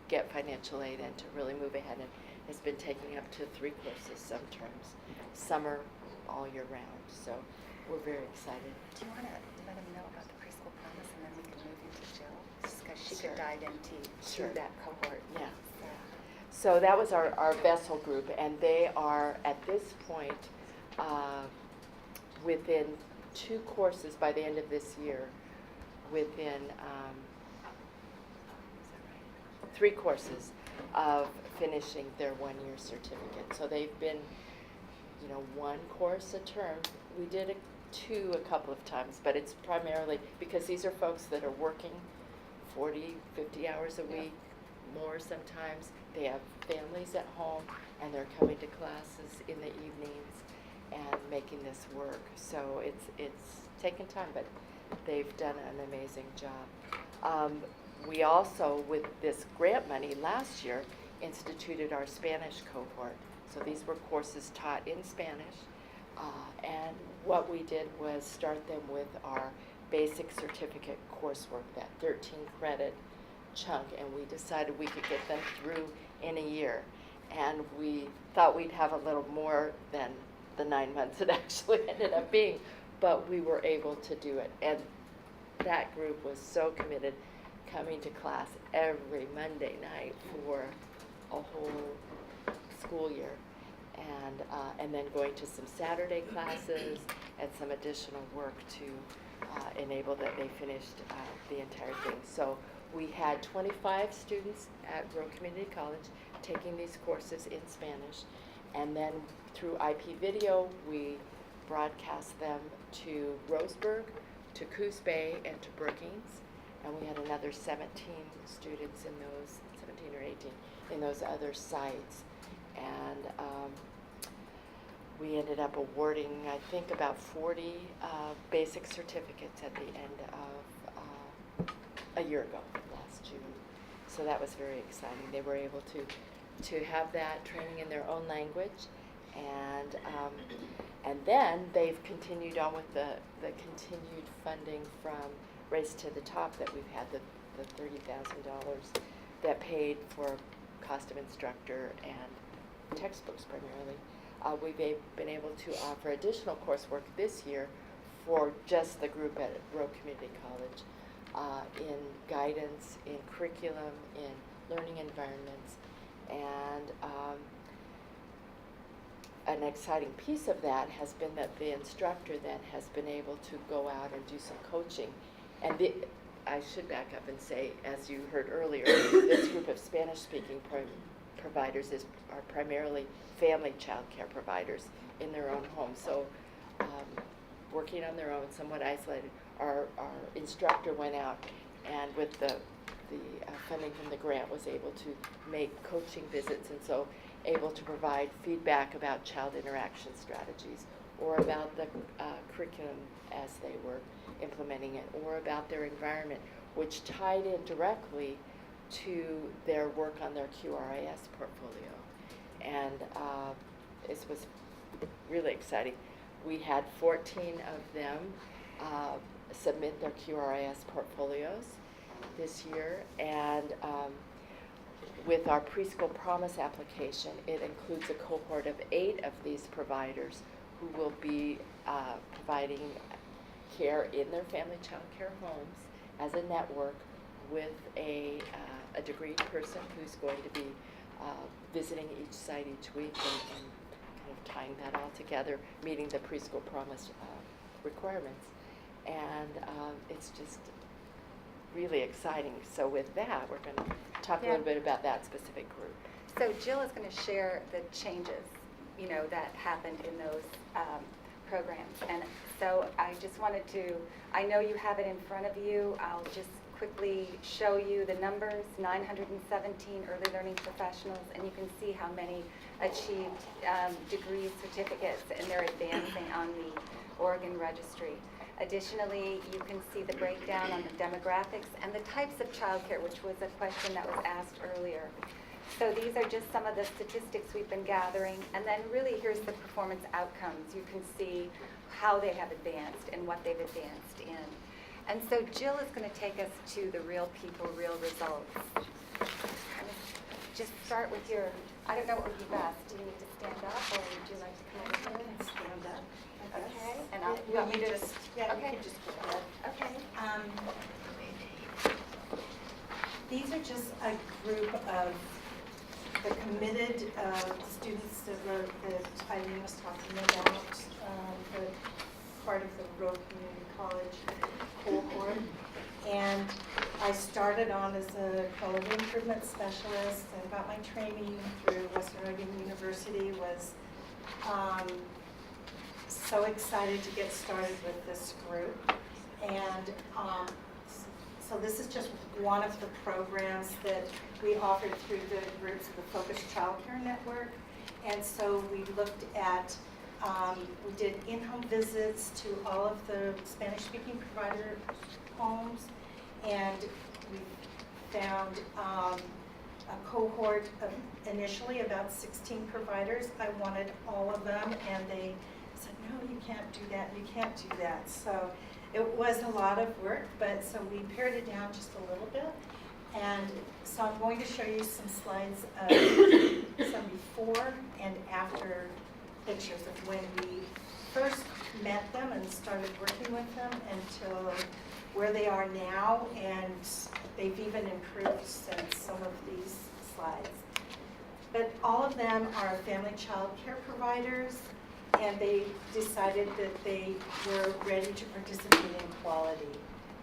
Speaker 16: get financial aid and to really move ahead, and has been taking up to 3 courses some terms, summer, all year round. So we're very excited.
Speaker 15: Do you want to let them know about the preschool promise, and then we can move into Jill, just because she
Speaker 16: Sure.
Speaker 15: could dive into
Speaker 16: Sure.
Speaker 15: that cohort?
Speaker 16: Yeah. So that was our vessel group, and they are at this point within 2 courses by the end of this year, within 3 courses of finishing their 1-year certificate. So they've been, 1 course a term. We did 2 a couple of times, but it's primarily because these are folks that are working 40, 50 hours a week, more sometimes. They have families at home, and they're coming to classes in the evenings and making this work. So it's taken time, but they've done an amazing job. We also, with this grant money last year, instituted our Spanish cohort. So these were courses taught in Spanish, and what we did was start them with our basic certificate coursework, that 13-credit chunk, and we decided we could get them through in a year. And we thought we'd have a little more than the 9 months it actually ended up being, but we were able to do it. And that group was so committed, coming to class every Monday night for a whole school year, and then going to some Saturday classes and some additional work to enable that they finished the entire thing. So we had 25 students at Rogue Community College taking these courses in Spanish, and then through IP video we broadcast them to Roseburg, to Coos Bay, and to Brookings, and we had another 17 students in those, 17 or 18, in those other sites. And we ended up awarding, I think, about 40 basic certificates at the end of a year ago, last June. So that was very exciting. They were able to have that training in their own language, and then they've continued on with the continued funding from Race to the Top that we've had, the $30,000 that paid for cost of instructor and textbooks primarily. We've been able to offer additional coursework this year for just the group at Rogue Community College, in guidance, in curriculum, in learning environments, and an exciting piece of that has been that the instructor then has been able to go out and do some coaching. And I should back up and say, as you heard earlier, this group of Spanish-speaking providers are primarily family child care providers in their own home. So working on their own, somewhat isolated, our instructor went out and with the funding from the grant was able to make coaching visits, and so able to provide feedback about child interaction strategies or about the curriculum as they were implementing it, or about their environment, which tied in directly to their work on their QRIS portfolio. And this was really exciting. We had 14 of them submit their QRIS portfolios this year, and with our Preschool Promise application, it includes a cohort of 8 of these providers who will be providing care in their family child care homes as a network with a degreed person who's going to be visiting each site each week and kind of tying that all together, meeting the Preschool Promise requirements. And it's just really exciting. So with that, we're going to talk a little bit about that specific group.
Speaker 15: So Jill is going to share the changes, that happened in those programs. And so I just wanted to, I know you have it in front of you. I'll just quickly show you the numbers, 917 early learning professionals, and you can see how many achieved degrees, certificates, and they're advancing on the Oregon registry. Additionally, you can see the breakdown on the demographics and the types of childcare, which was a question that was asked earlier. So these are just some of the statistics we've been gathering, and then really here's the performance outcomes. You can see how they have advanced and what they've advanced in. And so Jill is going to take us to the real people, real results. Just start with your, I don't know what would be best. Do you need to stand up, or would you like to come over here and stand up? Okay. And I'll, you want me to just,
Speaker 13: yeah,
Speaker 15: okay.
Speaker 13: you can just go ahead.
Speaker 15: Okay.
Speaker 13: These are just a group of the committed students that Eileen was talking about, the part of the Rural Community College cohort. And I started on as a quality improvement specialist and got my training through Western Oregon University. Was so excited to get started with this group. And so this is just one of the programs that we offered through the groups of the Focused Childcare Network. And so we looked at, we did in-home visits to all of the Spanish-speaking provider homes, and we found a cohort of initially about 16 providers. I wanted all of them, and they said, no, you can't do that, you can't do that. So it was a lot of work, but so we pared it down just a little bit. And so I'm going to show you some slides of some before and after pictures of when we first met them and started working with them until where they are now, and they've even improved since some of these slides. But all of them are family child care providers, and they decided that they were ready to participate in quality.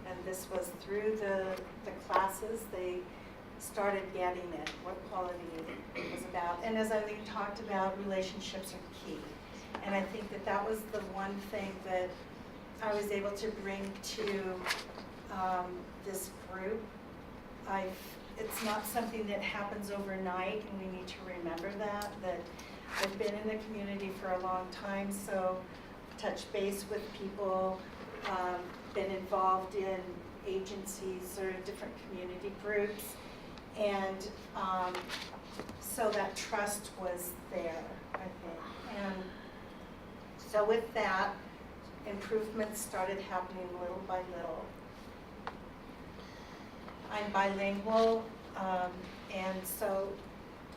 Speaker 13: And this was through the classes, they started getting it, what quality was about. And as Eileen talked about, relationships are key. And I think that that was the one thing that I was able to bring to this group. It's not something that happens overnight, and we need to remember that I've been in the community for a long time, so touch base with people, been involved in agencies or different community groups, and so that trust was there, I think. And so with that, improvements started happening little by little. I'm bilingual, and so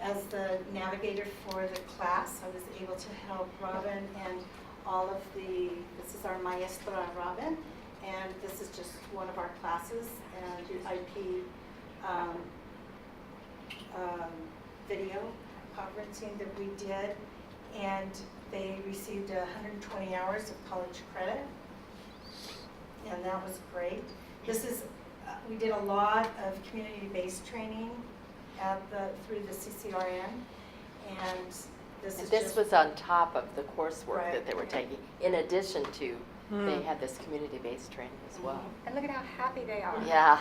Speaker 13: as the navigator for the class, I was able to help Robin and all of this is our maestra Robin, and this is just one of our classes, and the IP video conferencing that we did, and they received 120 hours of college credit, and that was great. This is, we did a lot of community-based training through the CCRN, and this
Speaker 16: And
Speaker 13: is
Speaker 16: this
Speaker 13: just,
Speaker 16: was on top of the coursework
Speaker 13: Right.
Speaker 16: that they were taking, in addition to, they had this community-based training as well.
Speaker 15: And look at how happy they are.
Speaker 16: Yeah.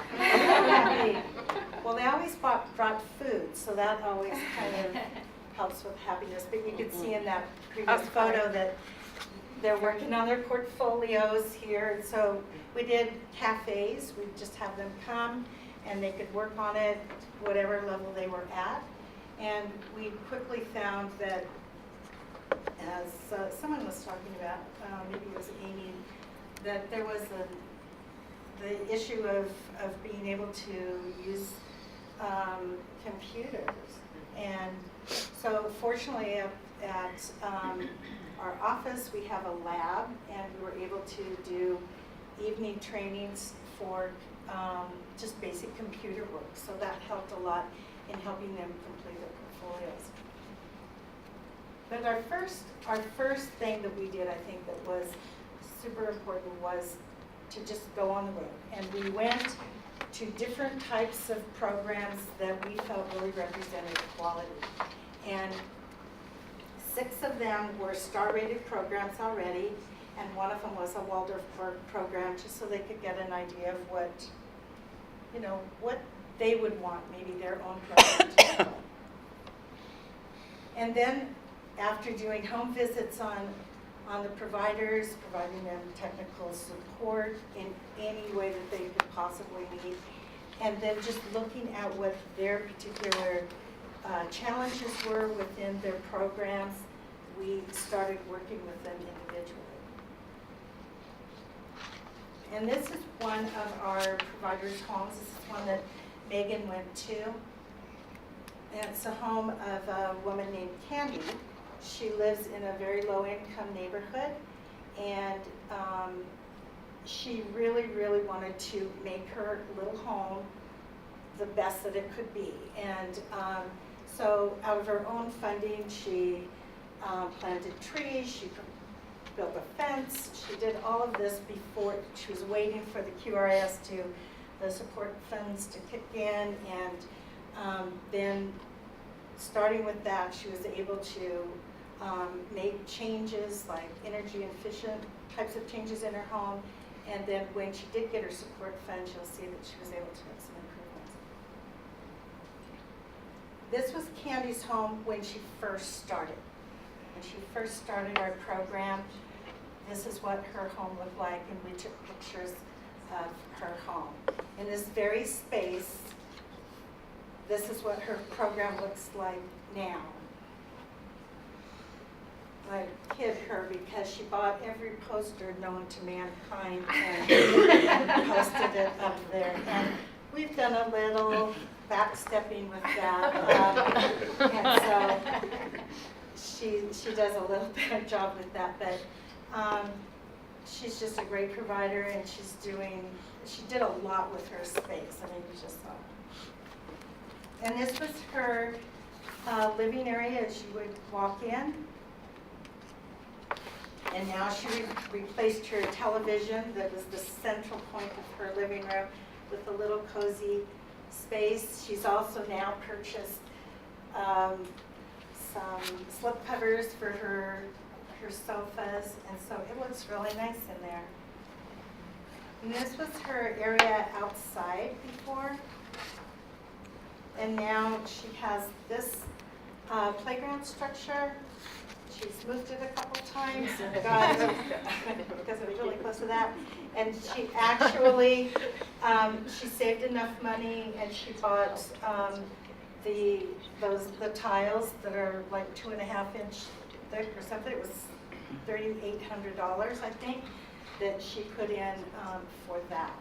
Speaker 13: well, they always brought food, so that always kind of helps with happiness. But you can see in that previous photo that they're working on their portfolios here. And so we did cafes. We just have them come and they could work on it, whatever level they were at. And we quickly found that, as someone was talking about, maybe it was Amy, that there was the issue of being able to use computers. And so fortunately at our office, we have a lab, and we were able to do evening trainings for just basic computer work. So that helped a lot in helping them complete their portfolios. But our first thing that we did, I think, that was super important was to just go on the road. And we went to different types of programs that we felt really represented equality. And 6 of them were star-rated programs already, and one of them was a Waldorf program, just so they could get an idea of what they would want, maybe their own program to look like. And then after doing home visits on the providers, providing them technical support in any way that they could possibly need, and then just looking at what their particular challenges were within their programs, we started working with them individually. And this is one of our providers' homes. This is one that Megan went to. And it's a home of a woman named Candy. She lives in a very low-income neighborhood, and she really, really wanted to make her little home the best that it could be. And so out of her own funding, she planted trees, she built a fence, she did all of this before. She was waiting for the QRS the support funds to kick in, and then starting with that, she was able to make changes like energy efficient types of changes in her home. And then when she did get her support funds, you'll see that she was able to make some improvements. This was Candy's home when she first started. When she first started our program, this is what her home looked like, and we took pictures of her home. In this very space, this is what her program looks like now. I kid her because she bought every poster known to mankind and posted it up there. And we've done a little backstepping with that. And so she does a little better job with that. But she's just a great provider, and she did a lot with her space. I mean, you just saw. And this was her living area as you would walk in. And now she replaced her television that was the central point of her living room with a little cozy space. She's also now purchased some slip covers for her sofas, and so it looks really nice in there. And this was her area outside before, and now she has this playground structure. She's moved it a couple times and got it because it was really close to that. And she actually, she saved enough money, and she bought the tiles that are like 2.5-inch thick or something. It was $3,800, I think, that she put in for that.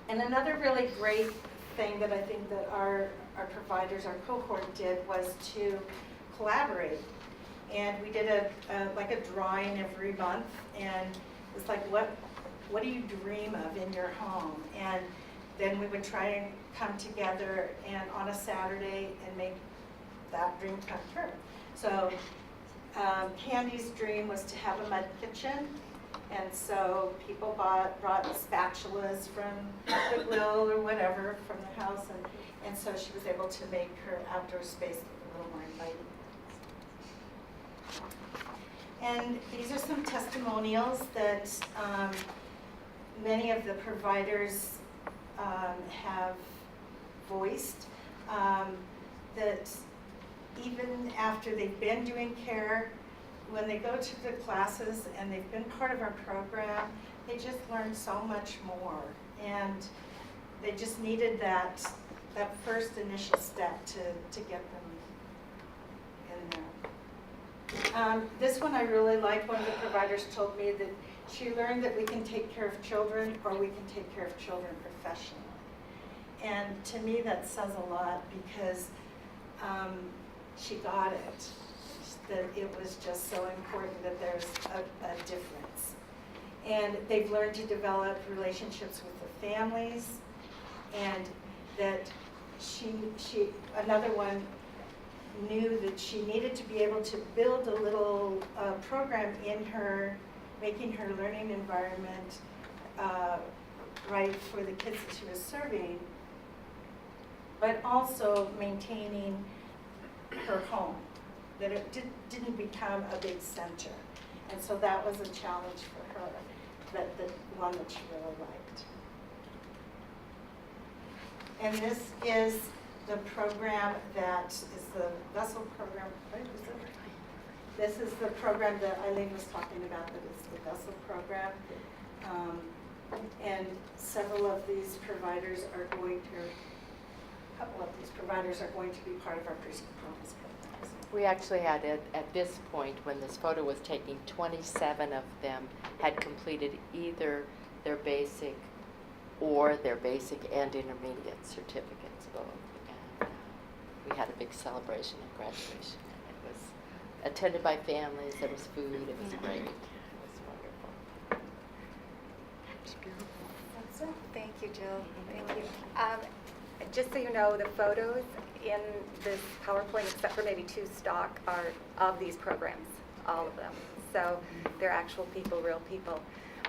Speaker 13: And another really great thing that I think that our providers, our cohort did was to collaborate. And we did like a drawing every month, and it was like, what do you dream of in your home? And then we would try and come together and on a Saturday and make that dream come true. So Candy's dream was to have a mud kitchen, And so people brought spatulas from Goodwill or whatever from the house, and so she was able to make her outdoor space a little more inviting. And these are some testimonials that many of the providers have voiced, that even after they've been doing care, when they go to the classes and they've been part of our program, they just learn so much more. And they just needed that first initial step to get them in there. This one I really like. One of the providers told me that she learned that we can take care of children, or we can take care of children professionally. And to me that says a lot, because she got it, that it was just so important that there's a difference. And they've learned to develop relationships with the families, and that another one knew that she needed to be able to build a little program in her, making her learning environment right for the kids that she was serving, but also maintaining her home, that it didn't become a big center. And so that was a challenge for her, the one that she really liked. And this is the program that is the vessel program. Right? This is the program that Eileen was talking about, that is the vessel program. And several of these providers are going to, a couple of these providers are going to be part of our preschool promise programs.
Speaker 16: We actually had, at this point, when this photo was taken, 27 of them had completed either their basic or their basic and intermediate certificates both. And we had a big celebration and graduation. And it was attended by families, there was food, it was great. It was wonderful.
Speaker 15: That's beautiful. Thank you, Jill. Thank you. Just so you know, the photos in this PowerPoint, except for maybe 2 stock, are of these programs, all of them. So they're actual people, real people.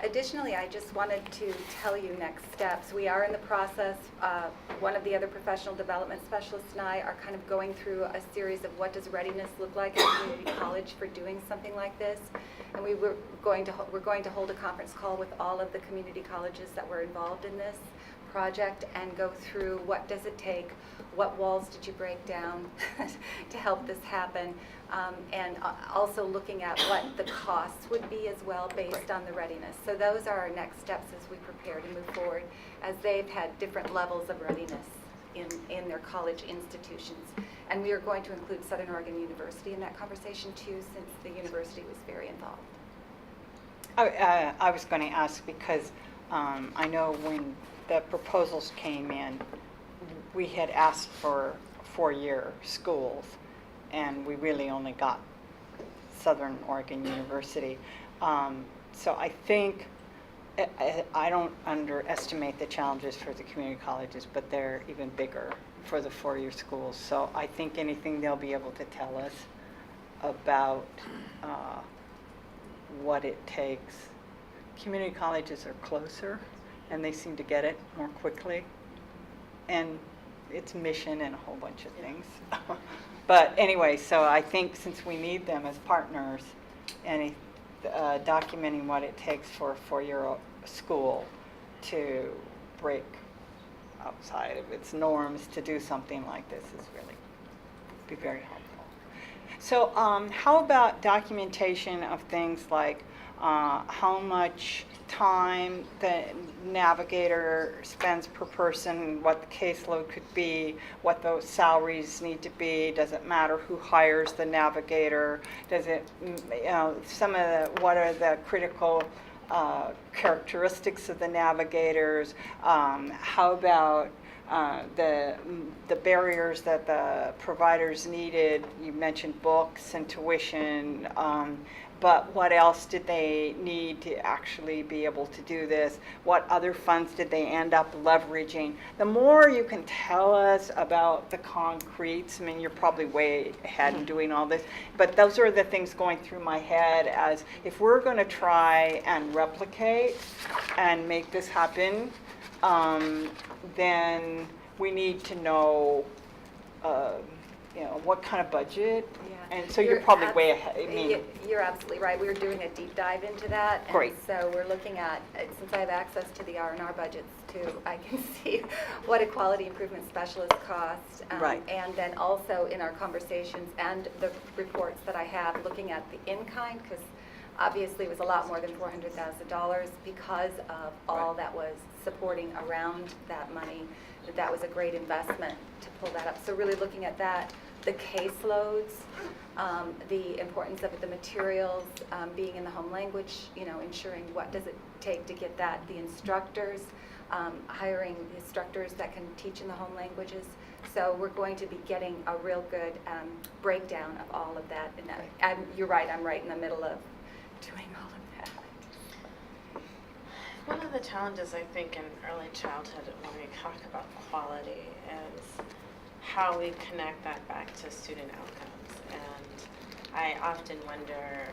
Speaker 15: Additionally, I just wanted to tell you next steps. We are in the process, one of the other professional development specialists and I are kind of going through a series of what does readiness look like at community college for doing something like this. And we're going to hold a conference call with all of the community colleges that were involved in this project and go through what does it take, what walls did you break down to help this happen, and also looking at what the costs would be as well based on the readiness. So those are our next steps as we prepare to move forward, as they've had different levels of readiness in their college institutions. And we are going to include Southern Oregon University in that conversation too, since the university was very involved.
Speaker 1: I was going to ask because I know when the proposals came in, we had asked for 4-year schools, and we really only got Southern Oregon University. So I think, I don't underestimate the challenges for the community colleges, but they're even bigger for the 4-year schools. So I think anything they'll be able to tell us about what it takes. Community colleges are closer, and they seem to get it more quickly. And it's mission and a whole bunch of things. But anyway, so I think since we need them as partners, and documenting what it takes for a 4-year school to break outside of its norms to do something like this is really be very helpful. So how about documentation of things like how much time the navigator spends per person, what the caseload could be, what those salaries need to be, does it matter who hires the navigator, does it, some of the, what are the critical characteristics of the navigators, how about the barriers that the providers needed. You mentioned books and tuition, but what else did they need to actually be able to do this? What other funds did they end up leveraging? The more you can tell us about the concretes, I mean, you're probably way ahead in doing all this, but those are the things going through my head as if we're going to try and replicate and make this happen, then we need to know, what kind of budget.
Speaker 15: Yeah.
Speaker 1: And so you're probably way ahead. I mean,
Speaker 15: You're absolutely right. We're doing a deep dive into that.
Speaker 1: Great.
Speaker 15: And so we're looking at, since I have access to the R&R budgets too, I can see what a quality improvement specialist costs.
Speaker 1: Right.
Speaker 15: And then also in our conversations and the reports that I have, looking at the in-kind, because obviously it was a lot more than $400,000 because of all that was supporting around that money. That was a great investment to pull that up. So really looking at that, the caseloads, the importance of the materials, being in the home language, ensuring what does it take to get that, the instructors, hiring instructors that can teach in the home languages. So we're going to be getting a real good breakdown of all of that. And you're right, I'm right in the middle of doing all of that.
Speaker 8: One of the challenges, I think, in early childhood when we talk about quality is how we connect that back to student outcomes. And I often wonder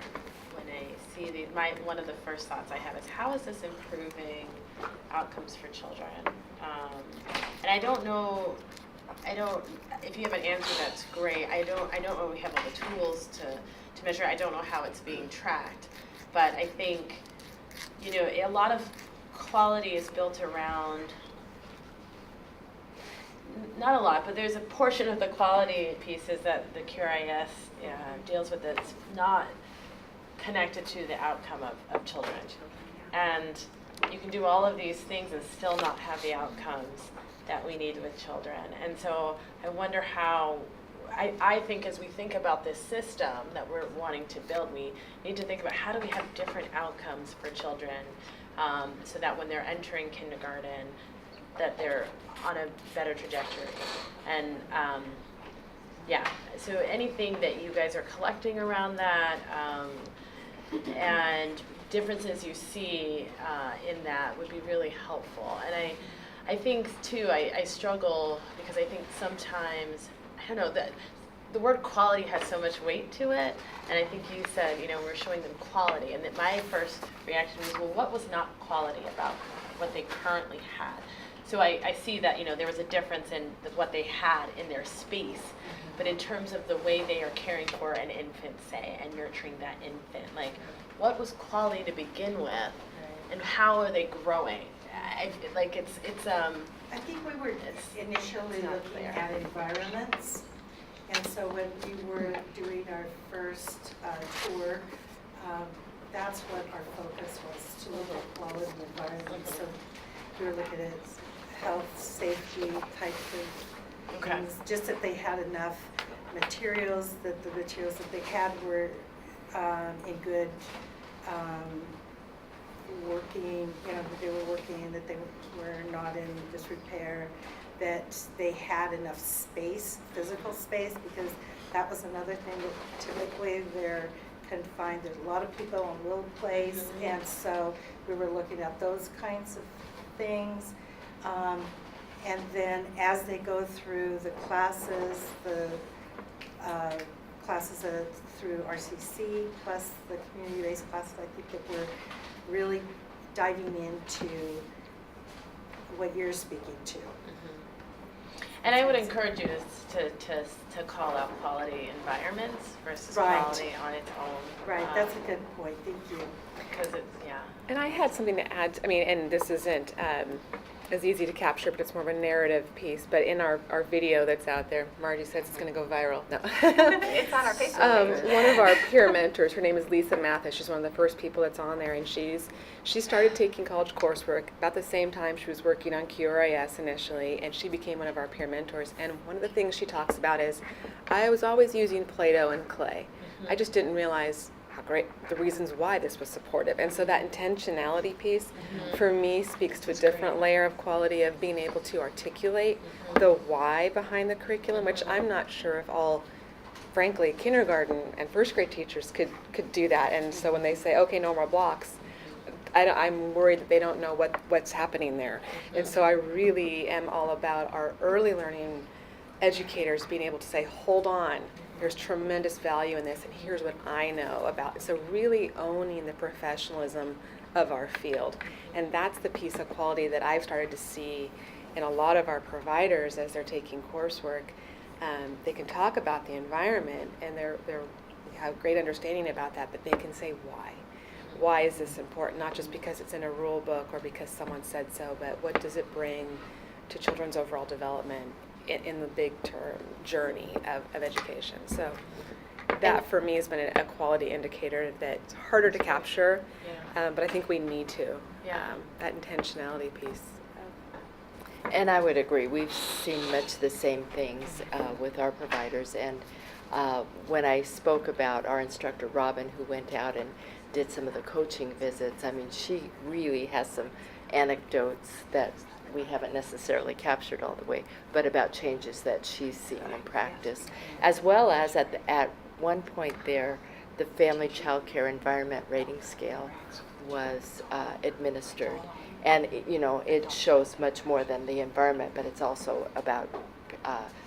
Speaker 8: when I see these, one of the first thoughts I have is, how is this improving outcomes for children? And I don't know, if you have an answer, that's great. I don't know we have all the tools to measure. I don't know how it's being tracked. But I think, a lot of quality is built around, not a lot, but there's a portion of the quality pieces that the QRIS deals with that's not connected to the outcome of children. And you can do all of these things and still not have the outcomes that we need with children. And so I wonder how, I think as we think about this system that we're wanting to build, we need to think about how do we have different outcomes for children so that when they're entering kindergarten, that they're on a better trajectory. And so anything that you guys are collecting around that and differences you see in that would be really helpful. And I think too, I struggle because I think sometimes, I don't know, that the word quality has so much weight to it, and I think you said, we're showing them quality, and that my first reaction was, well, what was not quality about what they currently had? So I see that, there was a difference in what they had in their space, but in terms of the way they are caring for an infant, say, and nurturing that infant, like, what was quality to begin with, and how are they growing? I
Speaker 13: think we were initially looking at environments, and so when we were doing our first tour, that's what our focus was, to look at quality environments. So we were looking at health, safety types of things, just that they had enough materials, that the materials that they had were in good working, that they were working, that they were not in disrepair, that they had enough space, physical space, because that was another thing that typically they're confined. There's a lot of people in a little place, and so we were looking at those kinds of things. And then as they go through the classes, through RCC, plus the community-based classes, I think that we're really diving into what you're speaking to.
Speaker 8: And I would encourage you to call out quality environments versus quality on its own.
Speaker 13: Right, that's a good point, thank you.
Speaker 8: Because it's,
Speaker 17: And I had something to add, and this isn't as easy to capture, but it's more of a narrative piece. But in our video that's out there, Margie says it's going to go viral. No.
Speaker 15: It's on our Facebook page.
Speaker 17: One of our peer mentors, her name is Lisa Mathis. She's one of the first people that's on there, and she started taking college coursework about the same time she was working on QRIS initially, and she became one of our peer mentors. And one of the things she talks about is, I was always using Play-Doh and clay. I just didn't realize how great the reasons why this was supportive. And so that intentionality piece for me speaks to a different layer of quality of being able to articulate the why behind the curriculum, which I'm not sure if all frankly, kindergarten and first grade teachers could do that. And so when they say, okay, no more blocks, I'm worried that they don't know what's happening there. And so I really am all about our early learning educators being able to say, hold on, there's tremendous value in this, and here's what I know about it. So really owning the professionalism of our field. And that's the piece of quality that I've started to see in a lot of our providers as they're taking coursework. They can talk about the environment, and they have great understanding about that, but they can say why. Why is this important? Not just because it's in a rule book or because someone said so, but what does it bring to children's overall development in the big term journey of education. So that for me has been a quality indicator that's harder to capture, but I think we need to, that intentionality piece.
Speaker 16: And I would agree. We've seen much the same things with our providers. And when I spoke about our instructor, Robin, who went out and did some of the coaching visits, I mean, she really has some anecdotes that we haven't necessarily captured all the way, but about changes that she's seen in practice, as well as at one point there, the family child care environment rating scale was administered. And it shows much more than the environment, but it's also about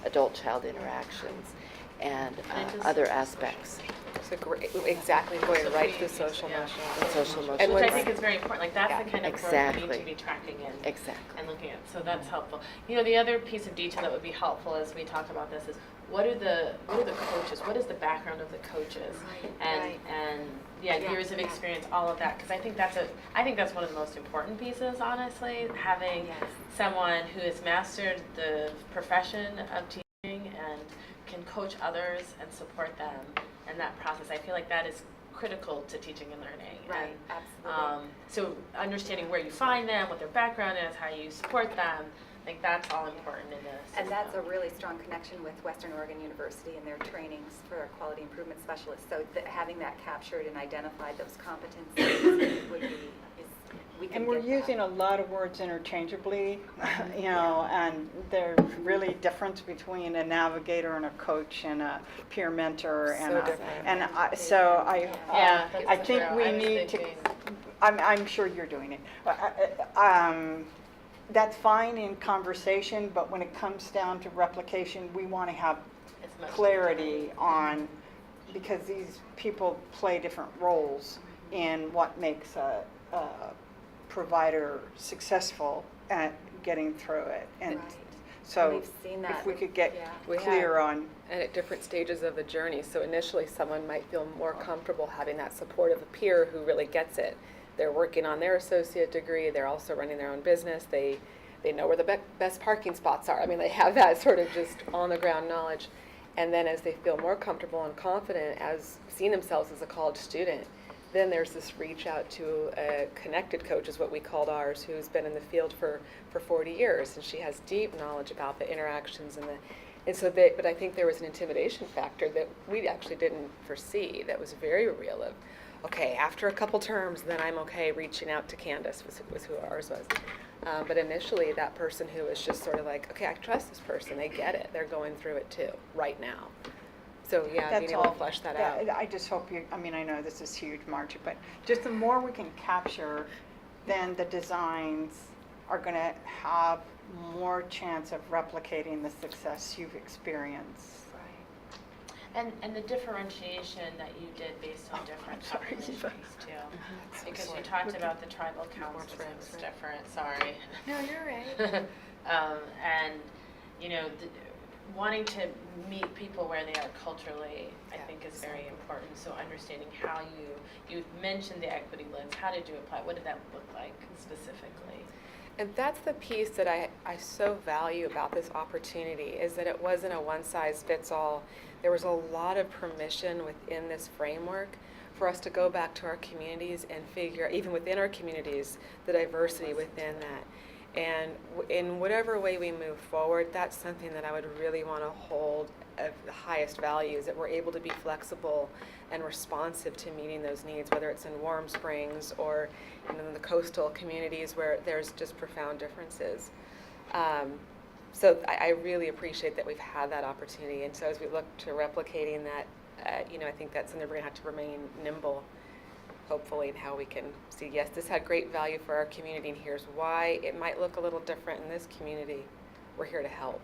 Speaker 16: adult-child interactions and other aspects.
Speaker 17: So exactly going right to the social emotional.
Speaker 8: And which I think is very important. Like that's the kind of work we need to be tracking in
Speaker 16: and
Speaker 8: looking at. So that's helpful. The other piece of detail that would be helpful as we talk about this is what are the coaches? What is the background of the coaches? And years of experience, all of that. Because I think that's one of the most important pieces, honestly. Having someone who has mastered the profession of teaching and can coach others and support them in that process. I feel like that is critical to teaching and learning.
Speaker 15: Right, absolutely.
Speaker 8: So understanding where you find them, what their background is, how you support them, I think that's all important in this.
Speaker 15: And that's a really strong connection with Western Oregon University and their trainings for our quality improvement specialists. So having that captured and identified, those competencies would be, we can
Speaker 1: And we're
Speaker 15: get
Speaker 1: using
Speaker 15: that.
Speaker 1: a lot of words interchangeably, and there's really difference between a navigator and a coach and a peer mentor. I think we need to, I'm sure you're doing it. That's fine in conversation, but when it comes down to replication, we want to have clarity on, because these people play different roles in what makes a provider successful at getting through it. And so
Speaker 15: we've seen that.
Speaker 1: if we could get clear on.
Speaker 17: And at different stages of the journey. So initially someone might feel more comfortable having that support of a peer who really gets it. They're working on their associate degree. They're also running their own business. They know where the best parking spots are. I mean, they have that sort of just on-the-ground knowledge. And then as they feel more comfortable and confident as seeing themselves as a college student, then there's this reach out to a connected coach, is what we called ours, who's been in the field for 40 years. And she has deep knowledge about the interactions but I think there was an intimidation factor that we actually didn't foresee that was very real of, okay, after a couple terms, then I'm okay reaching out to Candace, was who ours was. But initially, that person who was just sort of like, okay, I trust this person. They get it. They're going through it too, right now. So being able to flesh that out.
Speaker 1: I just hope I know this is huge, Margie, but just the more we can capture, then the designs are going to have more chance of replicating the success you've experienced.
Speaker 8: And the differentiation that you did based on different populations too. Because you talked about the tribal councils, it was different, sorry.
Speaker 7: No, you're right.
Speaker 8: Wanting to meet people where they are culturally, I think is very important. So understanding how you mentioned the equity lens, how did you apply? What did that look like specifically?
Speaker 17: And that's the piece that I so value about this opportunity, is that it wasn't a one-size-fits-all. There was a lot of permission within this framework for us to go back to our communities and figure, even within our communities, the diversity within that. And in whatever way we move forward, that's something that I would really want to hold of the highest values, that we're able to be flexible and responsive to meeting those needs, whether it's in Warm Springs or in the coastal communities where there's just profound differences. So I really appreciate that we've had that opportunity. And so as we look to replicating that, I think that's something we're going to have to remain nimble, hopefully, in how we can see, yes, this had great value for our community, and here's why it might look a little different in this community. We're here to help,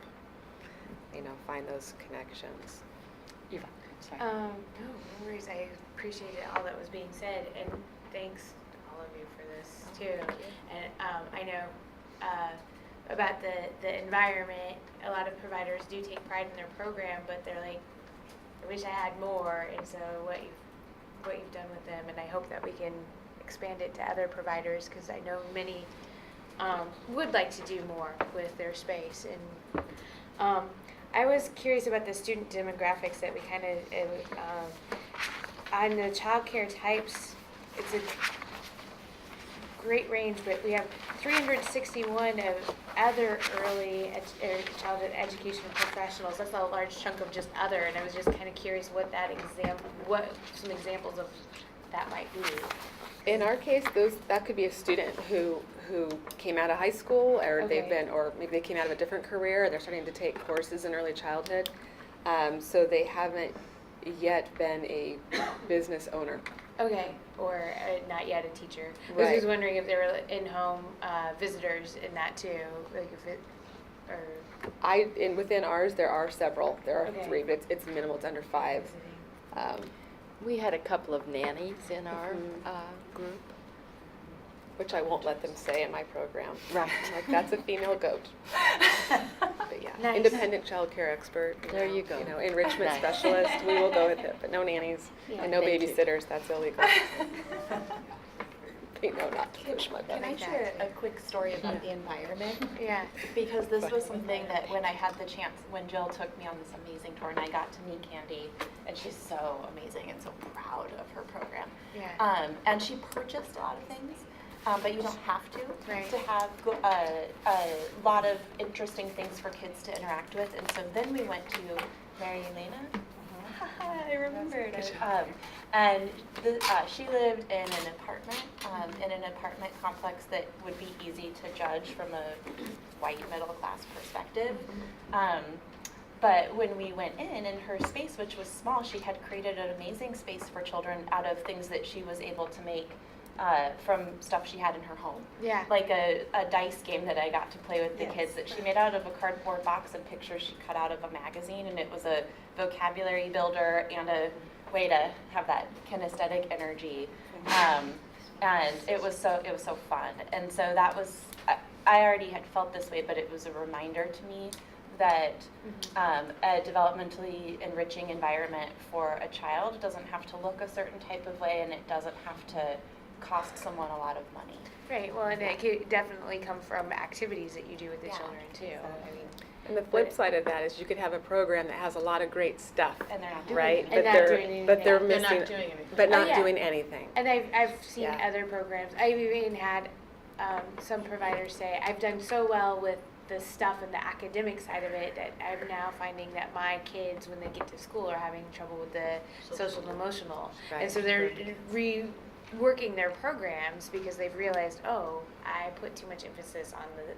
Speaker 17: find those connections.
Speaker 9: Eva, sorry.
Speaker 7: No worries. I appreciated all that was being said, and thanks to all of you for this too. And I know about the environment. A lot of providers do take pride in their program, but they're like, I wish I had more. And so what you've done with them, and I hope that we can expand it to other providers, because I know many would like to do more with their space. And I was curious about the student demographics that we kind of, on the child care types, it's a great range, but we have 361 of other early childhood educational professionals. That's a large chunk of just other, and I was just kind of curious what some examples of that might be.
Speaker 17: In our case, that could be a student who came out of high school, or or maybe they came out of a different career, or they're starting to take courses in early childhood. So they haven't yet been a business owner.
Speaker 7: Okay, or not yet a teacher. I
Speaker 17: Right.
Speaker 7: was just wondering if there were in-home visitors in that too, like if it, or.
Speaker 17: Within ours, there are several. There are
Speaker 7: Okay.
Speaker 17: 3, but it's minimal. It's under 5.
Speaker 16: We had a couple of nannies in our group.
Speaker 17: Which I won't let them say in my program.
Speaker 16: Right.
Speaker 17: Like, that's a female goat. But yeah,
Speaker 7: Nice.
Speaker 17: independent child care expert.
Speaker 16: There you go.
Speaker 17: Enrichment
Speaker 16: Nice.
Speaker 17: specialist. We will go with it, but no nannies and no
Speaker 16: Thank you.
Speaker 17: babysitters. That's illegal. They know not to push my
Speaker 12: Can
Speaker 17: button.
Speaker 12: I share a quick story about the environment?
Speaker 7: Yeah.
Speaker 12: Because this was something that when I had the chance, when Jill took me on this amazing tour and I got to meet Candy, and she's so amazing and so proud of her program.
Speaker 7: Yeah.
Speaker 12: And she purchased a lot of things, but you don't have to
Speaker 7: Right.
Speaker 12: to have a lot of interesting things for kids to interact with. And so then we went to Mary Elena. I remembered. And she lived in an apartment complex that would be easy to judge from a white middle class perspective. But when we went in her space, which was small, she had created an amazing space for children out of things that she was able to make from stuff she had in her home.
Speaker 7: Yeah.
Speaker 12: Like a dice game that I got to play with the kids that she made out of a cardboard box and pictures she cut out of a magazine, and it was a vocabulary builder and a way to have that kinesthetic energy. And it was so fun. And so that was, I already had felt this way, but it was a reminder to me that a developmentally enriching environment for a child doesn't have to look a certain type of way, and it doesn't have to cost someone a lot of money.
Speaker 7: Right. Well, and it could definitely come from activities that you do with the children too. I mean,
Speaker 17: And the flip side of that is you could have a program that has a lot of great stuff,
Speaker 12: And they're not doing
Speaker 17: right?
Speaker 12: anything.
Speaker 17: But they're
Speaker 8: They're
Speaker 17: missing,
Speaker 8: not doing anything.
Speaker 17: but not
Speaker 7: Oh, yeah.
Speaker 17: doing anything.
Speaker 7: And I've seen
Speaker 17: Yeah.
Speaker 7: other programs. I've even had some providers say, I've done so well with the stuff and the academic side of it that I'm now finding that my kids, when they get to school, are having trouble with the social and emotional.
Speaker 17: Right.
Speaker 7: And so they're reworking their programs because they've realized, oh, I put too much emphasis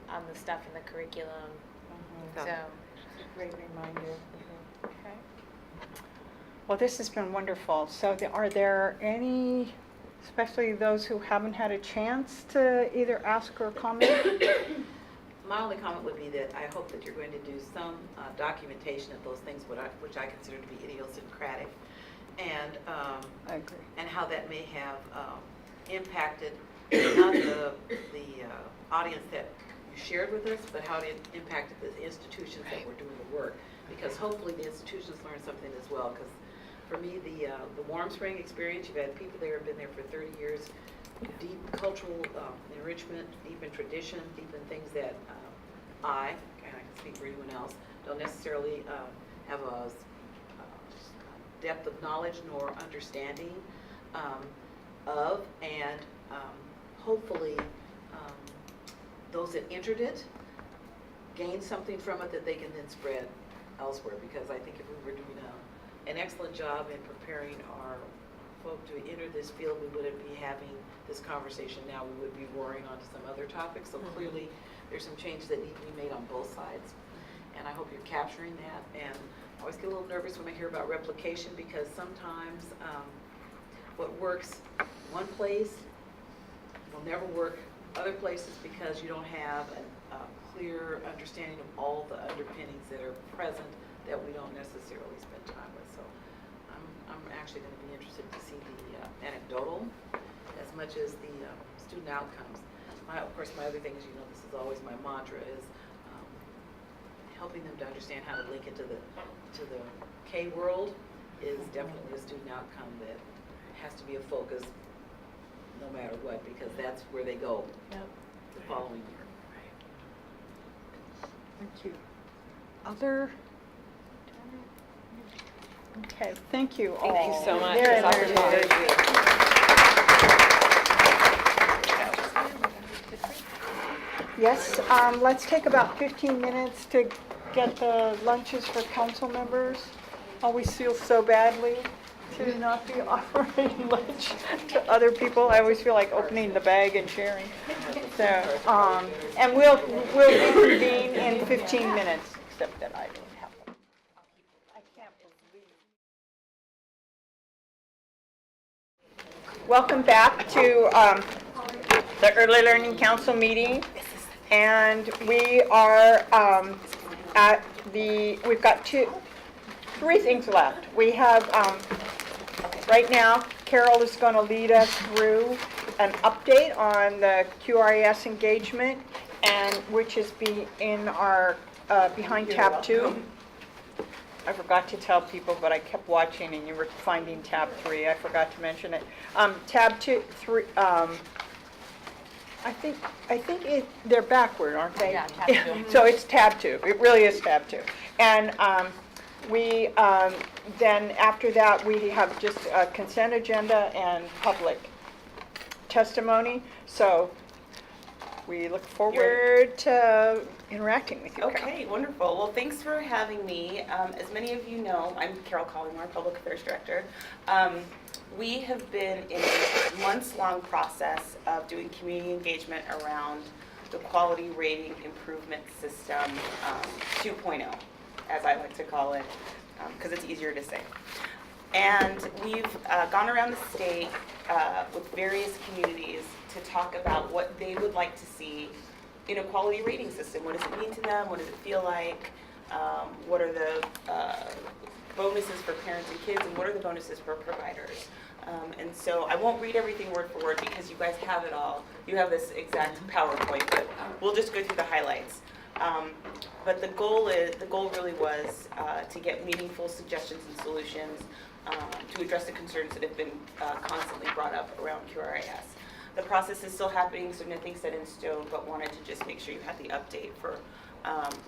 Speaker 7: on the stuff in the curriculum.
Speaker 17: So-
Speaker 7: So.
Speaker 1: Great reminder. Okay. Well, this has been wonderful. So are there any, especially those who haven't had a chance to either ask or comment?
Speaker 18: My only comment would be that I hope that you're going to do some documentation of those things which I consider to be idiosyncratic, and
Speaker 1: I agree.
Speaker 18: and how that may have impacted not the audience that you shared with us, but how it impacted the institutions that were doing the work. Because hopefully the institutions learned something as well. Because for me, the Warm Spring experience, you've had people there who have been there for 30 years, deep cultural enrichment, deep in tradition, deep in things that I, and I can speak for anyone else, don't necessarily have a depth of knowledge nor understanding of, and hopefully those that entered it gain something from it that they can then spread elsewhere. Because I think if we were doing an excellent job in preparing our folk to enter this field, we wouldn't be having this conversation now. We would be roaring onto some other topics. So clearly there's some changes that need to be made on both sides. and I hope you're capturing that. And I always get a little nervous when I hear about replication, because sometimes what works one place will never work other places, because you don't have a clear understanding of all the underpinnings that are present that we don't necessarily spend time with. So I'm actually going to be interested to see the anecdotal as much as the student outcomes. Of course, my other thing is, this is always my mantra, is helping them to understand how to link it to the K world is definitely a student outcome that has to be a focus no matter what, because that's where they go the following year.
Speaker 1: Thank you. Other? Okay, thank you all.
Speaker 17: Thank you so much.
Speaker 1: Very,
Speaker 17: Dr.
Speaker 1: very
Speaker 17: Bobbie.
Speaker 1: good. Yes, let's take about 15 minutes to get the lunches for council members. Always feel so badly to not be offering lunch to other people. I always feel like opening the bag and sharing. So, and we'll reconvene in 15 minutes, except that I don't have one. I can't believe. Welcome back to the Early Learning Council meeting, and we are we've got three things left. We have, right now, Carol is going to lead us through an update on the QRAS engagement, and which is in our behind tab 2. I forgot to tell people, but I kept watching, and you were finding tab 3. I forgot to mention it. Tab 2, 3. I think they're backward, aren't they?
Speaker 10: Yeah, tab 2.
Speaker 1: So it's tab 2. It really is tab 2. And we then after that we have just a consent agenda and public testimony. So we look forward to interacting with you.
Speaker 10: Okay, wonderful. Well, thanks for having me. As many of you know, I'm Carol Collingmore, Public Affairs Director. We have been in a months-long process of doing community engagement around the Quality Rating Improvement System 2.0, as I like to call it, because it's easier to say. And we've gone around the state with various communities to talk about what they would like to see in a quality rating system. What does it mean to them? What does it feel like? What are the bonuses for parents and kids, and what are the bonuses for providers? And so I won't read everything word for word because you guys have it all. You have this exact PowerPoint, but we'll just go through the highlights. But the goal really was to get meaningful suggestions and solutions to address the concerns that have been constantly brought up around QRIS. The process is still happening, so nothing's set in stone, but wanted to just make sure you had the update for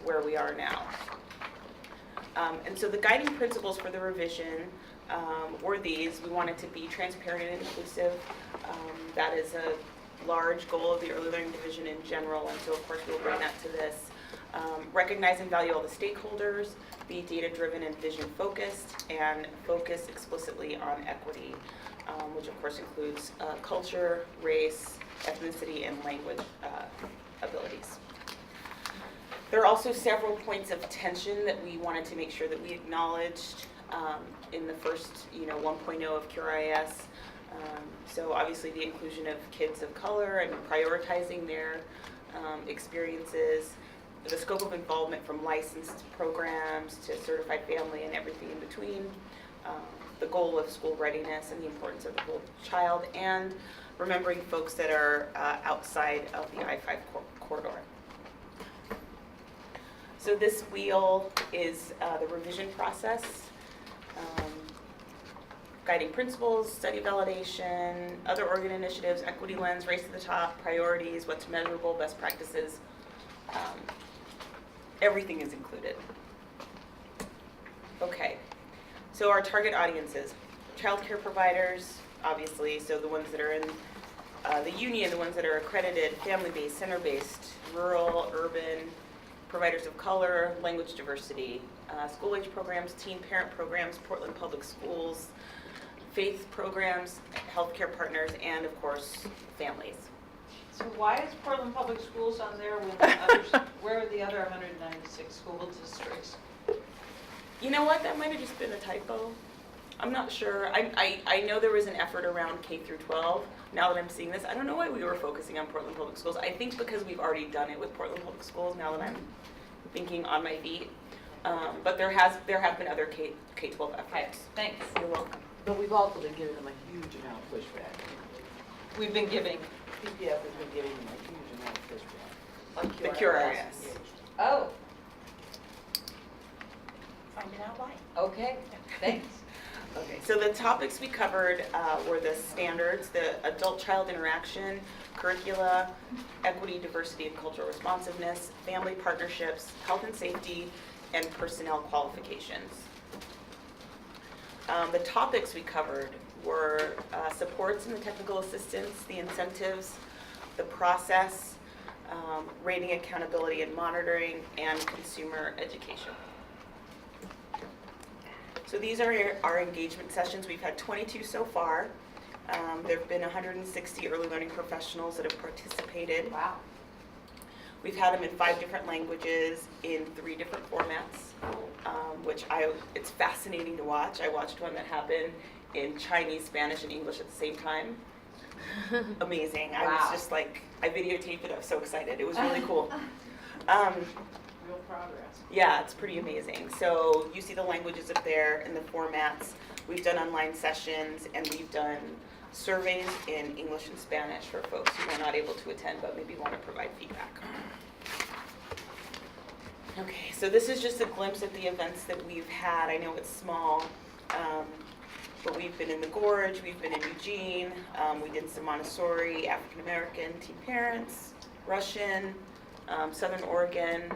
Speaker 10: where we are now. And so the guiding principles for the revision were these. We wanted to be transparent and inclusive. That is a large goal of the Early Learning Division in general, and so of course we'll bring that to this. Recognize and value all the stakeholders, be data-driven and vision-focused, and focus explicitly on equity, which of course includes culture, race, ethnicity, and language abilities. There are also several points of tension that we wanted to make sure that we acknowledged in the first 1.0 of QRIS. So obviously the inclusion of kids of color and prioritizing their experiences, the scope of involvement from licensed programs to certified family and everything in between, the goal of school readiness and the importance of the whole child, and remembering folks that are outside of the I-5 corridor. So this wheel is the revision process, guiding principles, study validation, other organ initiatives, equity lens, race to the top, priorities, what's measurable, best practices. Everything is included. Okay, so our target audiences, child care providers, obviously, so the ones that are in the union, the ones that are accredited, family-based, center-based, rural, urban, providers of color, language diversity, school-age programs, teen parent programs, Portland Public Schools, faith programs, healthcare partners, and of course, families.
Speaker 3: So why is Portland Public Schools on there when the others, where are the other 196 school districts?
Speaker 10: You know what, that might have just been a typo. I'm not sure. I know there was an effort around K through 12. Now that I'm seeing this, I don't know why we were focusing on Portland Public Schools. I think because we've already done it with Portland Public Schools now that I'm thinking on my feet. But there have been other K-12 efforts.
Speaker 3: Okay, thanks.
Speaker 10: You're welcome.
Speaker 18: But we've also been giving them a huge amount of pushback.
Speaker 3: We've been giving.
Speaker 18: PPF has been giving them a huge amount of pushback. On
Speaker 10: The QRIS.
Speaker 3: Oh,
Speaker 13: Finding out why.
Speaker 3: okay, thanks.
Speaker 10: Okay, so the topics we covered were the standards, the adult-child interaction, curricula, equity, diversity, and cultural responsiveness, family partnerships, health and safety, and personnel qualifications. The topics we covered were supports and the technical assistance, the incentives, the process, rating, accountability, and monitoring, and consumer education. So these are our engagement sessions. We've had 22 so far. There have been 160 early learning professionals that have participated.
Speaker 3: Wow.
Speaker 10: We've had them in 5 different languages in 3 different formats, which it's fascinating to watch. I watched one that happened in Chinese, Spanish, and English at the same time. Amazing. I was just like, I videotaped it. I was so excited. It was really cool.
Speaker 3: Real progress.
Speaker 10: Yeah, it's pretty amazing. So you see the languages up there and the formats. We've done online sessions and we've done surveys in English and Spanish for folks who are not able to attend but maybe want to provide feedback. Okay, so this is just a glimpse of the events that we've had. I know it's small, but we've been in the Gorge, we've been in Eugene, we did some Montessori, African American, teen parents, Russian, Southern Oregon,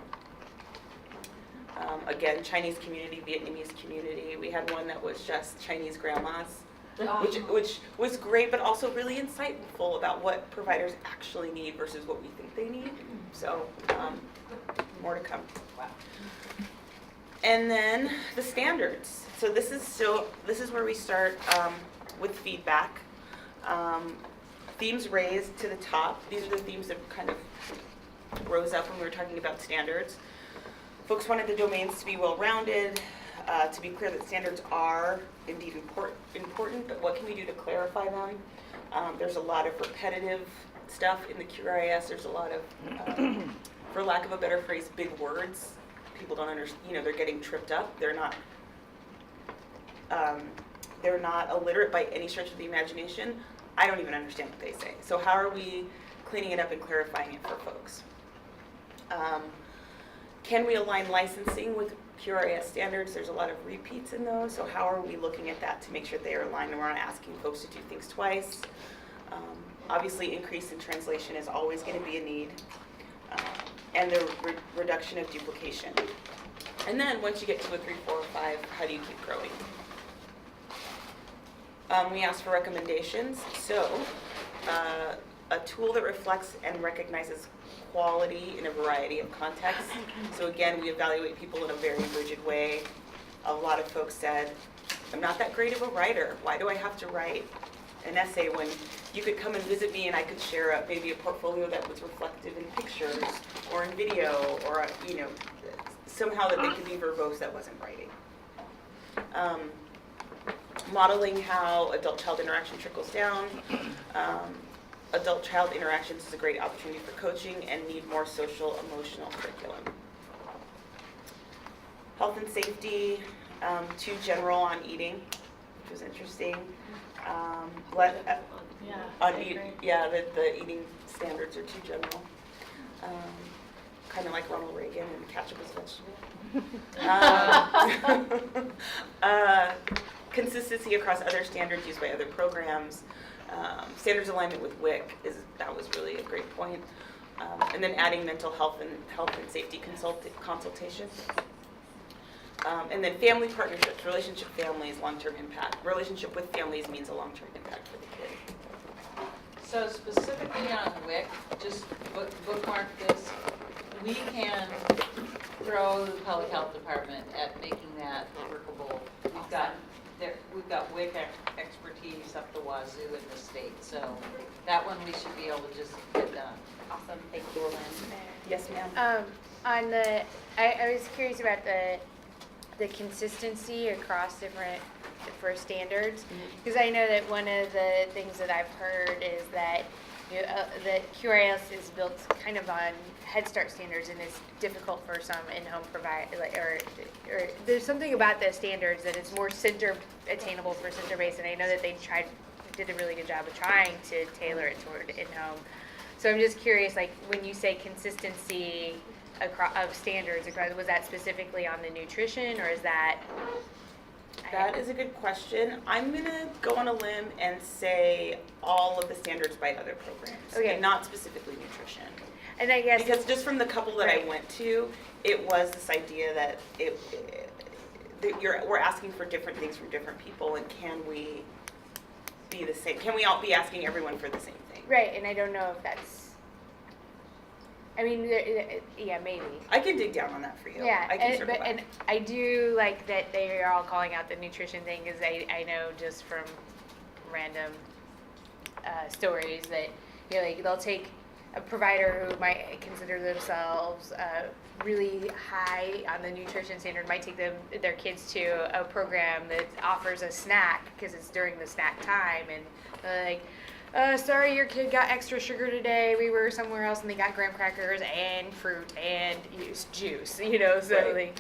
Speaker 10: again, Chinese community, Vietnamese community. We had one that was just Chinese grandmas, which was great, but also really insightful about what providers actually need versus what we think they need. So, more to come.
Speaker 3: Wow.
Speaker 10: And then the standards. So this is where we start with feedback. Themes raised to the top. These are the themes that kind of rose up when we were talking about standards. Folks wanted the domains to be well-rounded, to be clear that standards are indeed important, but what can we do to clarify them? There's a lot of repetitive stuff in the QRIS. There's a lot of, for lack of a better phrase, big words. People don't understand, they're getting tripped up. They're not illiterate by any stretch of the imagination. I don't even understand what they say. So how are we cleaning it up and clarifying it for folks? Can we align licensing with QRIS standards? There's a lot of repeats in those, so how are we looking at that to make sure they are aligned and we're not asking folks to do things twice? Obviously, increase in translation is always going to be a need, and the reduction of duplication. And then once you get to a 3, 4, or 5, how do you keep growing? We asked for recommendations, so a tool that reflects and recognizes quality in a variety of contexts. So again, we evaluate people in a very rigid way. A lot of folks said, I'm not that great of a writer. Why do I have to write an essay when you could come and visit me and I could share maybe a portfolio that was reflective in pictures or in video or, somehow that they could be verbose that wasn't writing. Modeling how adult-child interaction trickles down. Adult-child interactions is a great opportunity for coaching and need more social emotional curriculum. Health and safety, too general on eating, which was interesting. The eating standards are too general. Kind of like Ronald Reagan and ketchup is vegetable. Consistency across other standards used by other programs. Standards alignment with WIC that was really a great point. And then adding mental health and safety consultation. And then family partnerships, relationship families, long-term impact. Relationship with families means a long-term impact for the kid.
Speaker 3: So specifically on WIC, just bookmark this. We can throw the public health department at making that workable. We've got we've got WIC expertise up the wazoo in the state, so that one we should be able to just get done.
Speaker 4: Awesome, thank you, Lynn.
Speaker 14: Yes, ma'am.
Speaker 7: On the, I was curious about the consistency across different, for standards, because I know that one of the things that I've heard is that that QRS is built kind of on Head Start standards, and it's difficult for some in-home or there's something about the standards that it's more center attainable for center-based, and I know that they did a really good job of trying to tailor it toward in-home. So I'm just curious, like when you say consistency of standards, was that specifically on the nutrition, or is that?
Speaker 19: That is a good question. I'm going to go on a limb and say all of the standards by other programs, and not specifically nutrition.
Speaker 7: And I guess
Speaker 19: because just from the couple that I went to, it was this idea that we're asking for different things from different people, and can we be the same? Can we all be asking everyone for the same thing?
Speaker 7: Right, and I don't know if that's. I mean, yeah, maybe.
Speaker 19: I can dig down on that for you.
Speaker 7: Yeah,
Speaker 19: I can circle back.
Speaker 7: and I do like that they are all calling out the nutrition thing, because I know just from random stories that like they'll take a provider who might consider themselves really high on the nutrition standard, might take their kids to a program that offers a snack because it's during the snack time, and they're like, sorry, your kid got extra sugar today. We were somewhere else and they got graham crackers and fruit and juice, so like,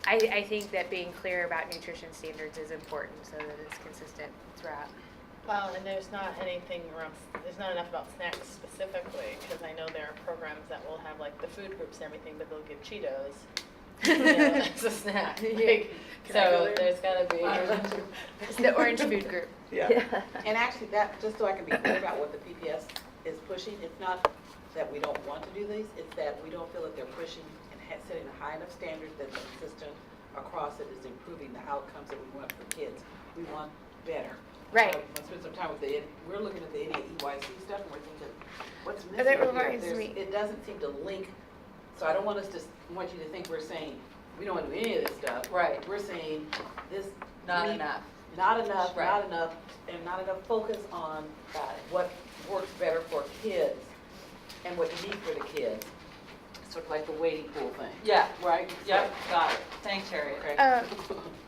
Speaker 7: I think that being clear about nutrition standards is important so that it's consistent throughout.
Speaker 8: Well, and there's not enough about snacks specifically, because I know there are programs that will have like the food groups and everything, but they'll give Cheetos as a snack. Like, so there's got to be
Speaker 7: it's the orange food group.
Speaker 19: Yeah.
Speaker 18: And actually, that, just so I can be clear about what the PPS is pushing, it's not that we don't want to do these, it's that we don't feel that they're pushing and setting a high enough standard that the consistent across it is improving the outcomes that we want for kids. We want better.
Speaker 7: Right.
Speaker 18: So I spent some time with we're looking at the NAEYC stuff and we're thinking, what's missing
Speaker 7: That
Speaker 18: here?
Speaker 7: reminds me.
Speaker 18: It doesn't seem to link, so I don't want want you to think we're saying, we don't want to do any of this stuff.
Speaker 3: Right.
Speaker 18: We're saying this.
Speaker 3: Not enough.
Speaker 18: Not enough,
Speaker 3: Right.
Speaker 18: not enough, and not enough focus on what works better for kids and what you need for the kids. Sort of like the wading pool thing.
Speaker 3: Yeah.
Speaker 18: Right?
Speaker 3: Yep, got it. Thanks, Harriet.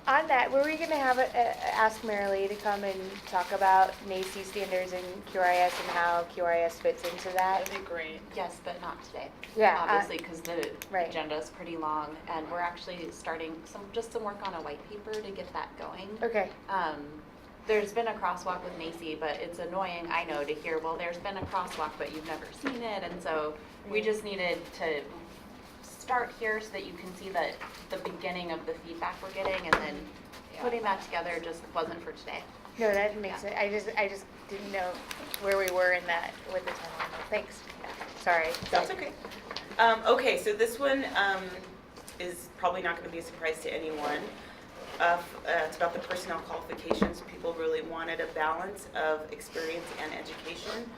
Speaker 7: On that, were we going to have ask Marilee to come and talk about NACE standards and QRIS and how QRIS fits into that?
Speaker 8: That'd be great.
Speaker 12: Yes, but not today.
Speaker 7: Yeah,
Speaker 12: Obviously, because the
Speaker 7: right.
Speaker 12: agenda is pretty long, and we're actually starting some work on a white paper to get that going.
Speaker 7: Okay.
Speaker 12: There's been a crosswalk with NACE, but it's annoying, I know, to hear, well, there's been a crosswalk, but you've never seen it, and so we just needed to start here so that you can see the beginning of the feedback we're getting, and then putting that together just wasn't for today.
Speaker 7: No, that makes sense. I just didn't know where we were in that with the timeline. Thanks. Sorry.
Speaker 19: That's okay. Okay, so this one is probably not going to be a surprise to anyone. It's about the personnel qualifications. People really wanted a balance of experience and education.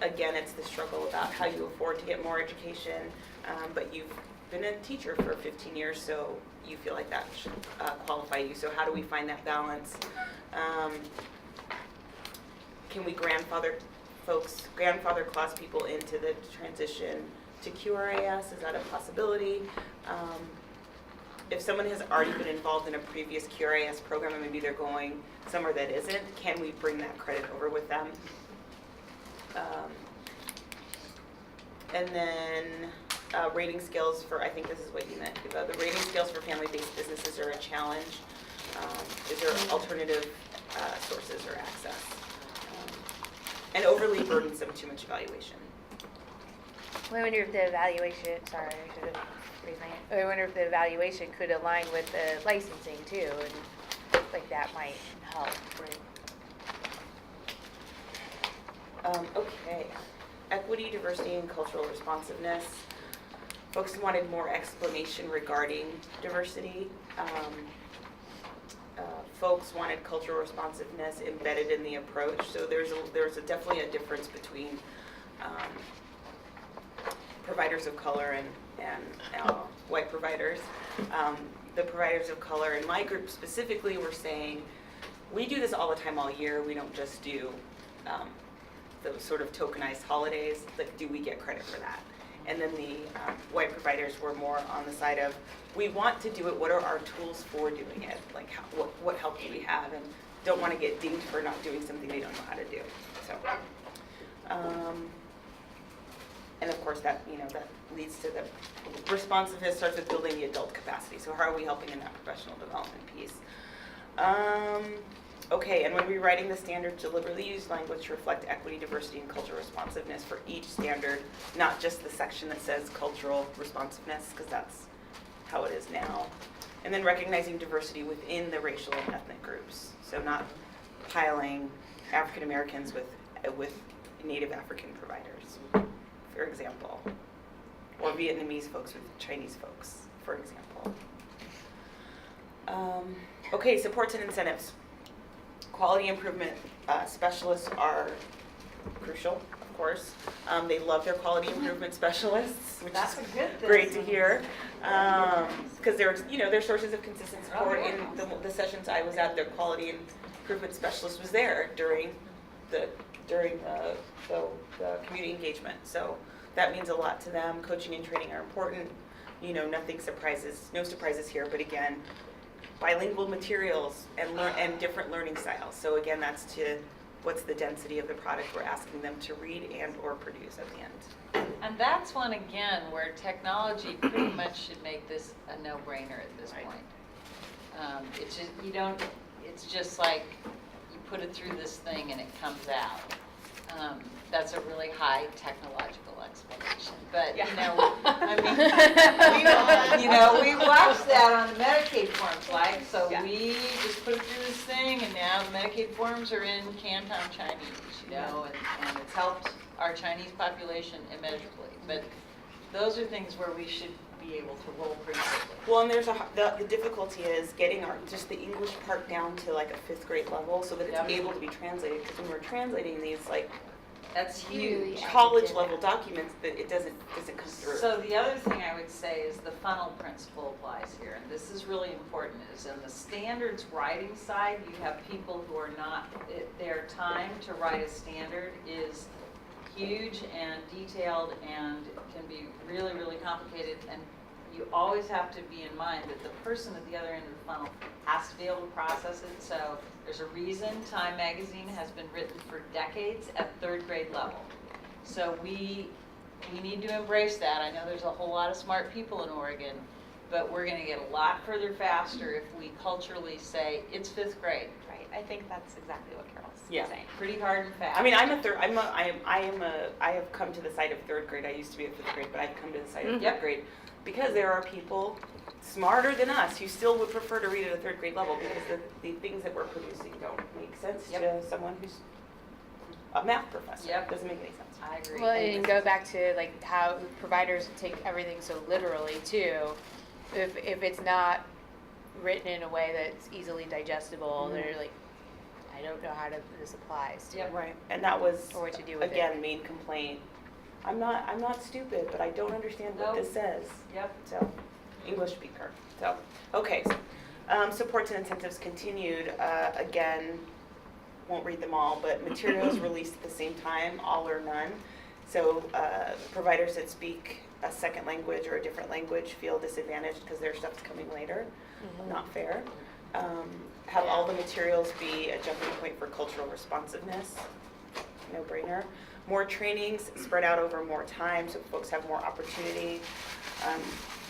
Speaker 19: Again, it's the struggle about how you afford to get more education, but you've been a teacher for 15 years, so you feel like that should qualify you. So how do we find that balance? Can we grandfather class people into the transition to QRIS? Is that a possibility? If someone has already been involved in a previous QRIS program and maybe they're going somewhere that isn't, can we bring that credit over with them? And then rating scales for, I think this is what you meant, Kiva. The rating scales for family-based businesses are a challenge. Is there alternative sources or access? And overly burdensome, too much evaluation.
Speaker 7: I wonder if the evaluation, sorry, I should have raised my hand. I wonder if the evaluation could align with the licensing too, and like that might help.
Speaker 19: Okay. Equity, diversity, and cultural responsiveness. Folks wanted more explanation regarding diversity. Folks wanted cultural responsiveness embedded in the approach. So there's definitely a difference between providers of color and white providers. the providers of color in my group specifically were saying, we do this all the time all year. We don't just do those sort of tokenized holidays. Like, do we get credit for that? And then the white providers were more on the side of, we want to do it. What are our tools for doing it? Like, what help do we have? And don't want to get dinged for not doing something they don't know how to do. So, and of course that that leads to the responsiveness starts with building the adult capacity. So how are we helping in that professional development piece? Okay, and when rewriting the standard, deliberately use language to reflect equity, diversity, and cultural responsiveness for each standard, not just the section that says cultural responsiveness, because that's how it is now. And then recognizing diversity within the racial and ethnic groups. So not piling African Americans with Native African providers, for example, or Vietnamese folks with Chinese folks, for example. Okay, supports and incentives. Quality improvement specialists are crucial, of course. They love their quality improvement specialists, which is great to hear, because they're sources of consistent support. In the sessions I was at, their quality improvement specialist was there during the community engagement. So that means a lot to them. Coaching and training are important. No surprises here, but again, bilingual materials and different learning styles. So again, that's to what's the density of the product we're asking them to read and or produce at the end.
Speaker 3: And that's one, again, where technology pretty much should make this a no-brainer at this point. It's just like you put it through this thing and it comes out. That's a really high technological explanation, but we watched that on the Medicaid forms, we just put it through this thing, and now the Medicaid forms are in Canton Chinese, and it's helped our Chinese population immeasurably. But those are things where we should be able to roll pretty quickly.
Speaker 19: Well, and there's the difficulty is getting just the English part down to like a 5th grade level, so that it's able to be translated. Because when we're translating these
Speaker 3: that's huge.
Speaker 19: College level documents, that it doesn't come through.
Speaker 3: So the other thing I would say is the funnel principle applies here, and this is really important, is in the standards writing side, you have people who are not, their time to write a standard is huge and detailed and can be really, really complicated, and you always have to be in mind that the person at the other end of the funnel has to be able to process it. So there's a reason Time Magazine has been written for decades at 3rd grade level. So we need to embrace that. I know there's a whole lot of smart people in Oregon, but we're going to get a lot further faster if we culturally say it's 5th grade.
Speaker 12: Right. I think that's exactly what Carol's saying.
Speaker 3: Pretty hard and fast.
Speaker 19: I mean, I have come to the side of 3rd grade. I used to be at 5th grade, but I've come to the side of 3rd grade. Because there are people smarter than us who still would prefer to read at a 3rd grade level because the things that we're producing don't make sense to someone who's a math professor. It doesn't make any sense.
Speaker 3: I agree.
Speaker 7: Well, and go back to how providers take everything so literally too. If it's not written in a way that's easily digestible, they're like, I don't know how this applies to.
Speaker 19: Right. And that was
Speaker 7: or what to do with
Speaker 19: again main complaint. I'm not stupid, but I don't understand what this says. So, English speaker. So, okay. Supports and incentives continued. Again, won't read them all, but materials released at the same time, all or none. So, providers that speak a second language or a different language feel disadvantaged because their stuff's coming later. Not fair. Have all the materials be a jumping point for cultural responsiveness. No brainer. More trainings spread out over more time so folks have more opportunity.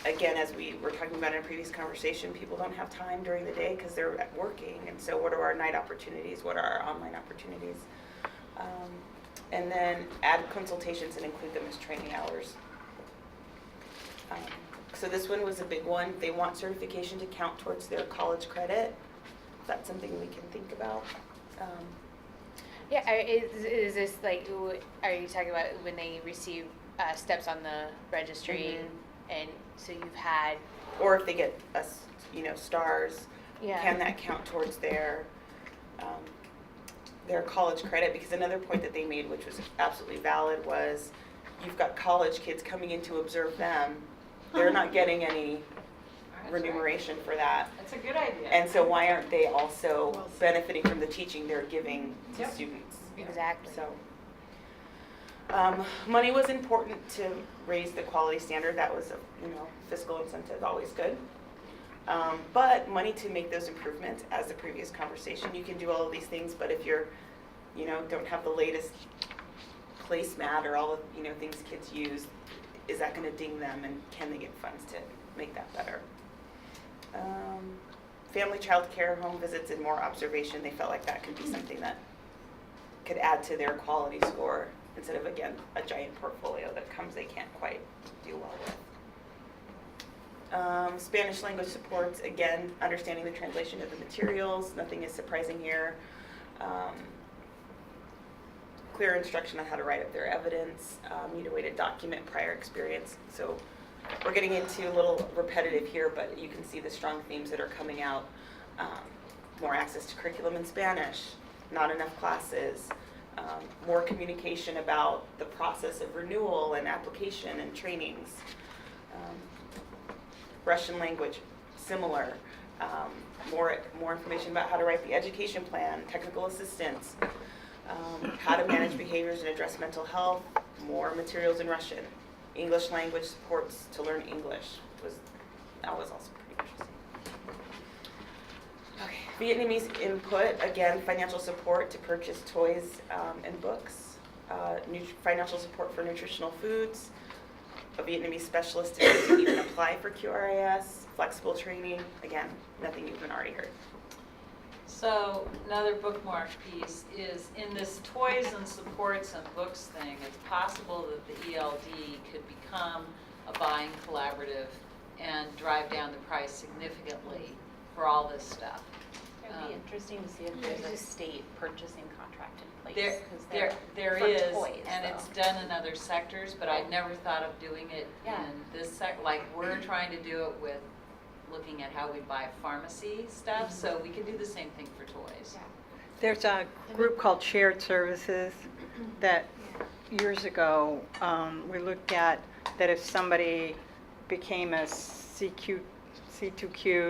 Speaker 19: Again, as we were talking about in a previous conversation, people don't have time during the day because they're working. And so what are our night opportunities? What are our online opportunities? And then add consultations and include them as training hours. So this one was a big one. They want certification to count towards their college credit. That's something we can think about.
Speaker 7: Yeah, is this are you talking about when they receive steps on the registry, and so you've had,
Speaker 19: or if they get stars,
Speaker 7: Yeah.
Speaker 19: Can that count towards their college credit? Because another point that they made, which was absolutely valid, was you've got college kids coming in to observe them. They're not getting any remuneration for that.
Speaker 3: That's a good idea.
Speaker 19: And so why aren't they also benefiting from the teaching they're giving to
Speaker 3: Yep.
Speaker 19: students?
Speaker 11: Exactly.
Speaker 19: So, money was important to raise the quality standard. That was, fiscal incentive, always good. But money to make those improvements, as the previous conversation, you can do all of these things, but if you're, don't have the latest placemat or all the, things kids use, is that going to ding them, and can they get funds to make that better? Family child care, home visits, and more observation, they felt like that could be something that could add to their quality score instead of, again, a giant portfolio that comes they can't quite do well with. Spanish language supports, again, understanding the translation of the materials, nothing is surprising here. Clear instruction on how to write up their evidence, need a way to document prior experience. So we're getting into a little repetitive here, but you can see the strong themes that are coming out. More access to curriculum in Spanish, not enough classes, more communication about the process of renewal and application and trainings. Russian language, similar. More information about how to write the education plan, technical assistance, how to manage behaviors and address mental health, more materials in Russian. English language supports to learn English. That was also pretty interesting. Okay, Vietnamese input, again, financial support to purchase toys and books, financial support for nutritional foods, a Vietnamese specialist to even apply for QRAS, flexible training, again, nothing you've already heard.
Speaker 3: So another bookmark piece is in this toys and supports and books thing, it's possible that the ELD could become a buying collaborative and drive down the price significantly for all this stuff.
Speaker 10: It would be interesting to see if there's a state purchasing contract in place.
Speaker 3: There
Speaker 10: 'cause
Speaker 3: there
Speaker 10: for
Speaker 3: is,
Speaker 10: toys,
Speaker 3: and
Speaker 10: though.
Speaker 3: it's done in other sectors, but I'd never thought of doing it in this like we're trying to do it with looking at how we buy pharmacy stuff, so we can do the same thing for toys.
Speaker 1: There's a group called Shared Services that years ago we looked at that if somebody became a C2Q,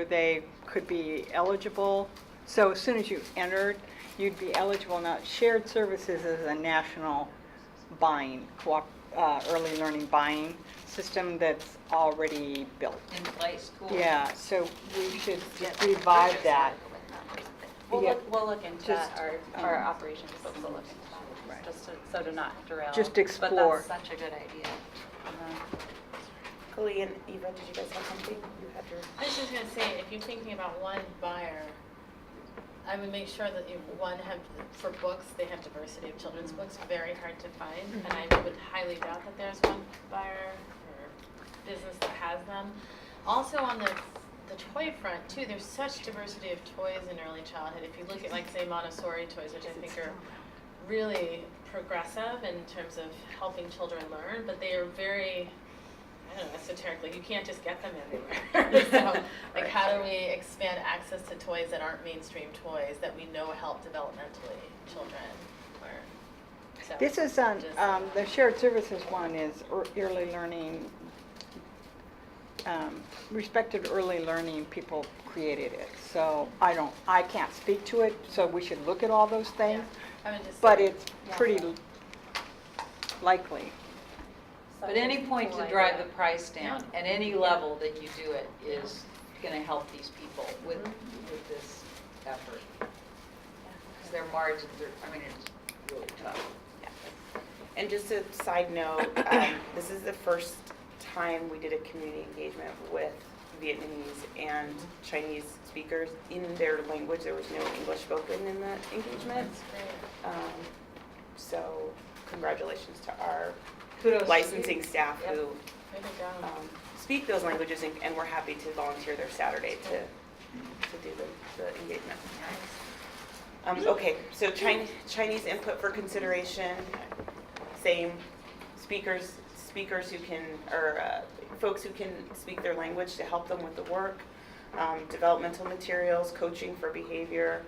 Speaker 1: they could be eligible. So as soon as you entered, you'd be eligible. Now, Shared Services is a national buying, early learning buying system that's already built.
Speaker 3: In place, cool.
Speaker 1: Yeah, so we should revive that.
Speaker 10: We'll look into
Speaker 1: Just,
Speaker 10: that. Our operations folks will look into that, just so to not derail.
Speaker 1: Just explore.
Speaker 10: But that's such a good idea.
Speaker 19: Kali and Eva, did you guys have something? You had your...
Speaker 8: I was just gonna say, if you're thinking about one buyer, I would make sure that for books, they have diversity of children's books, very hard to find, and I would highly doubt that there's one buyer or business that has them. Also on the toy front too, there's such diversity of toys in early childhood. If you look at like say Montessori toys, which I think are really progressive in terms of helping children learn, but they are very, I don't know, esoteric. Like you can't just get them everywhere. So like how do we expand access to toys that aren't mainstream toys that we know help developmentally children learn? So
Speaker 1: This is on, the Shared Services one is early learning, respected early learning people created it. So I can't speak to it, so we should look at all those things. But it's pretty likely.
Speaker 3: But any point to drive the price down at any level that you do it is going to help these people with this effort. Because their margins are, it's really tough.
Speaker 19: And just a side note, this is the first time we did a community engagement with Vietnamese and Chinese speakers in their language. There was no English spoken in that engagement. So congratulations to our licensing staff who speak those languages and we're happy to volunteer their Saturday to do the engagement. Okay, so Chinese input for consideration, same speakers who can, or folks who can speak their language to help them with the work, developmental materials, coaching for behavior,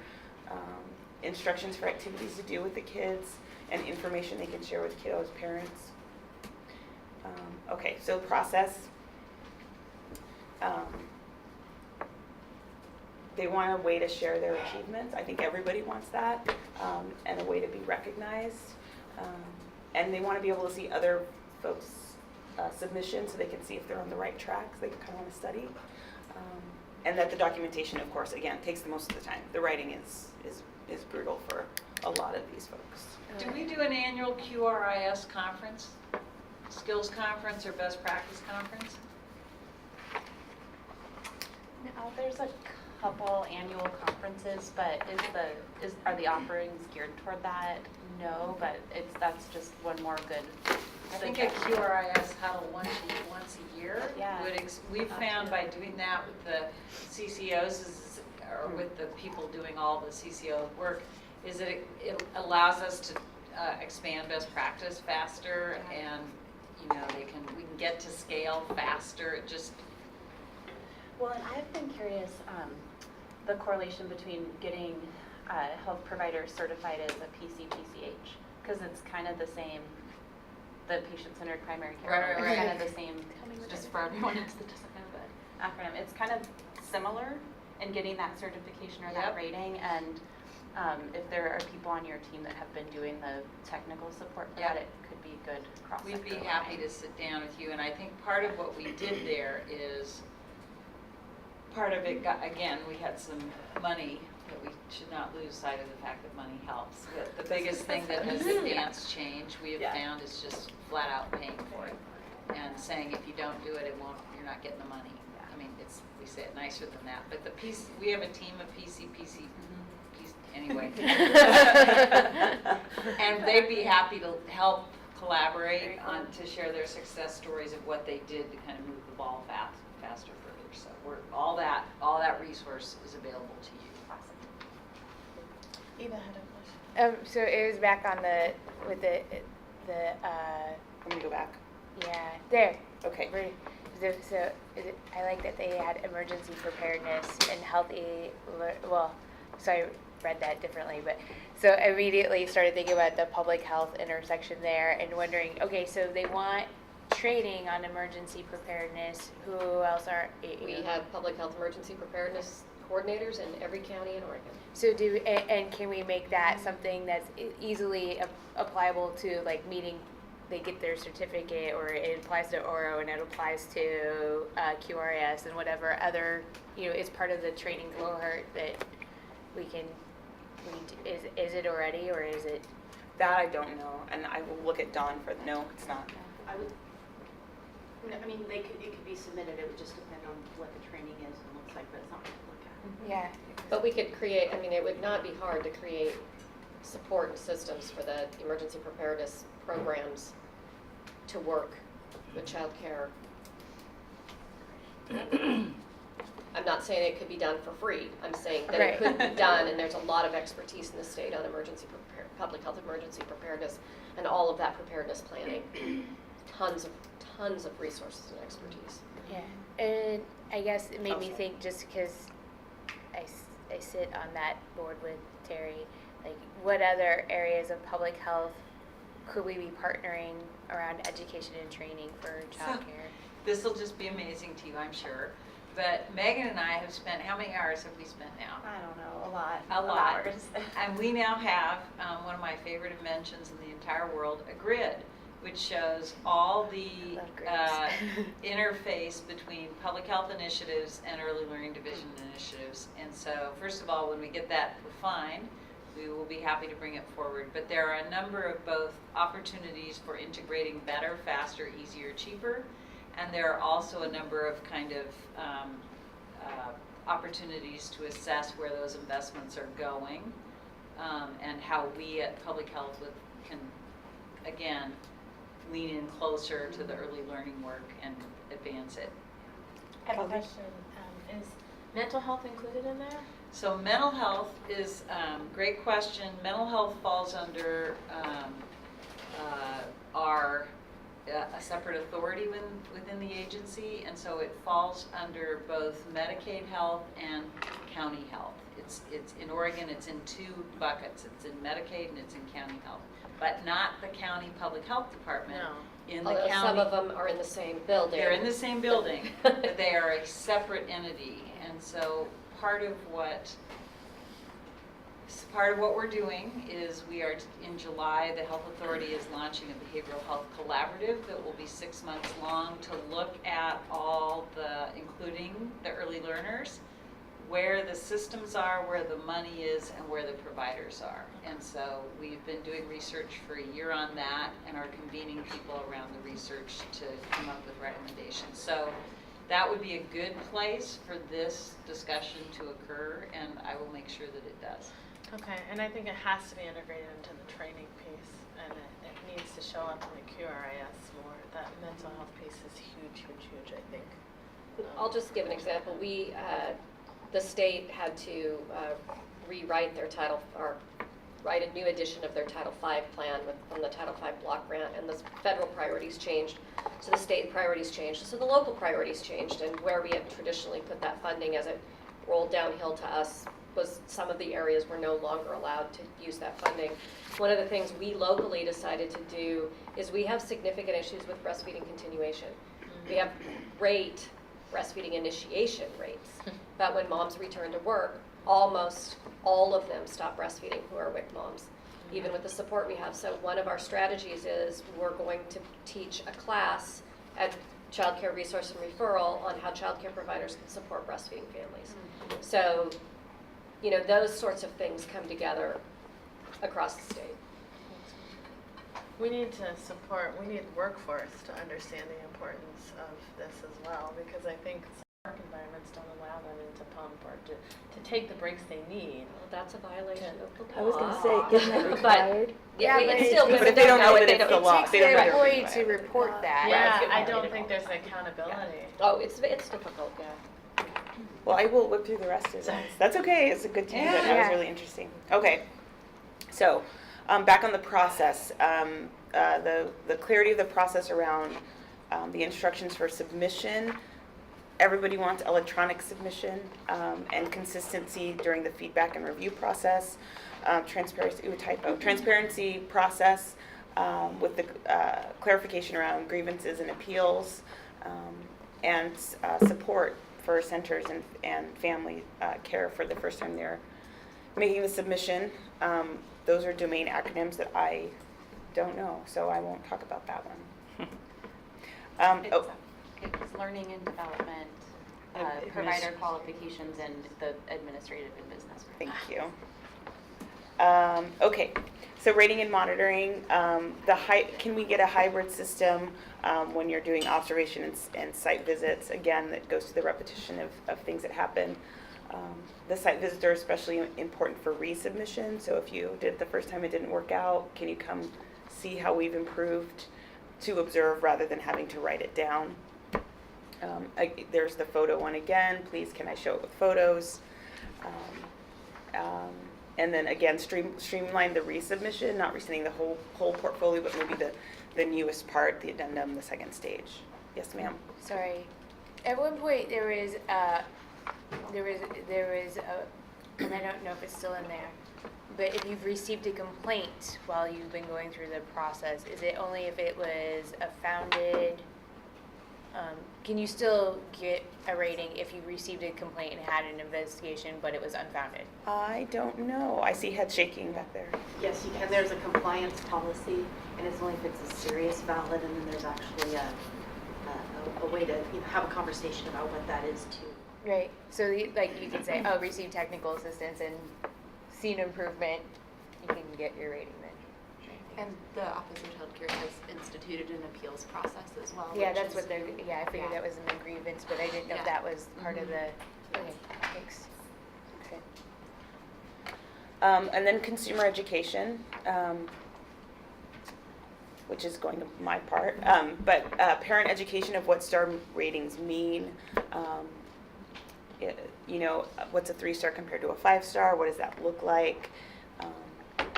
Speaker 19: instructions for activities to do with the kids, and information they can share with kiddos' parents. Okay, so process. they want a way to share their achievements. I think everybody wants that, and a way to be recognized. And they want to be able to see other folks' submissions so they can see if they're on the right track, so they can kind of want to study. And that the documentation, of course, again, takes the most of the time. The writing is brutal for a lot of these folks.
Speaker 3: Do we do an annual QRIS conference, skills conference or best practice conference?
Speaker 10: No, there's a couple annual conferences, but are the offerings geared toward that? No, but that's just one more good.
Speaker 3: I think a QRIS huddle once a year would, we've found by doing that with the CCOs or with the people doing all the CCO work, is that it allows us to expand best practice faster, and we can get to scale faster. It just
Speaker 10: Well, and I've been curious, the correlation between getting health providers certified as a PCPCH, because it's kind of the same, the patient-centered primary care.
Speaker 3: Right.
Speaker 10: It's kind of the same, just for everyone else that doesn't know the acronym. It's kind of similar in getting that certification or that rating, and if there are people on your team that have been doing the technical support for that, it could be good cross-sector.
Speaker 3: We'd be happy to sit down with you, and I think part of what we did there is, part of it got, again, we had some money, but we should not lose sight of the fact that money helps. The biggest thing that has advanced change we have found is just flat out paying for it and saying if you don't do it, you're not getting the money. I mean, we say it nicer than that, but we have a team of anyway. And they'd be happy to help collaborate to share their success stories of what they did to kind of move the ball faster further. So all that resource is available to you.
Speaker 20: Eva had a question. So it was back on with the
Speaker 19: Let me go back.
Speaker 20: Yeah, there.
Speaker 19: Okay.
Speaker 20: So I like that they had emergency preparedness and healthy. So I read that differently, but so I immediately started thinking about the public health intersection there and wondering, okay, so they want training on emergency preparedness. Who else are?
Speaker 9: We have public health emergency preparedness coordinators in every county in Oregon.
Speaker 20: So and can we make that something that's easily applicable to like meeting? They get their certificate, or it applies to ORO and it applies to QRIS and whatever other, is part of the training cohort that we can. Is it already, or is it?
Speaker 19: That I don't know, and I will look at Dawn for no, it's not.
Speaker 21: I mean, it could be submitted. It would just depend on what the training is and looks like, but it's something to look at.
Speaker 20: Yeah.
Speaker 9: But we could create. I mean, it would not be hard to create support systems for the emergency preparedness programs to work with child care. I'm not saying it could be done for free. I'm saying that it could be done, and there's a lot of expertise in the state on public health emergency preparedness and all of that preparedness planning. Tons of resources and expertise.
Speaker 20: Yeah, and I guess it made me think, just because I sit on that board with Terry, like what other areas of public health could we be partnering around education and training for child care?
Speaker 3: This will just be amazing to you, I'm sure. But Megan and I have spent, how many hours have we spent now?
Speaker 10: I don't know, a lot.
Speaker 3: A lot.
Speaker 10: Hours.
Speaker 3: And we now have one of my favorite inventions in the entire world, a grid, which shows all the interface between public health initiatives and early learning division initiatives. And so, first of all, when we get that refined, we will be happy to bring it forward. But there are a number of both opportunities for integrating better, faster, easier, cheaper. And there are also a number of kind of opportunities to assess where those investments are going, and how we at Public Health can, again, lean in closer to the early learning work and advance it.
Speaker 20: I have a question. Is mental health included in there?
Speaker 3: So mental health is great question. Mental health falls under a separate authority within the agency, and so it falls under both Medicaid health and county health. It's in Oregon, it's in two buckets. It's in Medicaid and it's in county health, but not the county public health department.
Speaker 9: No.
Speaker 3: In the
Speaker 9: Although
Speaker 3: county,
Speaker 9: some of them are in the same building.
Speaker 3: they're in the same building, but they are a separate entity, and so part of what we're doing is in July, the Health Authority is launching a behavioral health collaborative that will be 6 months long to look at all including the early learners, where the systems are, where the money is, and where the providers are. And so we've been doing research for a year on that and are convening people around the research to come up with recommendations. So that would be a good place for this discussion to occur, and I will make sure that it does.
Speaker 8: Okay, and I think it has to be integrated into the training piece, and it needs to show up in the QRIS more. That mental health piece is huge, huge, huge, I think.
Speaker 9: I'll just give an example. The state had to rewrite their write a new edition of their Title V plan from the Title V block grant, and the federal priorities changed, so the state priorities changed, so the local priorities changed, and where we had traditionally put that funding as it rolled downhill to us was some of the areas were no longer allowed to use that funding. One of the things we locally decided to do is we have significant issues with breastfeeding continuation. We have great breastfeeding initiation rates, but when moms return to work, almost all of them stop breastfeeding who are WIC moms, even with the support we have. So one of our strategies is we're going to teach a class at Child Care Resource and Referral on how child care providers can support breastfeeding families. So, those sorts of things come together across the state.
Speaker 8: We need workforce to understand the importance of this as well, because I think some work environments don't allow women to pump or to take the breaks they need.
Speaker 9: Well, that's a violation of the law.
Speaker 2: I was going to say, isn't that required?
Speaker 9: It's still,
Speaker 19: but if they don't know that it's the law,
Speaker 20: It takes the employee to report that.
Speaker 8: Yeah, I don't think there's accountability.
Speaker 9: Oh, it's difficult, yeah.
Speaker 19: Well, I will whip through the rest of this. That's okay. It's a good tangent. That was really interesting. Okay. So, back on the process, the clarity of the process around the instructions for submission. Everybody wants electronic submission and consistency during the feedback and review process. Transparency process with the clarification around grievances and appeals, and support for centers and family care for the first time they're making the submission. Those are domain acronyms that I don't know, so I won't talk about that one.
Speaker 12: It's learning and development, provider qualifications, and the administrative and business.
Speaker 19: Thank you. Okay, so rating and monitoring. Can we get a hybrid system when you're doing observation and site visits? Again, that goes to the repetition of things that happen. The site visits are especially important for resubmission. So if you did it the first time, it didn't work out, can you come see how we've improved to observe rather than having to write it down? There's the photo one again. Please, can I show it with photos? And then again, streamline the resubmission, not resending the whole portfolio, but maybe the newest part, the addendum, the second stage. Yes, ma'am.
Speaker 20: Sorry. At one point there was and I don't know if it's still in there, but if you've received a complaint while you've been going through the process, is it only if it was a founded, can you still get a rating if you received a complaint and had an investigation but it was unfounded?
Speaker 19: I don't know. I see head shaking back there.
Speaker 21: Yes, you can. There's a compliance policy, and it's only if it's a serious valid, and then there's actually a way to have a conversation about what that is too.
Speaker 20: Right. So you can say, oh, receive technical assistance and seen improvement, you can get your rating then.
Speaker 12: And the Office of Child Care has instituted an appeals process as well.
Speaker 20: Yeah, that's what they're, I figured that was in the grievance, but I didn't know if that was part of the, okay, thanks.
Speaker 19: Okay. And then consumer education, which is going to my part, but parent education of what star ratings mean. What's a 3-star compared to a 5-star? What does that look like?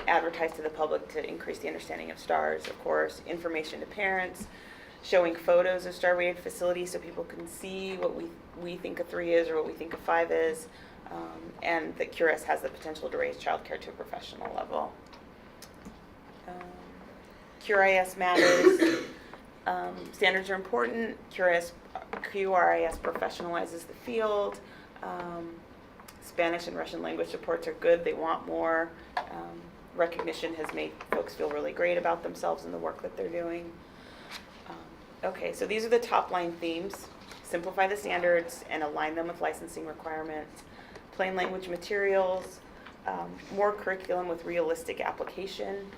Speaker 19: Advertise to the public to increase the understanding of stars, of course. Information to parents, showing photos of star-rated facilities so people can see what we think a 3 is or what we think a 5 is, and that QRS has the potential to raise childcare to a professional level. QRIS matters. Standards are important. QRIS professionalizes the field. Spanish and Russian language supports are good. They want more. Recognition has made folks feel really great about themselves and the work that they're doing. Okay, so these are the top line themes. Simplify the standards and align them with licensing requirements. Plain language materials, more curriculum with realistic application,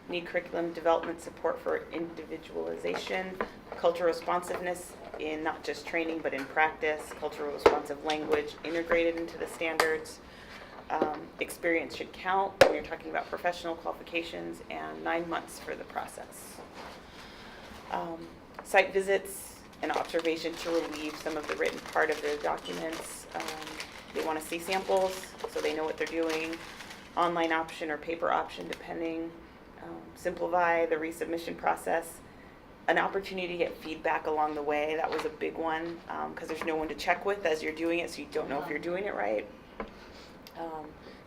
Speaker 19: need curriculum development support for individualization, cultural responsiveness in not just training but in practice, cultural responsive language integrated into the standards. Experience should count when you're talking about professional qualifications, and 9 months for the process. Site visits and observation to relieve some of the written part of the documents. They want to see samples so they know what they're doing. Online option or paper option depending. Simplify the resubmission process. An opportunity to get feedback along the way. That was a big one because there's no one to check with as you're doing it, so you don't know if you're doing it right.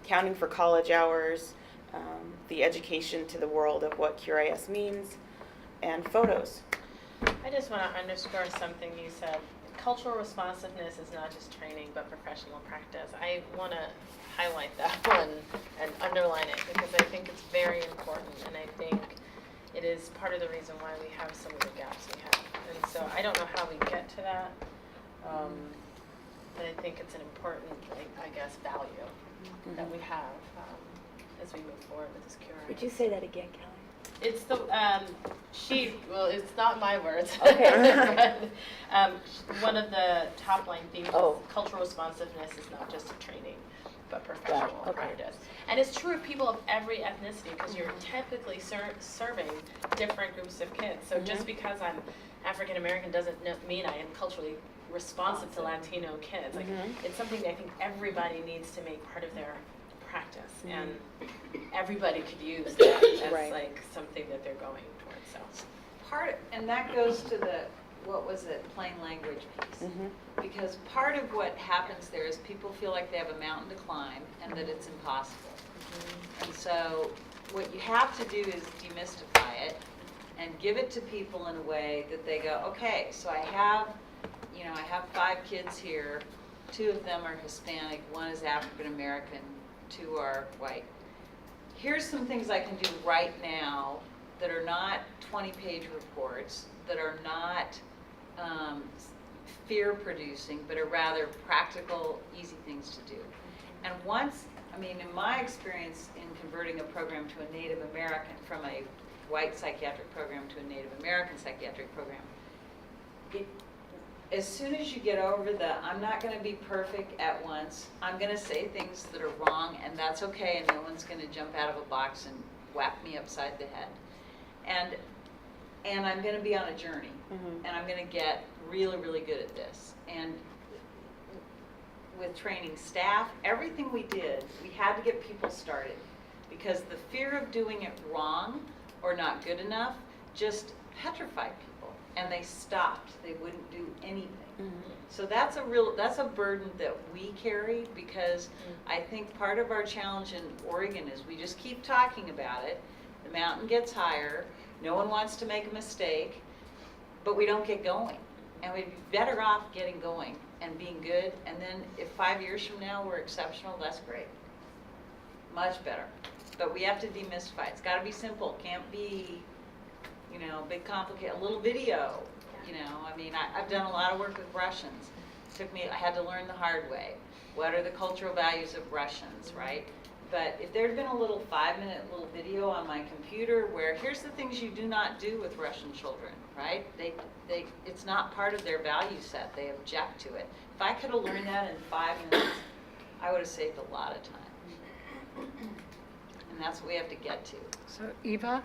Speaker 19: Counting for college hours, the education to the world of what QRIS means, and photos.
Speaker 8: I just want to underscore something you said. Cultural responsiveness is not just training, but professional practice. I want to highlight that one and underline it because I think it's very important, and I think it is part of the reason why we have some of the gaps we have. And so I don't know how we get to that, but I think it's an important, I guess, value that we have as we move forward with this QRIS.
Speaker 2: Would you say that again, Kelly?
Speaker 8: It's the well, it's not my words.
Speaker 2: Okay.
Speaker 8: But, one of the top line themes is cultural responsiveness is not just a training, but professional practice. And it's true of people of every ethnicity because you're typically serving different groups of kids. So just because I'm African American doesn't mean I am culturally responsive to Latino kids. Like it's something that I think everybody needs to make part of their practice, and everybody could use that as like something that they're going towards. So
Speaker 3: And that goes to the, what was it, plain language piece. Because part of what happens there is people feel like they have a mountain to climb and that it's impossible. And so what you have to do is demystify it and give it to people in a way that they go, okay, so I have 5 kids here. 2 of them are Hispanic, 1 is African American, 2 are white. Here's some things I can do right now that are not 20-page reports, that are not fear-producing, but are rather practical, easy things to do. And in my experience in converting a program to a Native American, from a white psychiatric program to a Native American psychiatric program, as soon as you get over I'm not going to be perfect at once, I'm going to say things that are wrong, and that's okay, and no one's going to jump out of a box and whack me upside the head. And I'm going to be on a journey, and I'm going to get really, really good at this. And with training staff, everything we did, we had to get people started, because the fear of doing it wrong or not good enough just petrified people. And they stopped. They wouldn't do anything. So that's a burden that we carry, because I think part of our challenge in Oregon is we just keep talking about it. The mountain gets higher. No one wants to make a mistake, but we don't get going. And we'd be better off getting going and being good. And then if 5 years from now we're exceptional, that's great. Much better. But we have to demystify. It's got to be simple. Can't be big complicated, a little video, I've done a lot of work with Russians. I had to learn the hard way. What are the cultural values of Russians, right? But if there'd been a little 5-minute little video on my computer where here's the things you do not do with Russian children, right? It's not part of their value set. They object to it. If I could have learned that in 5 minutes, I would have saved a lot of time. And that's what we have to get to.
Speaker 1: So Eva?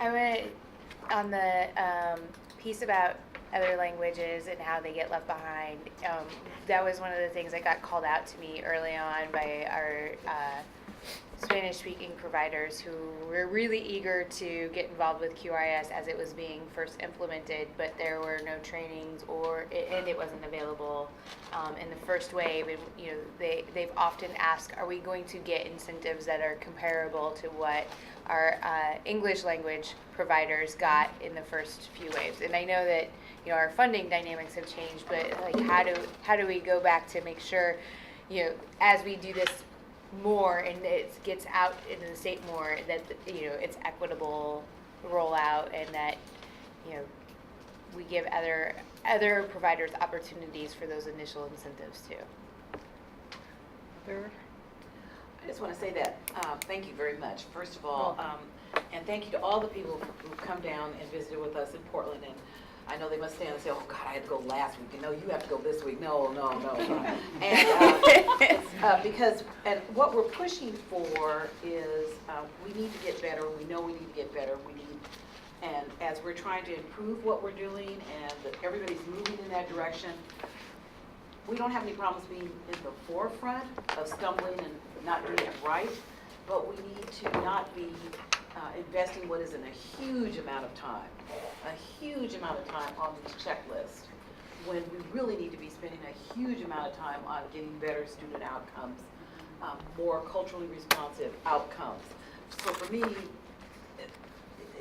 Speaker 20: I went on the piece about other languages and how they get left behind. That was one of the things that got called out to me early on by our
Speaker 7: Spanish-speaking providers who were really eager to get involved with QRIS as it was being first implemented, but there were no trainings and it wasn't available in the first wave. And, you know, they've often asked, are we going to get incentives that are comparable to what our English language providers got in the first few waves? And I know that, you know, our funding dynamics have changed, but like how do we go back to make sure, you know, as we do this more and it gets out into the state more, that, you know, it's equitable rollout, and that, you know, we give other providers opportunities for those initial incentives too.
Speaker 18: I just want to say that, thank you very much, first of all, and thank you to all the people who've come down and visited with us in Portland. And I know they must stand and say, oh God, I had to go last week, and no, you have to go this week. No. And because, and what we're pushing for is we need to get better. We know we need to get better. And as we're trying to improve what we're doing and that everybody's moving in that direction, we don't have any problems being in the forefront of stumbling and not doing it right, but we need to not be investing what is in a huge amount of time on this checklist, when we really need to be spending a huge amount of time on getting better student outcomes, more culturally responsive outcomes. So for me,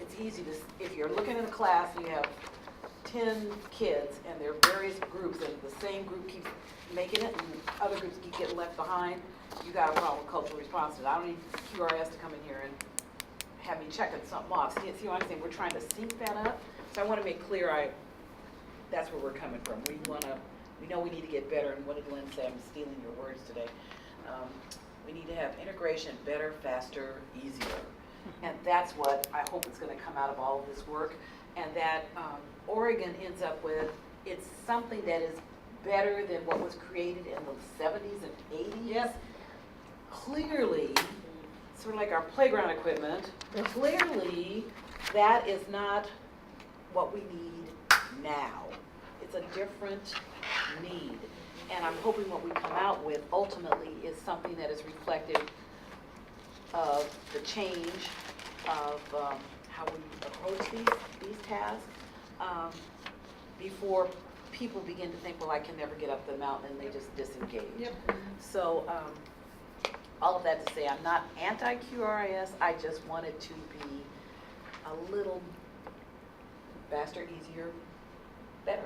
Speaker 18: it's easy to, if you're looking at a class and you have 10 kids and there are various groups and the same group keeps making it and other groups keep getting left behind, you got a problem with cultural responsiveness. I don't need QRS to come in here and have me checking something off. See what I'm saying? We're trying to sync that up. So I want to make clear that's where we're coming from. We know we need to get better, and what did Lynn say? I'm stealing your words today. We need to have integration better, faster, easier. And that's what I hope is going to come out of all of this work, and that Oregon ends up with, it's something that is better than what was created in the 70s and 80s. Yes. Clearly, sort of like our playground equipment, clearly that is not what we need now. It's a different need. And I'm hoping what we come out with ultimately is something that is reflective of the change of how we approach these tasks before people begin to think, well, I can never get up the mountain, and they just disengage. Yep. So all of that to say, I'm not anti-QRIS, I just want it to be a little faster, easier, better.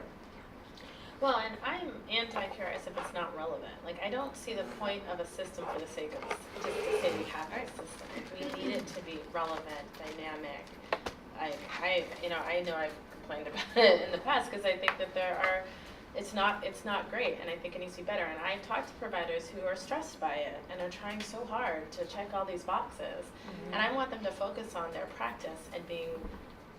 Speaker 8: Well, and I'm anti-QRIS if it's not relevant. Like, I don't see the point of a system for the sake of just to say we have a system. We need it to be relevant, dynamic. I know I've complained about it in the past because I think that it's not great, and I think it needs to be better. And I talk to providers who are stressed by it and are trying so hard to check all these boxes. And I want them to focus on their practice and being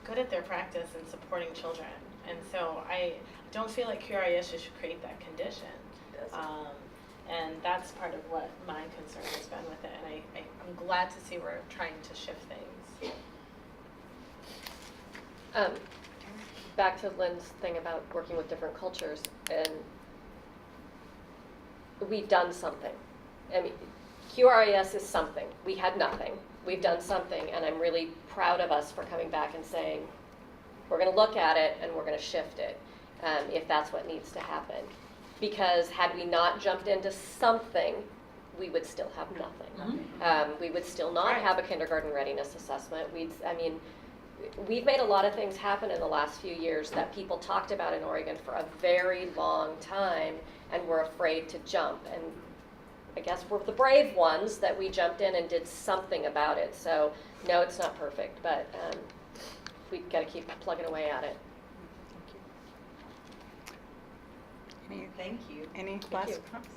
Speaker 8: good at their practice and supporting children. And so I don't feel like QRIS should create that condition. And that's part of what my concern has been with it. And I'm glad to see we're trying to shift things.
Speaker 9: Back to Lynn's thing about working with different cultures, and we've done something. I mean, QRIS is something. We had nothing. We've done something, and I'm really proud of us for coming back and saying, we're going to look at it and we're going to shift it if that's what needs to happen. Because had we not jumped into something, we would still have nothing. We would still not have a kindergarten readiness assessment. We've made a lot of things happen in the last few years that people talked about in Oregon for a very long time and were afraid to jump. And I guess we're the brave ones that we jumped in and did something about it. So no, it's not perfect, but we've got to keep plugging away at it.
Speaker 1: Thank you. Any last comments?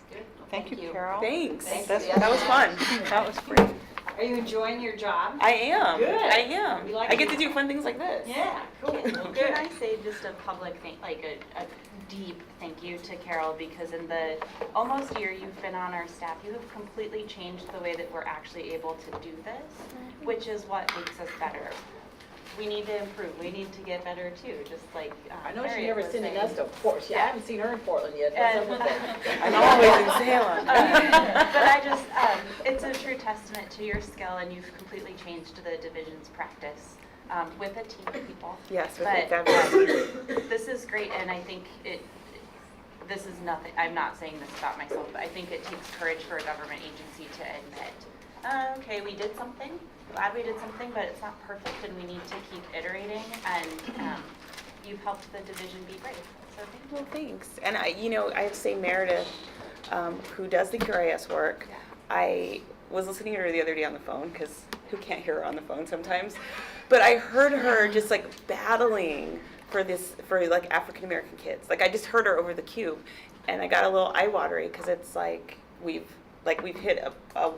Speaker 1: Thank you, Carol.
Speaker 19: Thanks.
Speaker 1: That was fun. That was great.
Speaker 3: Are you enjoying your job?
Speaker 19: I am.
Speaker 3: Good.
Speaker 19: I am.
Speaker 3: We like
Speaker 19: I get
Speaker 3: it.
Speaker 19: to do fun things like this.
Speaker 3: Yeah, cool.
Speaker 4: Can I say just a public thing, like a deep thank you to Carol, because in the almost year you've been on our staff, you have completely changed the way that we're actually able to do this, which is what makes us better.
Speaker 10: we need to improve. We need to get better too, just like
Speaker 6: I know she's
Speaker 10: Harriet
Speaker 6: never
Speaker 10: was
Speaker 6: sending
Speaker 10: saying.
Speaker 6: us to Portland. I haven't seen her in Portland yet.
Speaker 10: And-
Speaker 6: What's up with that?
Speaker 19: I'm always in Salem.
Speaker 10: But I just, it's a true testament to your skill, and you've completely changed the division's practice with a team of people.
Speaker 19: Yes, with
Speaker 10: But
Speaker 19: McNabb.
Speaker 10: this is great, and I think this is nothing, I'm not saying this about myself, but I think it takes courage for a government agency to admit, okay, we did something, glad we did something, but it's not perfect, and we need to keep iterating, and you've helped the division be brave. So thank you.
Speaker 19: Well, thanks. And I have to say Meredith, who does the QRIS work, I was listening to her the other day on the phone, because who can't hear her on the phone sometimes? But I heard her just like battling for like African American kids. Like I just heard her over the cube, and I got a little eye watery because it's like we've hit a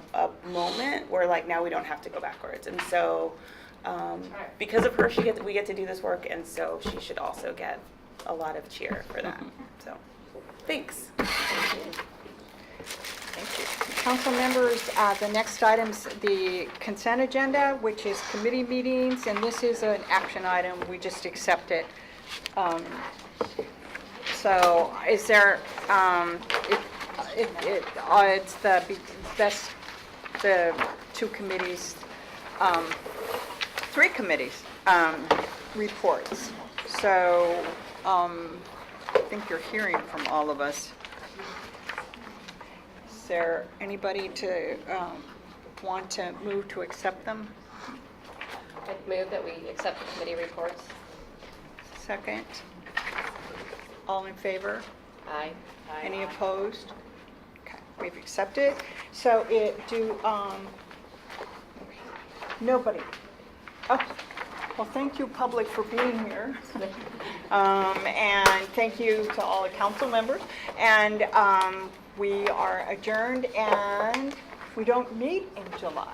Speaker 19: moment where like now we don't have to go backwards, and so because of her we get to do this work, and so she should also get a lot of cheer for that. So thanks.
Speaker 1: Thank you. Council members, the next item's the consent agenda, which is committee meetings, and this is an action item. We just accept it. So is there, it's the two committees, three committees reports. So I think you're hearing from all of us. Is there anybody to want to move to accept them?
Speaker 9: I'd move that we accept the committee reports.
Speaker 1: Second. All in favor?
Speaker 9: Aye.
Speaker 1: Any opposed? Okay, we've accepted. So nobody. Oh, well, thank you, public, for being here. And thank you to all the council members. And we are adjourned, and we don't meet in July.